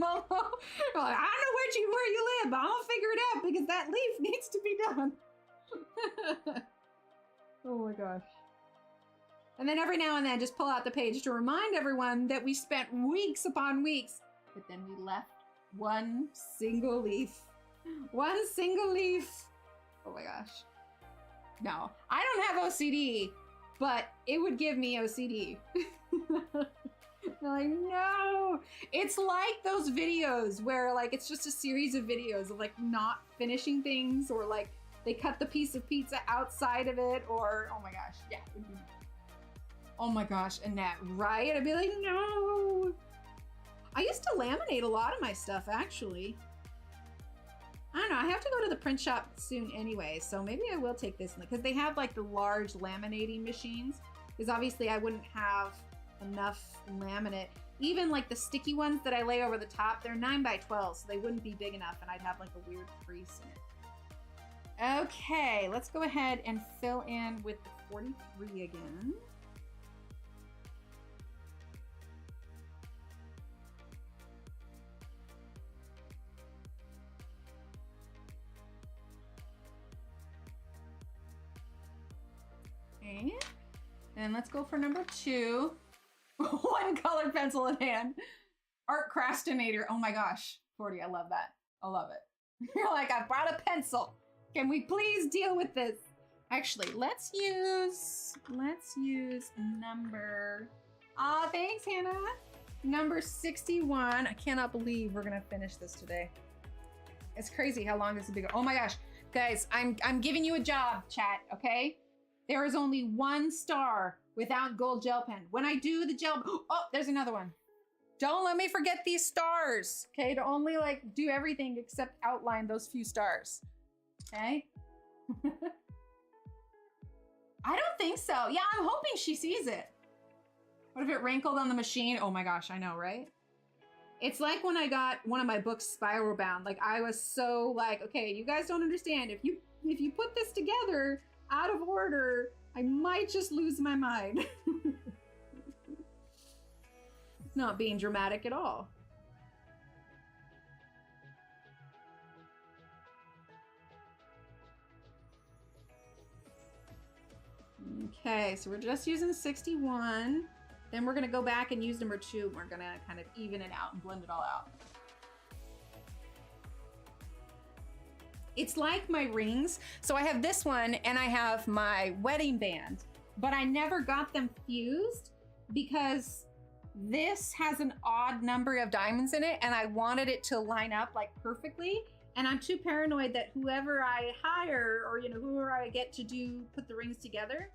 Momo, I don't know where you live, but I'm gonna figure it out because that leaf needs to be done. Oh my gosh. And then every now and then just pull out the page to remind everyone that we spent weeks upon weeks, but then we left one single leaf. One single leaf. Oh my gosh. No, I don't have OCD, but it would give me OCD. I know. It's like those videos where like it's just a series of videos of like not finishing things, or like they cut the piece of pizza outside of it, or oh my gosh, yeah. Oh my gosh, Annette, right? I'd be like, no. I used to laminate a lot of my stuff actually. I don't know, I have to go to the print shop soon anyway, so maybe I will take this, because they have like the large laminating machines, because obviously I wouldn't have enough laminate. Even like the sticky ones that I lay over the top, they're 9x12, so they wouldn't be big enough and I'd have like a weird crease in it. Okay, let's go ahead and fill in with the 43 again. Okay, and let's go for number 2. One colored pencil in hand. Art Crastinator. Oh my gosh. 40, I love that. I love it. You're like, I brought a pencil. Can we please deal with this? Actually, let's use number, thanks, Hannah. Number 61. I cannot believe we're gonna finish this today. It's crazy how long this has been. Oh my gosh. Guys, I'm giving you a job, chat, okay? There is only 1 star without gold gel pen. When I do the gel, oh, there's another one. Don't let me forget these stars, okay? To only like do everything except outline those few stars, okay? I don't think so. Yeah, I'm hoping she sees it. What if it wrinkled on the machine? Oh my gosh, I know, right? It's like when I got one of my books spiral bound. Like I was so like, okay, you guys don't understand. If you put this together out of order, I might just lose my mind. Not being dramatic at all. Okay, so we're just using 61. Then we're gonna go back and use number 2. We're gonna kind of even it out and blend it all out. It's like my rings. So I have this one and I have my wedding band, but I never got them fused because this has an odd number of diamonds in it and I wanted it to line up like perfectly. And I'm too paranoid that whoever I hire or, whoever I get to put the rings together,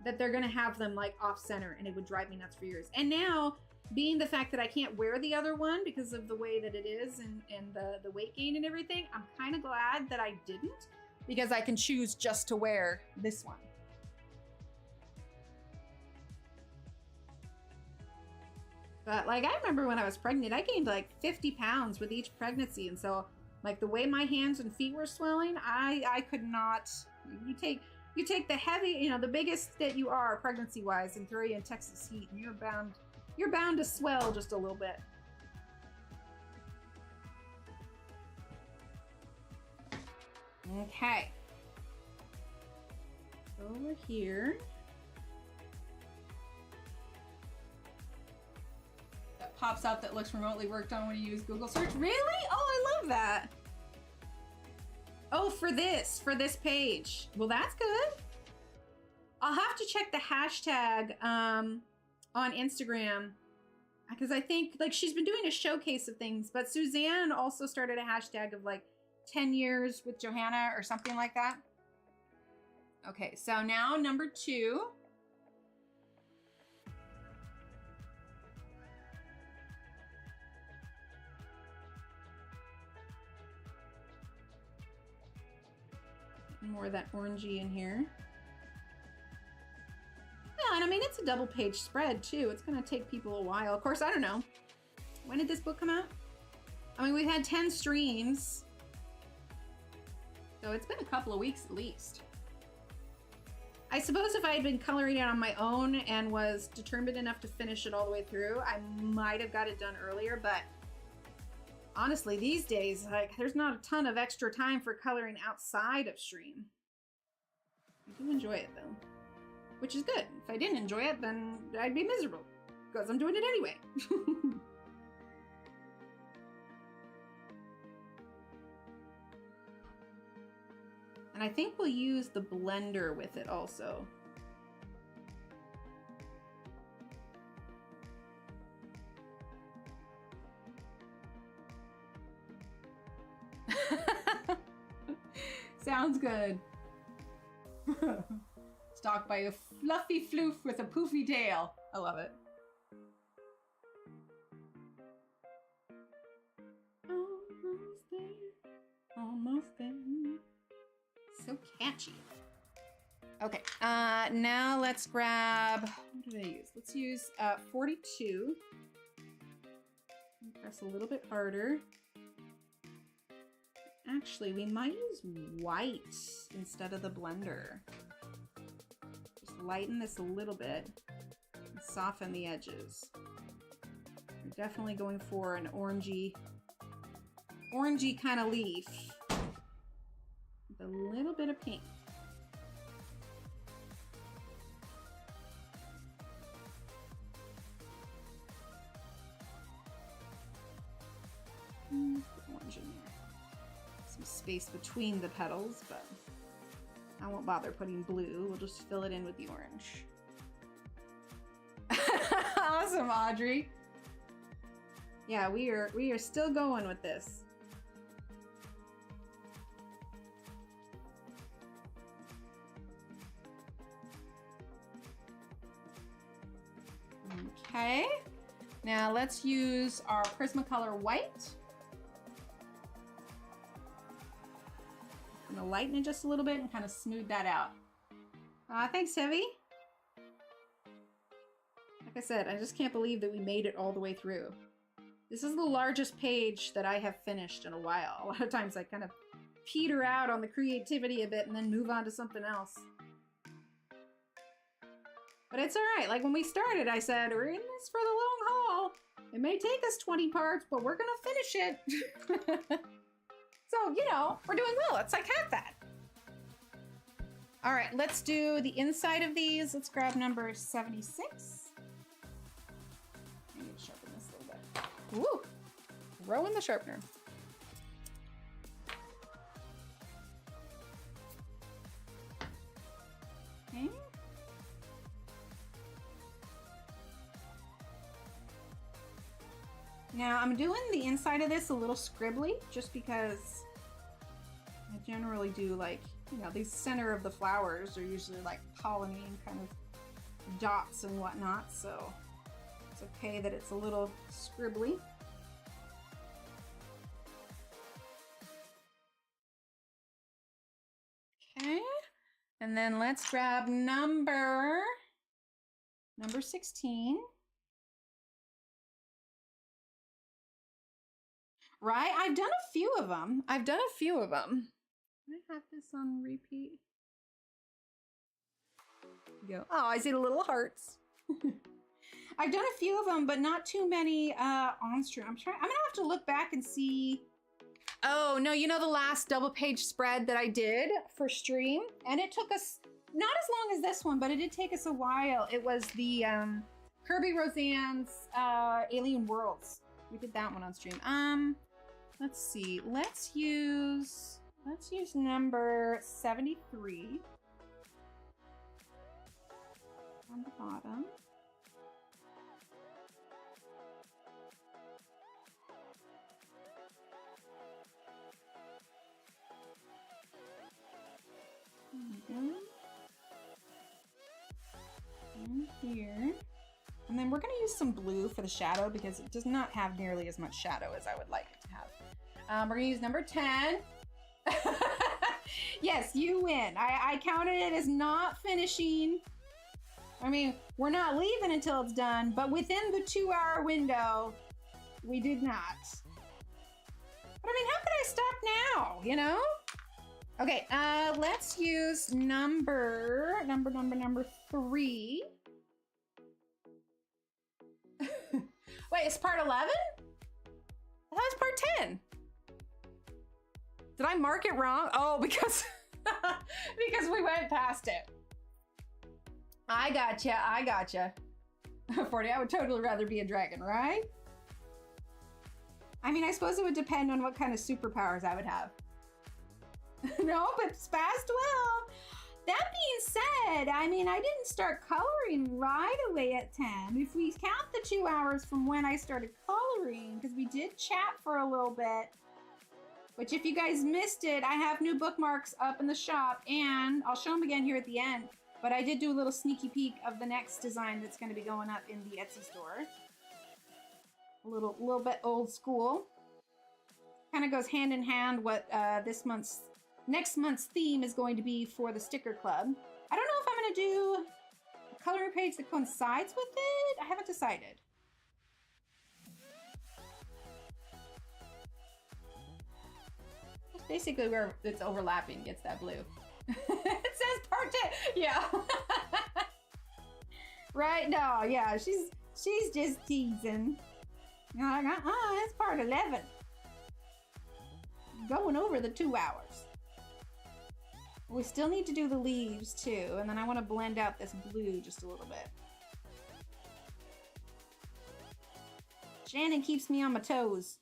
that they're gonna have them like off center and it would drive me nuts for years. And now, being the fact that I can't wear the other one because of the way that it is and the weight gain and everything, I'm kind of glad that I didn't, because I can choose just to wear this one. But like, I remember when I was pregnant, I gained like 50 pounds with each pregnancy. And so like the way my hands and feet were swelling, I could not, you take the heavy, the biggest that you are pregnancy wise and throw you in Texas heat and you're bound to swell just a little bit. Okay. Over here. That pops up that looks remotely worked on when you use Google search. Really? Oh, I love that. Oh, for this page. Well, that's good. I'll have to check the hashtag on Instagram, because I think like she's been doing a showcase of things, but Suzanne also started a hashtag of like 10 years with Johanna or something like that. Okay, so now number 2. More of that orangey in here. Yeah, and I mean, it's a double page spread too. It's gonna take people a while. Of course, I don't know. When did this book come out? I mean, we've had 10 streams. So it's been a couple of weeks at least. I suppose if I had been coloring it on my own and was determined enough to finish it all the way through, I might have got it done earlier, but honestly, these days, like, there's not a ton of extra time for coloring outside of stream. I do enjoy it though, which is good. If I didn't enjoy it, then I'd be miserable because I'm doing it anyway. And I think we'll use the blender with it also. Sounds good. Stalked by a fluffy floof with a poofy tail. I love it. Almost there. Almost there. So catchy. Okay, now let's grab, what did I use? Let's use 42. Press a little bit harder. Actually, we might use white instead of the blender. Just lighten this a little bit and soften the edges. We're definitely going for an orangey kind of leaf with a little bit of pink. Orange in there. Some space between the petals, but I won't bother putting blue. We'll just fill it in with the orange. Awesome, Audrey. Yeah, we are still going with this. Okay, now let's use our Prismacolor white. I'm gonna lighten it just a little bit and kind of smooth that out. Thanks, Heavy. Like I said, I just can't believe that we made it all the way through. This is the largest page that I have finished in a while. A lot of times I kind of peter out on the creativity a bit and then move on to something else. But it's all right. Like when we started, I said, we're in this for the long haul. It may take us 20 parts, but we're gonna finish it. So, you know, we're doing well. It's like half that. All right, let's do the inside of these. Let's grab number 76. I need to sharpen this a little bit. Woo! Throw in the sharpener. Okay. Now I'm doing the inside of this a little scribbly just because I generally do like, you know, the center of the flowers are usually like pollinating kind of dots and whatnot, so it's okay that it's a little scribbly. Okay, and then let's grab number 16. Right? I've done a few of them. I have this on repeat. Go. Oh, I see the little hearts. I've done a few of them, but not too many on stream. I'm gonna have to look back and see. Oh no, you know the last double page spread that I did for stream? And it took us not as long as this one, but it did take us a while. It was the Kirby Roseanne's Alien Worlds. We did that one on stream. Let's see. Let's use number 73 on the bottom. And here. And then we're going to use some blue for the shadow because it does not have nearly as much shadow as I would like it to have. We're going to use number 10. Yes, you win. I counted it as not finishing. I mean, we're not leaving until it's done, but within the 2-hour window, we did not. But I mean, how could I stop now, you know? Okay, let's use number 3. Wait, it's part 11? That was part 10. Did I mark it wrong? Oh, because because we went past it. I gotcha. 40, I would totally rather be a dragon, right? I mean, I suppose it would depend on what kind of superpowers I would have. No, but Spaz 12. That being said, I mean, I didn't start coloring right away at 10. If we count the 2 hours from when I started coloring, because we did chat for a little bit, which if you guys missed it, I have new bookmarks up in the shop, and I'll show them again here at the end. But I did do a little sneaky peek of the next design that's going to be going up in the Etsy store. A little bit old school. Kind of goes hand in hand what next month's theme is going to be for the sticker club. I don't know if I'm going to do a coloring page that coincides with it. I haven't decided. It's basically where it's overlapping gets that blue. It says part 10. Yeah. Right? No, yeah, she's just teasing. You're like, it's part 11. Going over the 2 hours. We still need to do the leaves too, and then I want to blend out this blue just a little bit. Shannon keeps me on my toes.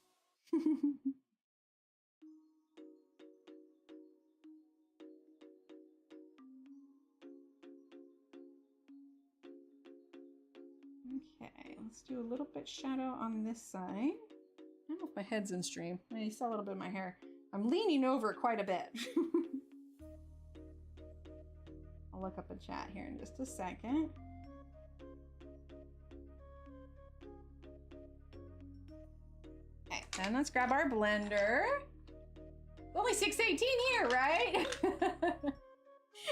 Okay, let's do a little bit shadow on this side. I don't know if my head's in stream. You saw a little bit of my hair. I'm leaning over quite a bit. I'll look up a chat here in just a second. Okay, then let's grab our blender. Only 6:18 here, right?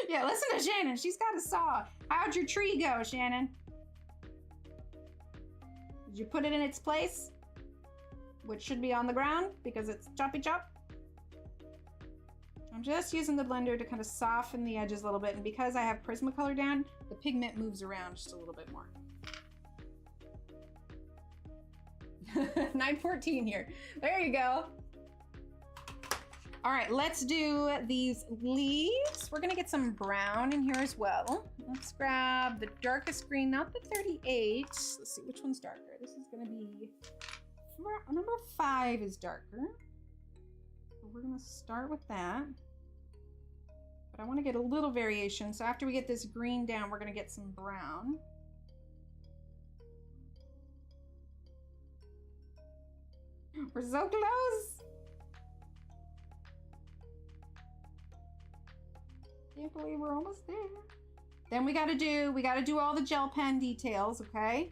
Yeah, listen to Shannon. She's got a saw. How'd your tree go, Shannon? Did you put it in its place? Which should be on the ground because it's choppy chop. I'm just using the blender to kind of soften the edges a little bit, and because I have Prismacolor down, the pigment moves around just a little bit more. 9:14 here. There you go. All right, let's do these leaves. We're gonna get some brown in here as well. Let's grab the darkest green, not the 38. Let's see, which one's darker? This is gonna be, number 5 is darker. So we're gonna start with that. But I wanna get a little variation. So after we get this green down, we're gonna get some brown. We're so close. Can't believe we're almost there. Then we gotta do all the gel pen details, okay?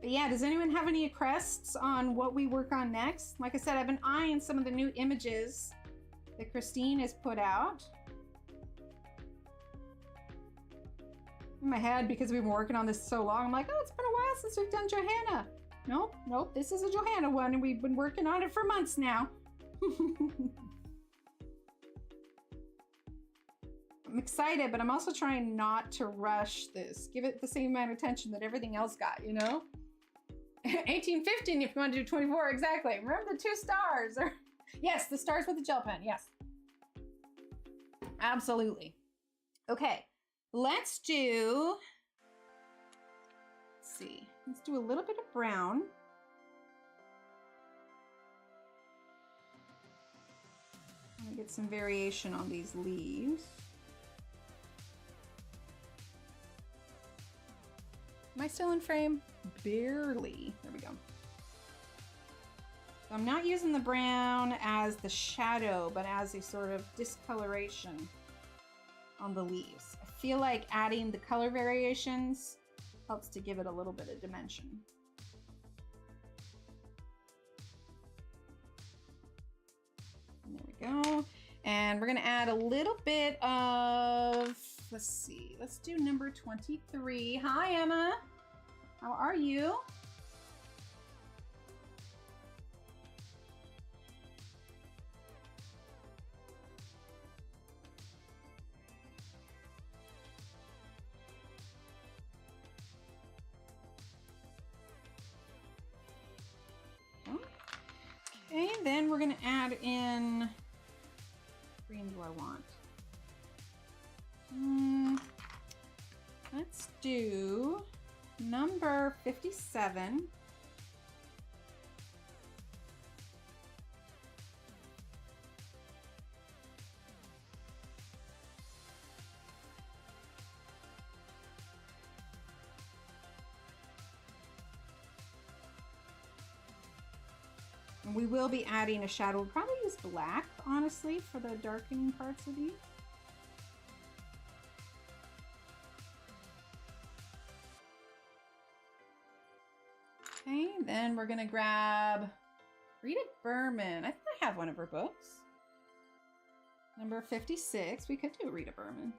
But yeah, does anyone have any requests on what we work on next? Like I said, I've been eyeing some of the new images that Christine has put out. In my head, because we've been working on this so long, I'm like, oh, it's been a while since we've done Johanna. Nope, this is a Johanna one, and we've been working on it for months now. I'm excited, but I'm also trying not to rush this. Give it the same amount of attention that everything else got, you know? 18, 15 if you want to do 24, exactly. Remember the 2 stars. Yes, the stars with the gel pen, yes. Absolutely. Okay, let's do, let's see. Let's do a little bit of brown. I'm gonna get some variation on these leaves. Am I still in frame? Barely. There we go. So I'm not using the brown as the shadow, but as a sort of discoloration on the leaves. I feel like adding the color variations helps to give it a little bit of dimension. And there we go. And we're gonna add a little bit of, let's see, let's do number 23. Hi, Emma. How are you? Okay, then we're gonna add in, what green do I want? Let's do number 57. And we will be adding a shadow. We'll probably use black, honestly, for the darkening parts of these. Okay, then we're gonna grab Rita Berman. I think I have one of her books. Number 56. We could do Rita Berman.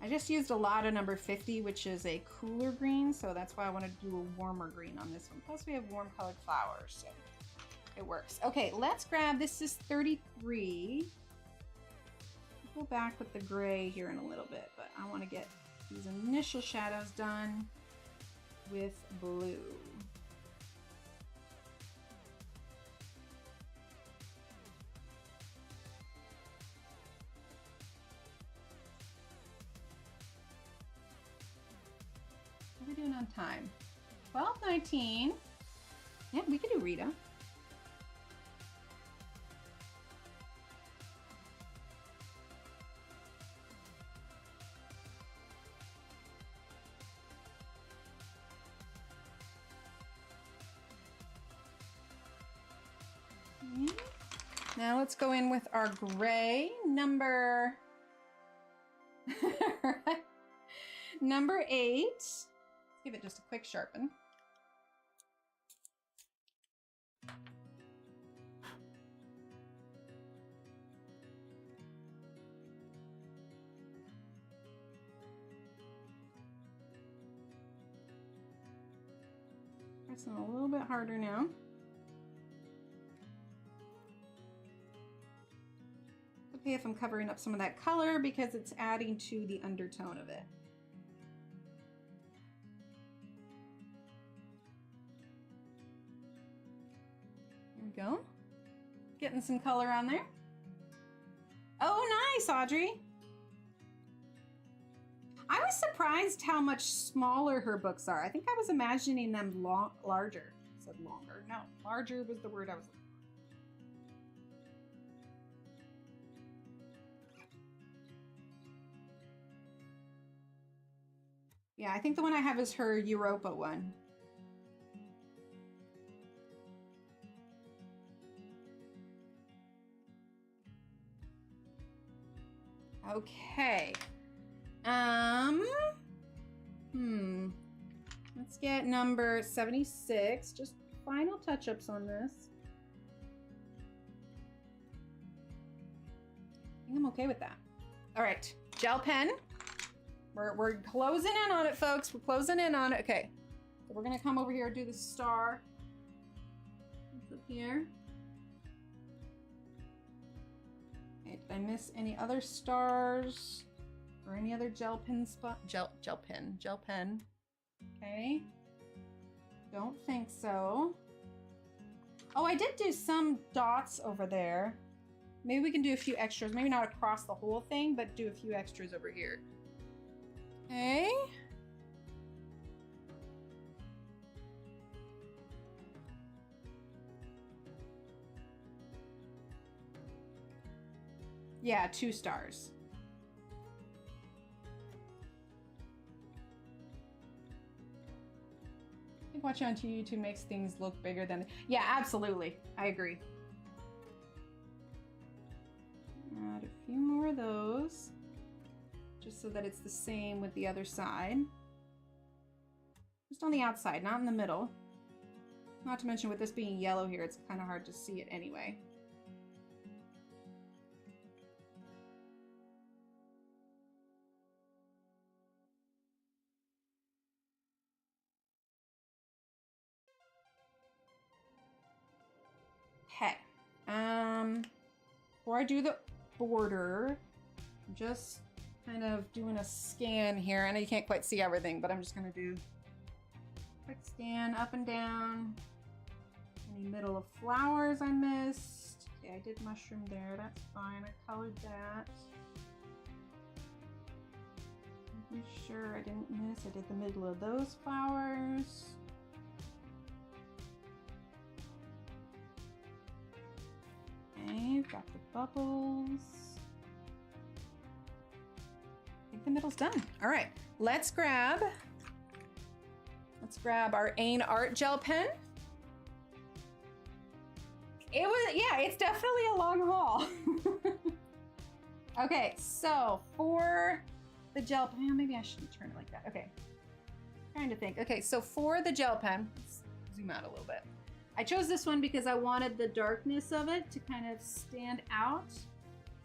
I just used a lot of number 50, which is a cooler green, so that's why I want to do a warmer green on this one. Plus we have warm colored flowers, so it works. Okay, let's grab, this is 33. I'll go back with the gray here in a little bit, but I want to get these initial shadows done with blue. What are we doing on time? 12:19. Yeah, we could do Rita. Now let's go in with our gray, number number 8. Let's give it just a quick sharpen. Pressing a little bit harder now. Okay, if I'm covering up some of that color because it's adding to the undertone of it. There we go. Getting some color on there. Oh, nice, Audrey. I was surprised how much smaller her books are. I think I was imagining them larger. I said longer. No, larger was the word I was looking for. Yeah, I think the one I have is her Europa one. Okay. Let's get number 76. Just final touch-ups on this. I think I'm okay with that. All right, gel pen. We're closing in on it, folks. We're closing in on it. Okay, so we're gonna come over here and do the star. It's up here. Okay, did I miss any other stars? Or any other gel pen spot? Gel pen. Okay. Don't think so. Oh, I did do some dots over there. Maybe we can do a few extras. Maybe not across the whole thing, but do a few extras over here. Okay. Yeah, 2 stars. I think watching on YouTube makes things look bigger than... Yeah, absolutely. I agree. Add a few more of those. Just so that it's the same with the other side. Just on the outside, not in the middle. Not to mention with this being yellow here, it's kind of hard to see it anyway. Okay. Before I do the border, I'm just kind of doing a scan here. I know you can't quite see everything, but I'm just gonna do a quick scan up and down. Any middle of flowers I missed. Okay, I did mushroom there, that's fine. I colored that. Making sure I didn't miss. I did the middle of those flowers. Okay, got the bubbles. I think the middle's done. All right, let's grab our Ain Art gel pen. It's definitely a long haul. Okay, so for the gel pen, maybe I shouldn't turn it like that. Okay, trying to think. Okay, so for the gel pen, let's zoom out a little bit. I chose this one because I wanted the darkness of it to kind of stand out.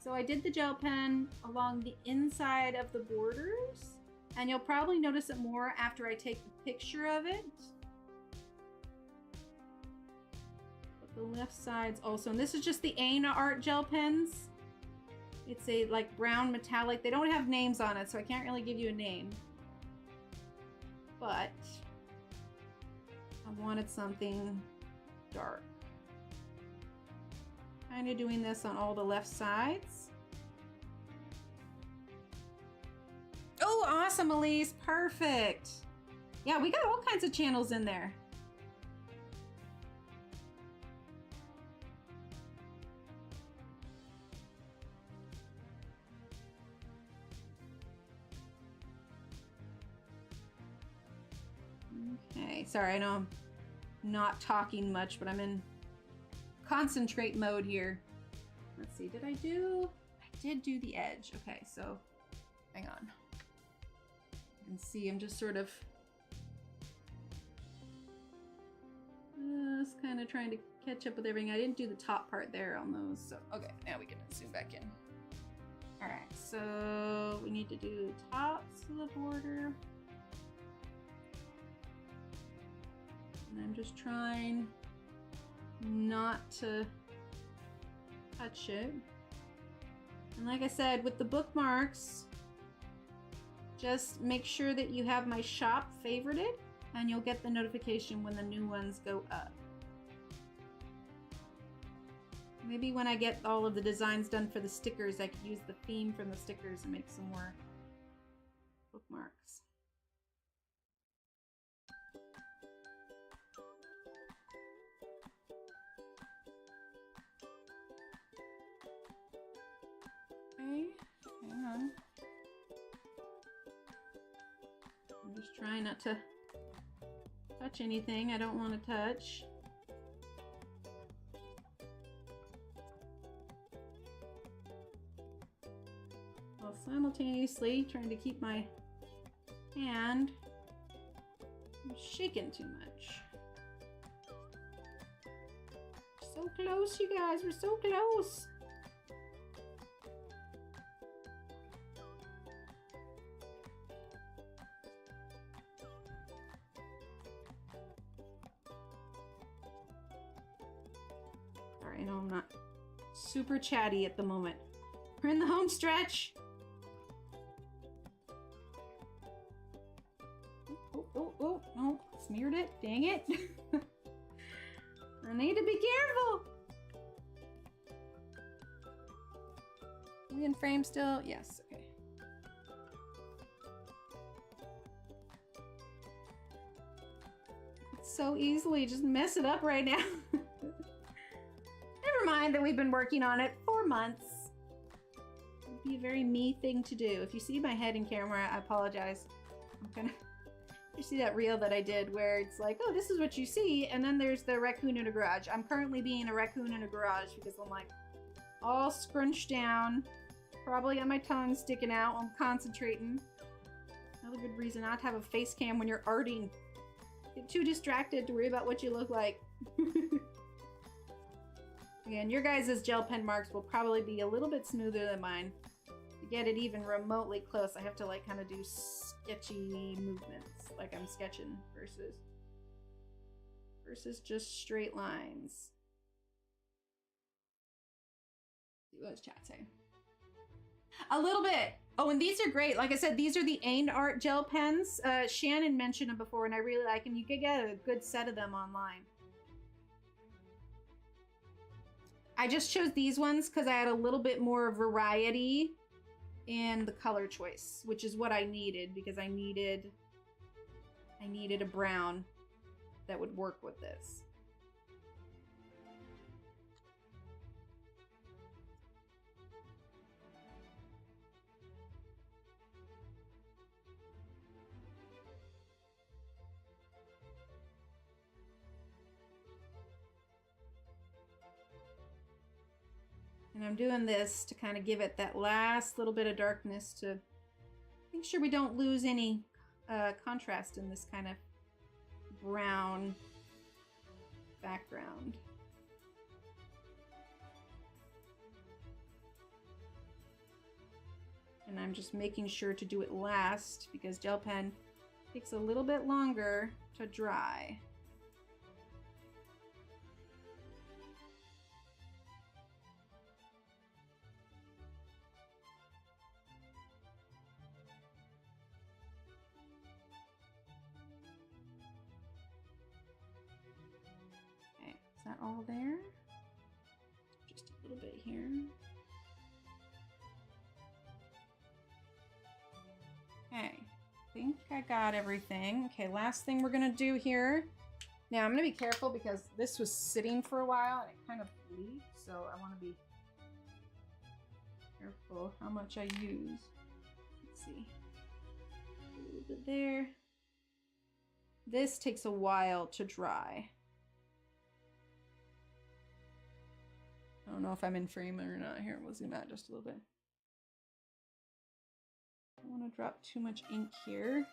So I did the gel pen along the inside of the borders, and you'll probably notice it more after I take the picture of it. But the left sides also, and this is just the Ain Art gel pens. It's a like brown metallic. They don't have names on it, so I can't really give you a name. But I wanted something dark. Kind of doing this on all the left sides. Oh, awesome, Elise. Perfect. Yeah, we got all kinds of channels in there. Okay, sorry, I know I'm not talking much, but I'm in concentrate mode here. Let's see, I did do the edge. Okay, so hang on. You can see I'm just sort of just kind of trying to catch up with everything. I didn't do the top part there on those, so okay, now we can zoom back in. All right, so we need to do the tops of the border. And I'm just trying not to touch it. And like I said, with the bookmarks, just make sure that you have my shop favorited and you'll get the notification when the new ones go up. Maybe when I get all of the designs done for the stickers, I could use the theme from the stickers and make some more bookmarks. Okay, hang on. I'm just trying not to touch anything I don't want to touch. While simultaneously trying to keep my hand from shaking too much. So close, you guys, we're so close. Sorry, I know I'm not super chatty at the moment. We're in the home stretch. Oh, no, smeared it, dang it. I need to be careful. Are we in frame still? Yes, okay. It's so easily just mess it up right now. Never mind that we've been working on it for months. It'd be a very me thing to do. If you see my head in camera, I apologize. I'm gonna... You see that reel that I did where it's like, oh, this is what you see, and then there's the raccoon in a garage. I'm currently being a raccoon in a garage because I'm like all scrunched down, probably got my tongue sticking out. I'm concentrating. Another good reason not to have a face cam when you're arting. Get too distracted to worry about what you look like. Again, your guys' gel pen marks will probably be a little bit smoother than mine. To get it even remotely close, I have to like kind of do sketchy movements, like I'm sketching versus just straight lines. What does chat say? A little bit. Oh, and these are great. Like I said, these are the Ain Art gel pens. Shannon mentioned them before, and I really like them. You could get a good set of them online. I just chose these ones because I had a little bit more variety in the color choice, which is what I needed because I needed a brown that would work with this. And I'm doing this to kind of give it that last little bit of darkness to make sure we don't lose any contrast in this kind of brown background. And I'm just making sure to do it last because gel pen takes a little bit longer to dry. Is that all there? Just a little bit here. Okay, I think I got everything. Okay, last thing we're gonna do here. Now I'm gonna be careful because this was sitting for a while and it kind of leaked, so I want to be careful how much I use. Let's see. A little bit there. This takes a while to dry. I don't know if I'm in frame or not. Here, we'll zoom out just a little bit. I don't want to drop too much ink here.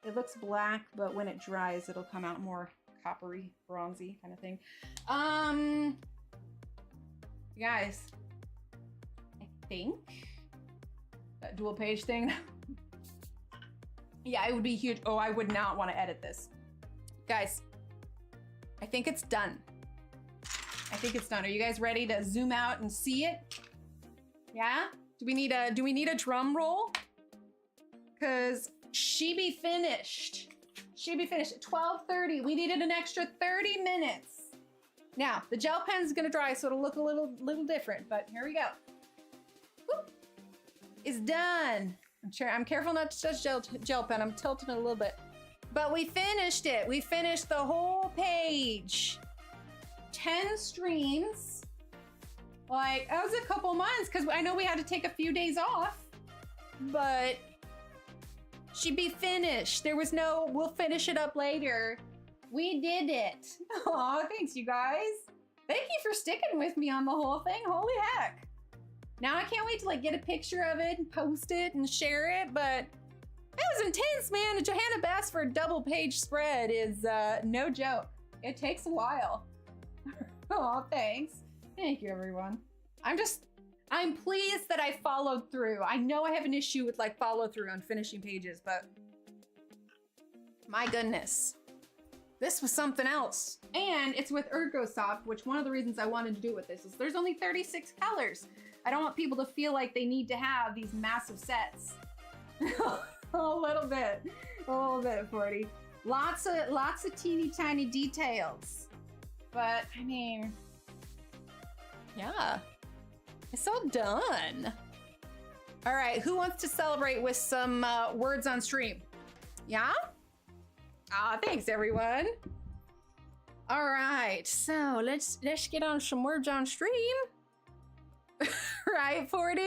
It looks black, but when it dries, it'll come out more coppery, bronzy kind of thing. You guys, I think that dual page thing Yeah, it would be huge. Oh, I would not want to edit this. Guys, I think it's done. I think it's done. Are you guys ready to zoom out and see it? Yeah? Do we need a drum roll? Cause she be finished. She be finished at 12:30. We needed an extra 30 minutes. Now, the gel pen's gonna dry, so it'll look a little different, but here we go. Whoop. It's done. I'm careful not to touch gel pen. I'm tilting it a little bit. But we finished it. We finished the whole page. 10 streams. Like, that was a couple months, because I know we had to take a few days off, but she'd be finished. There was no, we'll finish it up later. We did it. Aw, thanks, you guys. Thank you for sticking with me on the whole thing. Holy heck. Now I can't wait to like get a picture of it and post it and share it, but that was intense, man. A Johanna Basford double page spread is no joke. It takes a while. Oh, thanks. Thank you, everyone. I'm pleased that I followed through. I know I have an issue with like follow through on finishing pages, but my goodness, this was something else. And it's with Ergosoft, which one of the reasons I wanted to do with this is there's only 36 colors. I don't want people to feel like they need to have these massive sets. a little bit, 40. Lots of teeny tiny details. But I mean, yeah, it's all done. All right, who wants to celebrate with some words on stream? Yeah? Ah, thanks everyone. All right, so let's get on some words on stream. Right, 40?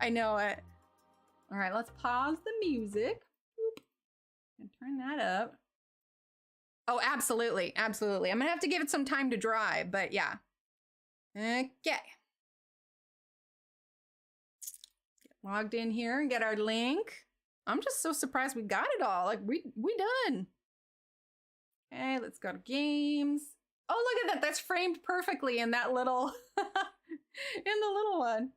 I know it. All right, let's pause the music. Boop. And turn that up. Oh, absolutely, absolutely. I'm gonna have to give it some time to dry, but yeah. Okay. Get logged in here and get our link. I'm just so surprised we got it all. Like we done. Okay, let's go to games. Oh, look at that. That's framed perfectly in that little, in the little one.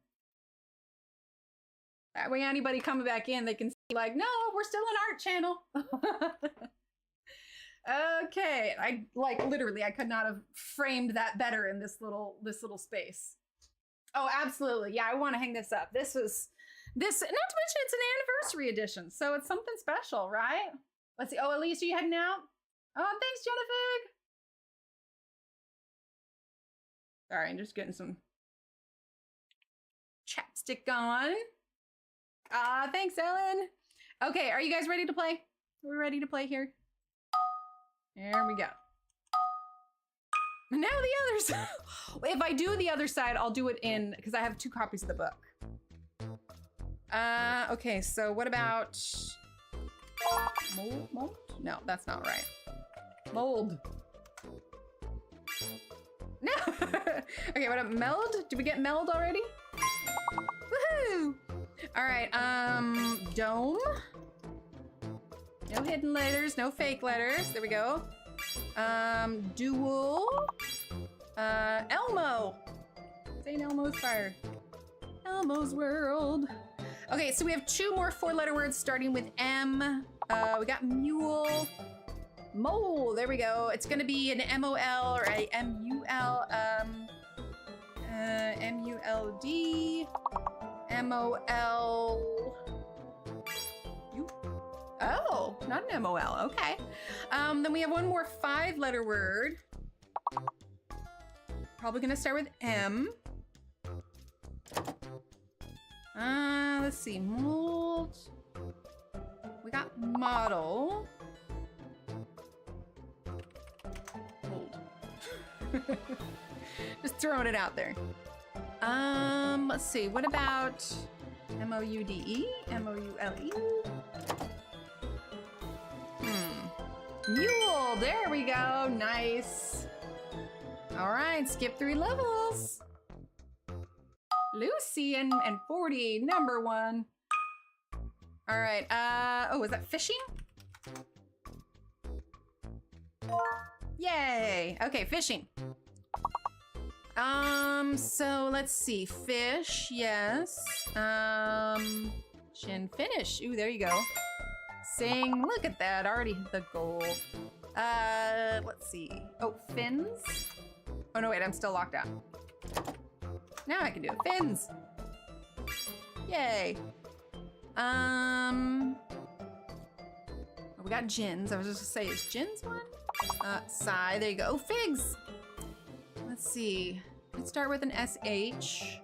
That way anybody coming back in, they can see like, no, we're still an art channel. Okay, I like literally I could not have framed that better in this little space. Oh, absolutely. Yeah, I want to hang this up. This, not to mention it's an anniversary edition, so it's something special, right? Let's see. Oh, Elise, are you heading out? Oh, thanks, Jennifer. Sorry, I'm just getting some chapstick on. Thanks, Ellen. Okay, are you guys ready to play? We're ready to play here. There we go. Now the other side. If I do the other side, I'll do it in, because I have 2 copies of the book. Okay, so what about mold? No, that's not right. Mold. No. Okay, what about meld? Did we get meld already? Woohoo! All right, dome. No hidden letters, no fake letters. There we go. Dual. Elmo. St. Elmo's Fire. Elmo's World. Okay, so we have 2 more 4-letter words starting with M. We got mule. Mole, there we go. It's gonna be an M-O-L or a M-U-L. M-U-L-D. M-O-L. Oh, not an M-O-L, okay. Then we have 1 more 5-letter word. Probably gonna start with M. Let's see, mold. We got model. Mold. Just throwing it out there. Let's see, what about M-O-U-D-E? M-O-U-L-E? Mule, there we go, nice. All right, skip 3 levels. Lucy and 40, number 1. All right, oh, was that fishing? Yay, okay, fishing. So let's see, fish, yes. Shin finish, ooh, there you go. Sing. Look at that. Already hit the goal. Let's see. Oh, fins. Oh no, wait, I'm still locked out. Now I can do it. Fins. Yay. We got gins. I was just gonna say, is gins one? Sigh. There you go. Oh, figs. Let's see. Let's start with an SH.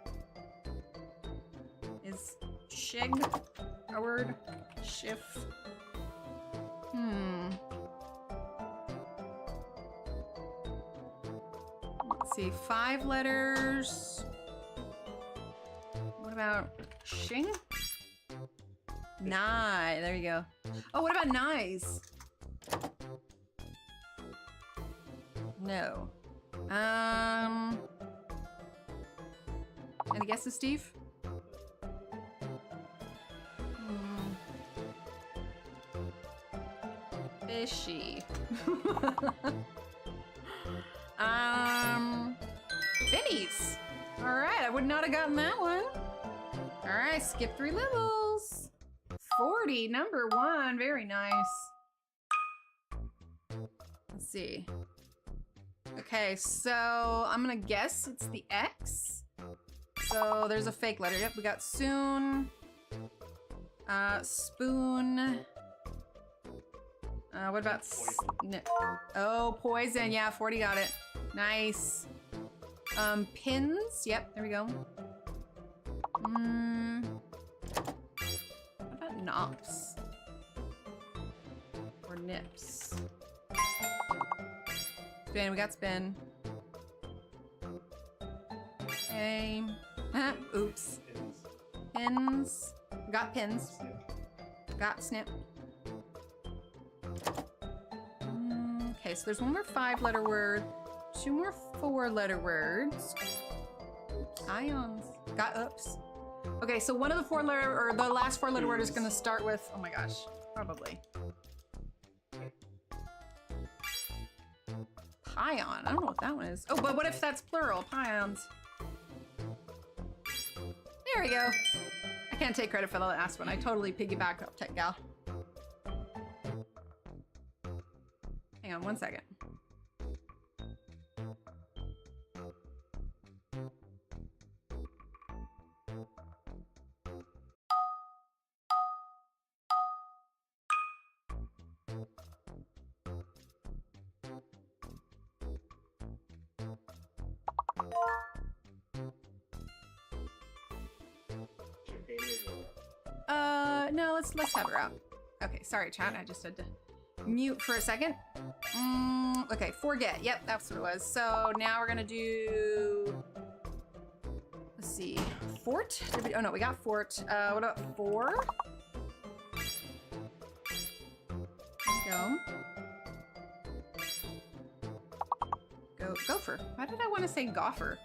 Is shig a word? Shif. Let's see. 5 letters. What about shing? Nye. There you go. Oh, what about nice? No. Any guesses, Steve? Fishy. Finnies. All right, I would not have gotten that one. All right, skip 3 levels. 40, number 1, very nice. Let's see. Okay, so I'm gonna guess it's the X. So there's a fake letter. Yep, we got soon. Spoon. What about oh, poison. Yeah, 40 got it. Nice. Pins. Yep, there we go. What about nops? Or nips? Spin, we got spin. Okay. Oops. Pins. Got pins. Got snip. Okay, so there's one more 5-letter word, 2 more 4-letter words. Ions. Got oops. Okay, so one of the 4-letter, or the last 4-letter word is gonna start with, oh my gosh, probably. Pion. I don't know what that one is. Oh, but what if that's plural? Pions. There we go. I can't take credit for the last one. I totally piggybacked up Tech Gal. Hang on 1 second. No, let's have her out. Okay, sorry, chat. I just had to mute for a second. Okay, forget. Yep, that's what it was. So now we're gonna do. Let's see, fort. Oh no, we got fort. What about 4? Go. Gopher. Why did I want to say gopher?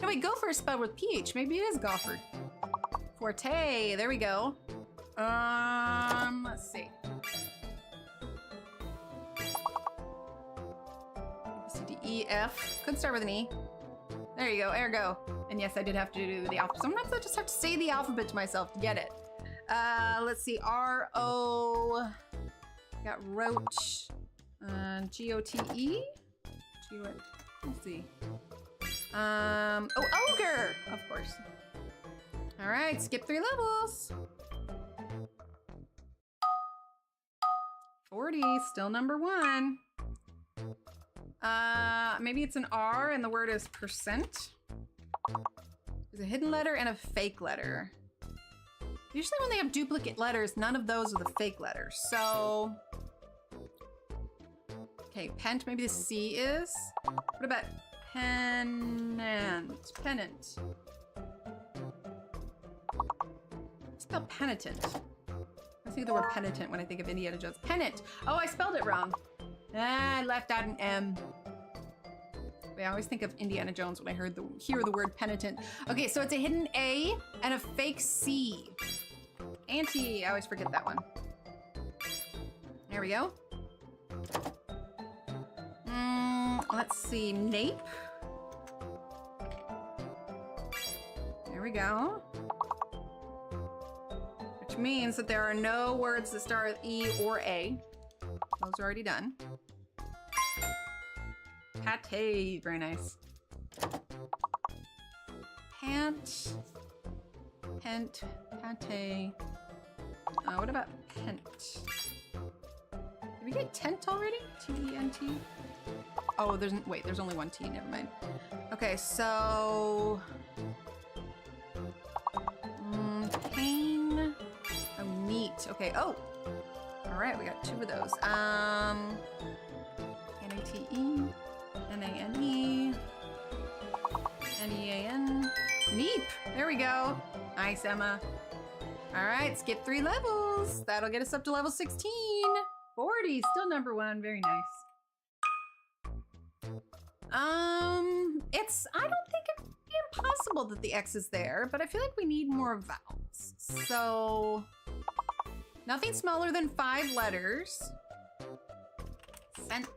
No, wait, gopher is spelled with PH. Maybe it is gopher. Forte. There we go. Let's see. C, D, E, F. Could start with an E. There you go. Ergo. And yes, I did have to do the alphabet. Sometimes I just have to say the alphabet to myself to get it. Let's see. R-O. Got roach. G-O-T-E. Let's see. Oh, ogre! Of course. All right, skip 3 levels. 40, still number 1. Maybe it's an R and the word is percent. There's a hidden letter and a fake letter. Usually when they have duplicate letters, none of those are the fake letters. So, okay, pent, maybe the C is. What about pennant? Pennant. Spell penitent. I think of the word penitent when I think of Indiana Jones. Pennant. Oh, I spelled it wrong. I left out an M. I always think of Indiana Jones when I hear the word penitent. Okay, so it's a hidden A and a fake C. Auntie. I always forget that one. There we go. Let's see. Nape. There we go. which means that there are no words that start with E or A. Those are already done. Pate, very nice. Pant, pent, pate. What about pent? Did we get tent already? T-E-N-T? Oh, there's only one T, never mind. Okay, so... pain. Oh, neat. Okay, oh! Alright, we got 2 of those. N-A-T-E, N-A-N-E, N-E-A-N. Neep! There we go. Nice, Emma. Alright, skip 3 levels. That'll get us up to level 16. 40, still number 1. Very nice. I don't think it'd be impossible that the X is there, but I feel like we need more vowels. So, nothing smaller than 5 letters. Sense.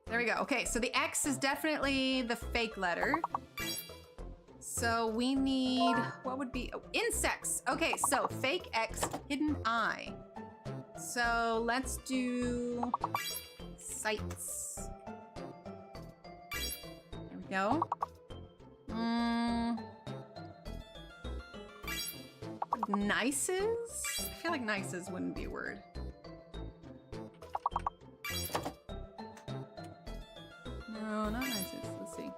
There we go. Okay, so the X is definitely the fake letter. So we need, what would be, oh, insects. Okay, so fake X, hidden I. So let's do sights. There we go. Nices? I feel like nices wouldn't be a word. No, not nices. Let's see.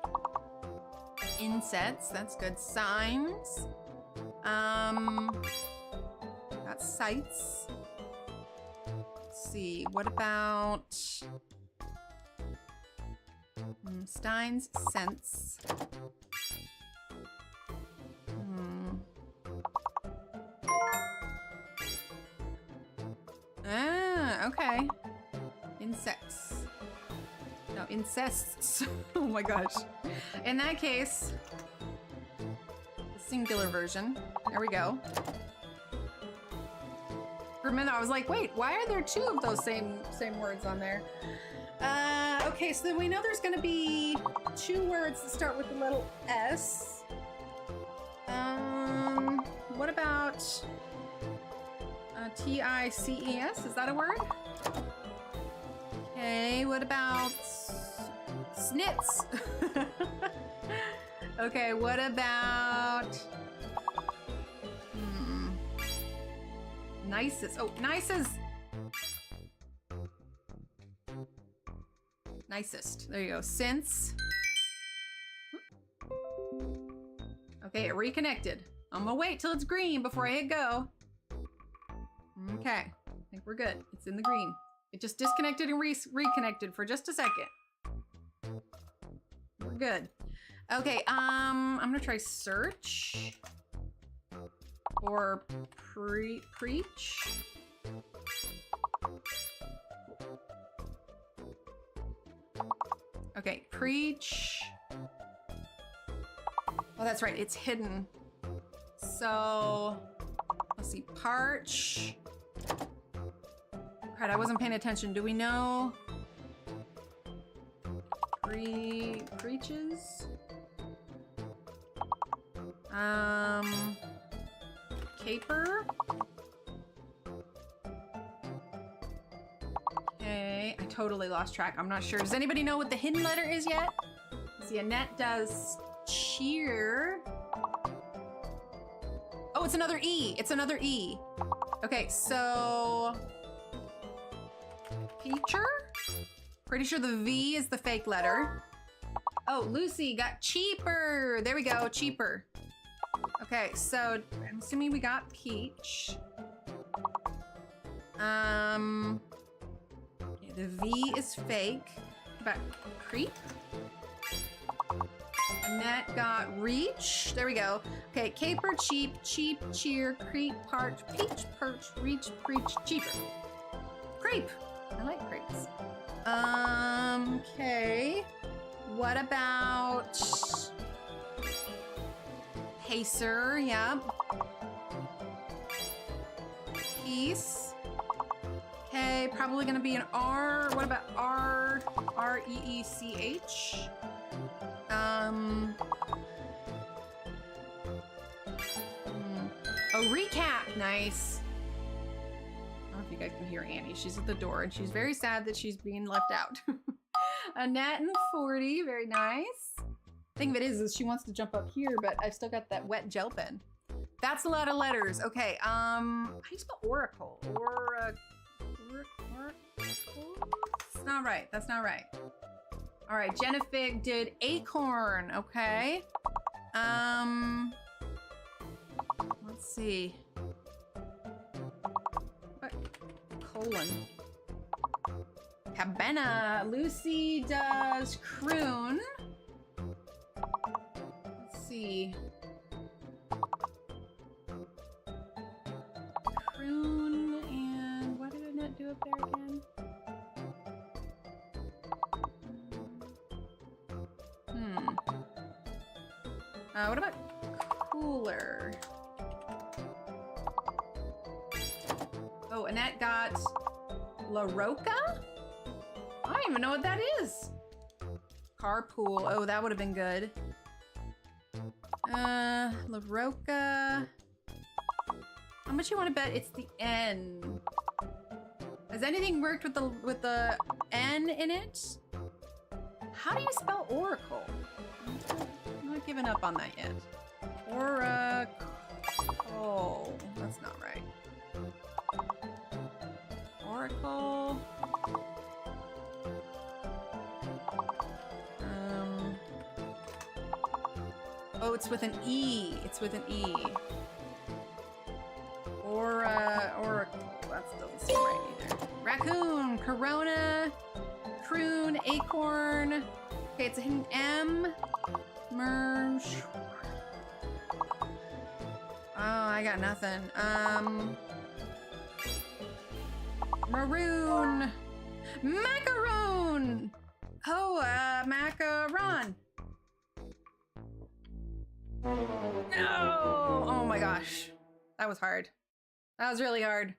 Insets, that's good. Signs. Got sights. Let's see. What about Stein's sense? Ah, okay. Insects. No, incests. Oh my gosh. In that case, the singular version. There we go. For a minute, I was like, wait, why are there 2 of those same words on there? Okay, so then we know there's gonna be 2 words that start with the little S. What about T-I-C-E-S? Is that a word? Okay, what about snits? Okay, what about nicest? Oh, nicest. Nicest. There you go. Since. Okay, it reconnected. I'm gonna wait till it's green before I hit go. Okay, I think we're good. It's in the green. It just disconnected and reconnected for just a second. We're good. Okay, I'm gonna try search or preach. Okay, preach. Oh, that's right, it's hidden. So, let's see, parch. Crap, I wasn't paying attention. Do we know? Preaches? Caper? Okay, I totally lost track. I'm not sure. Does anybody know what the hidden letter is yet? See, Annette does cheer. Oh, it's another E. It's another E. Okay, so... Feature? Pretty sure the V is the fake letter. Oh, Lucy got cheaper. There we go, cheaper. Okay, so I'm assuming we got peach. Yeah, the V is fake. But creep. Annette got reach. There we go. Okay, caper, cheap, cheer, creep, parch, peach, perch, reach, preach, cheaper. Creep. I like crepes. Okay. What about pacer? Yeah. Peace. Okay, probably gonna be an R. What about R? R-E-E-C-H. Oh, recap. Nice. I don't know if you guys can hear Annie. She's at the door and she's very sad that she's being left out. Annette and 40, very nice. Thing of it is she wants to jump up here, but I've still got that wet gel pen. That's a lot of letters. Okay, how do you spell oracle? That's not right. That's not right. All right, Jennifer did acorn. Okay. Let's see. What? Colon. Cabana. Lucy does croon. Let's see. Croon and what did Annette do up there again? What about cooler? Oh, Annette got La Roca? I don't even know what that is. Carpool. Oh, that would have been good. La Roca. How much you want to bet it's the N? Has anything worked with the N in it? How do you spell oracle? I'm not giving up on that yet. Oh, that's not right. Oracle. Oh, it's with an E. It's with an E. Oracle. That doesn't seem right either. Raccoon, Corona, Croon, Acorn. Okay, it's an M. Merge. Oh, I got nothing. Maroon. Macaroon. Oh, macaron. No! Oh my gosh. That was hard. That was really hard.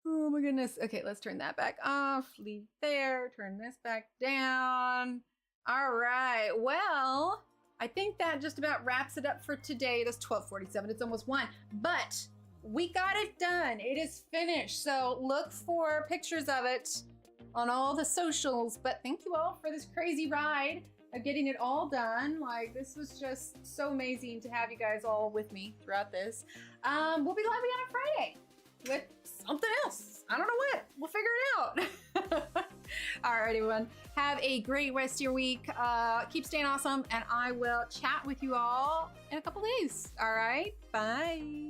Oh my goodness. Okay, let's turn that back off. Leave there. Turn this back down. All right. Well, I think that just about wraps it up for today. It is 12:47. It's almost 1. But we got it done. It is finished. So look for pictures of it on all the socials. But thank you all for this crazy ride of getting it all done. Like, this was just so amazing to have you guys all with me throughout this. We'll be live again on Friday with something else. I don't know what. We'll figure it out. All right, everyone. Have a great rest of your week. Keep staying awesome, and I will chat with you all in a couple days. All right. Bye.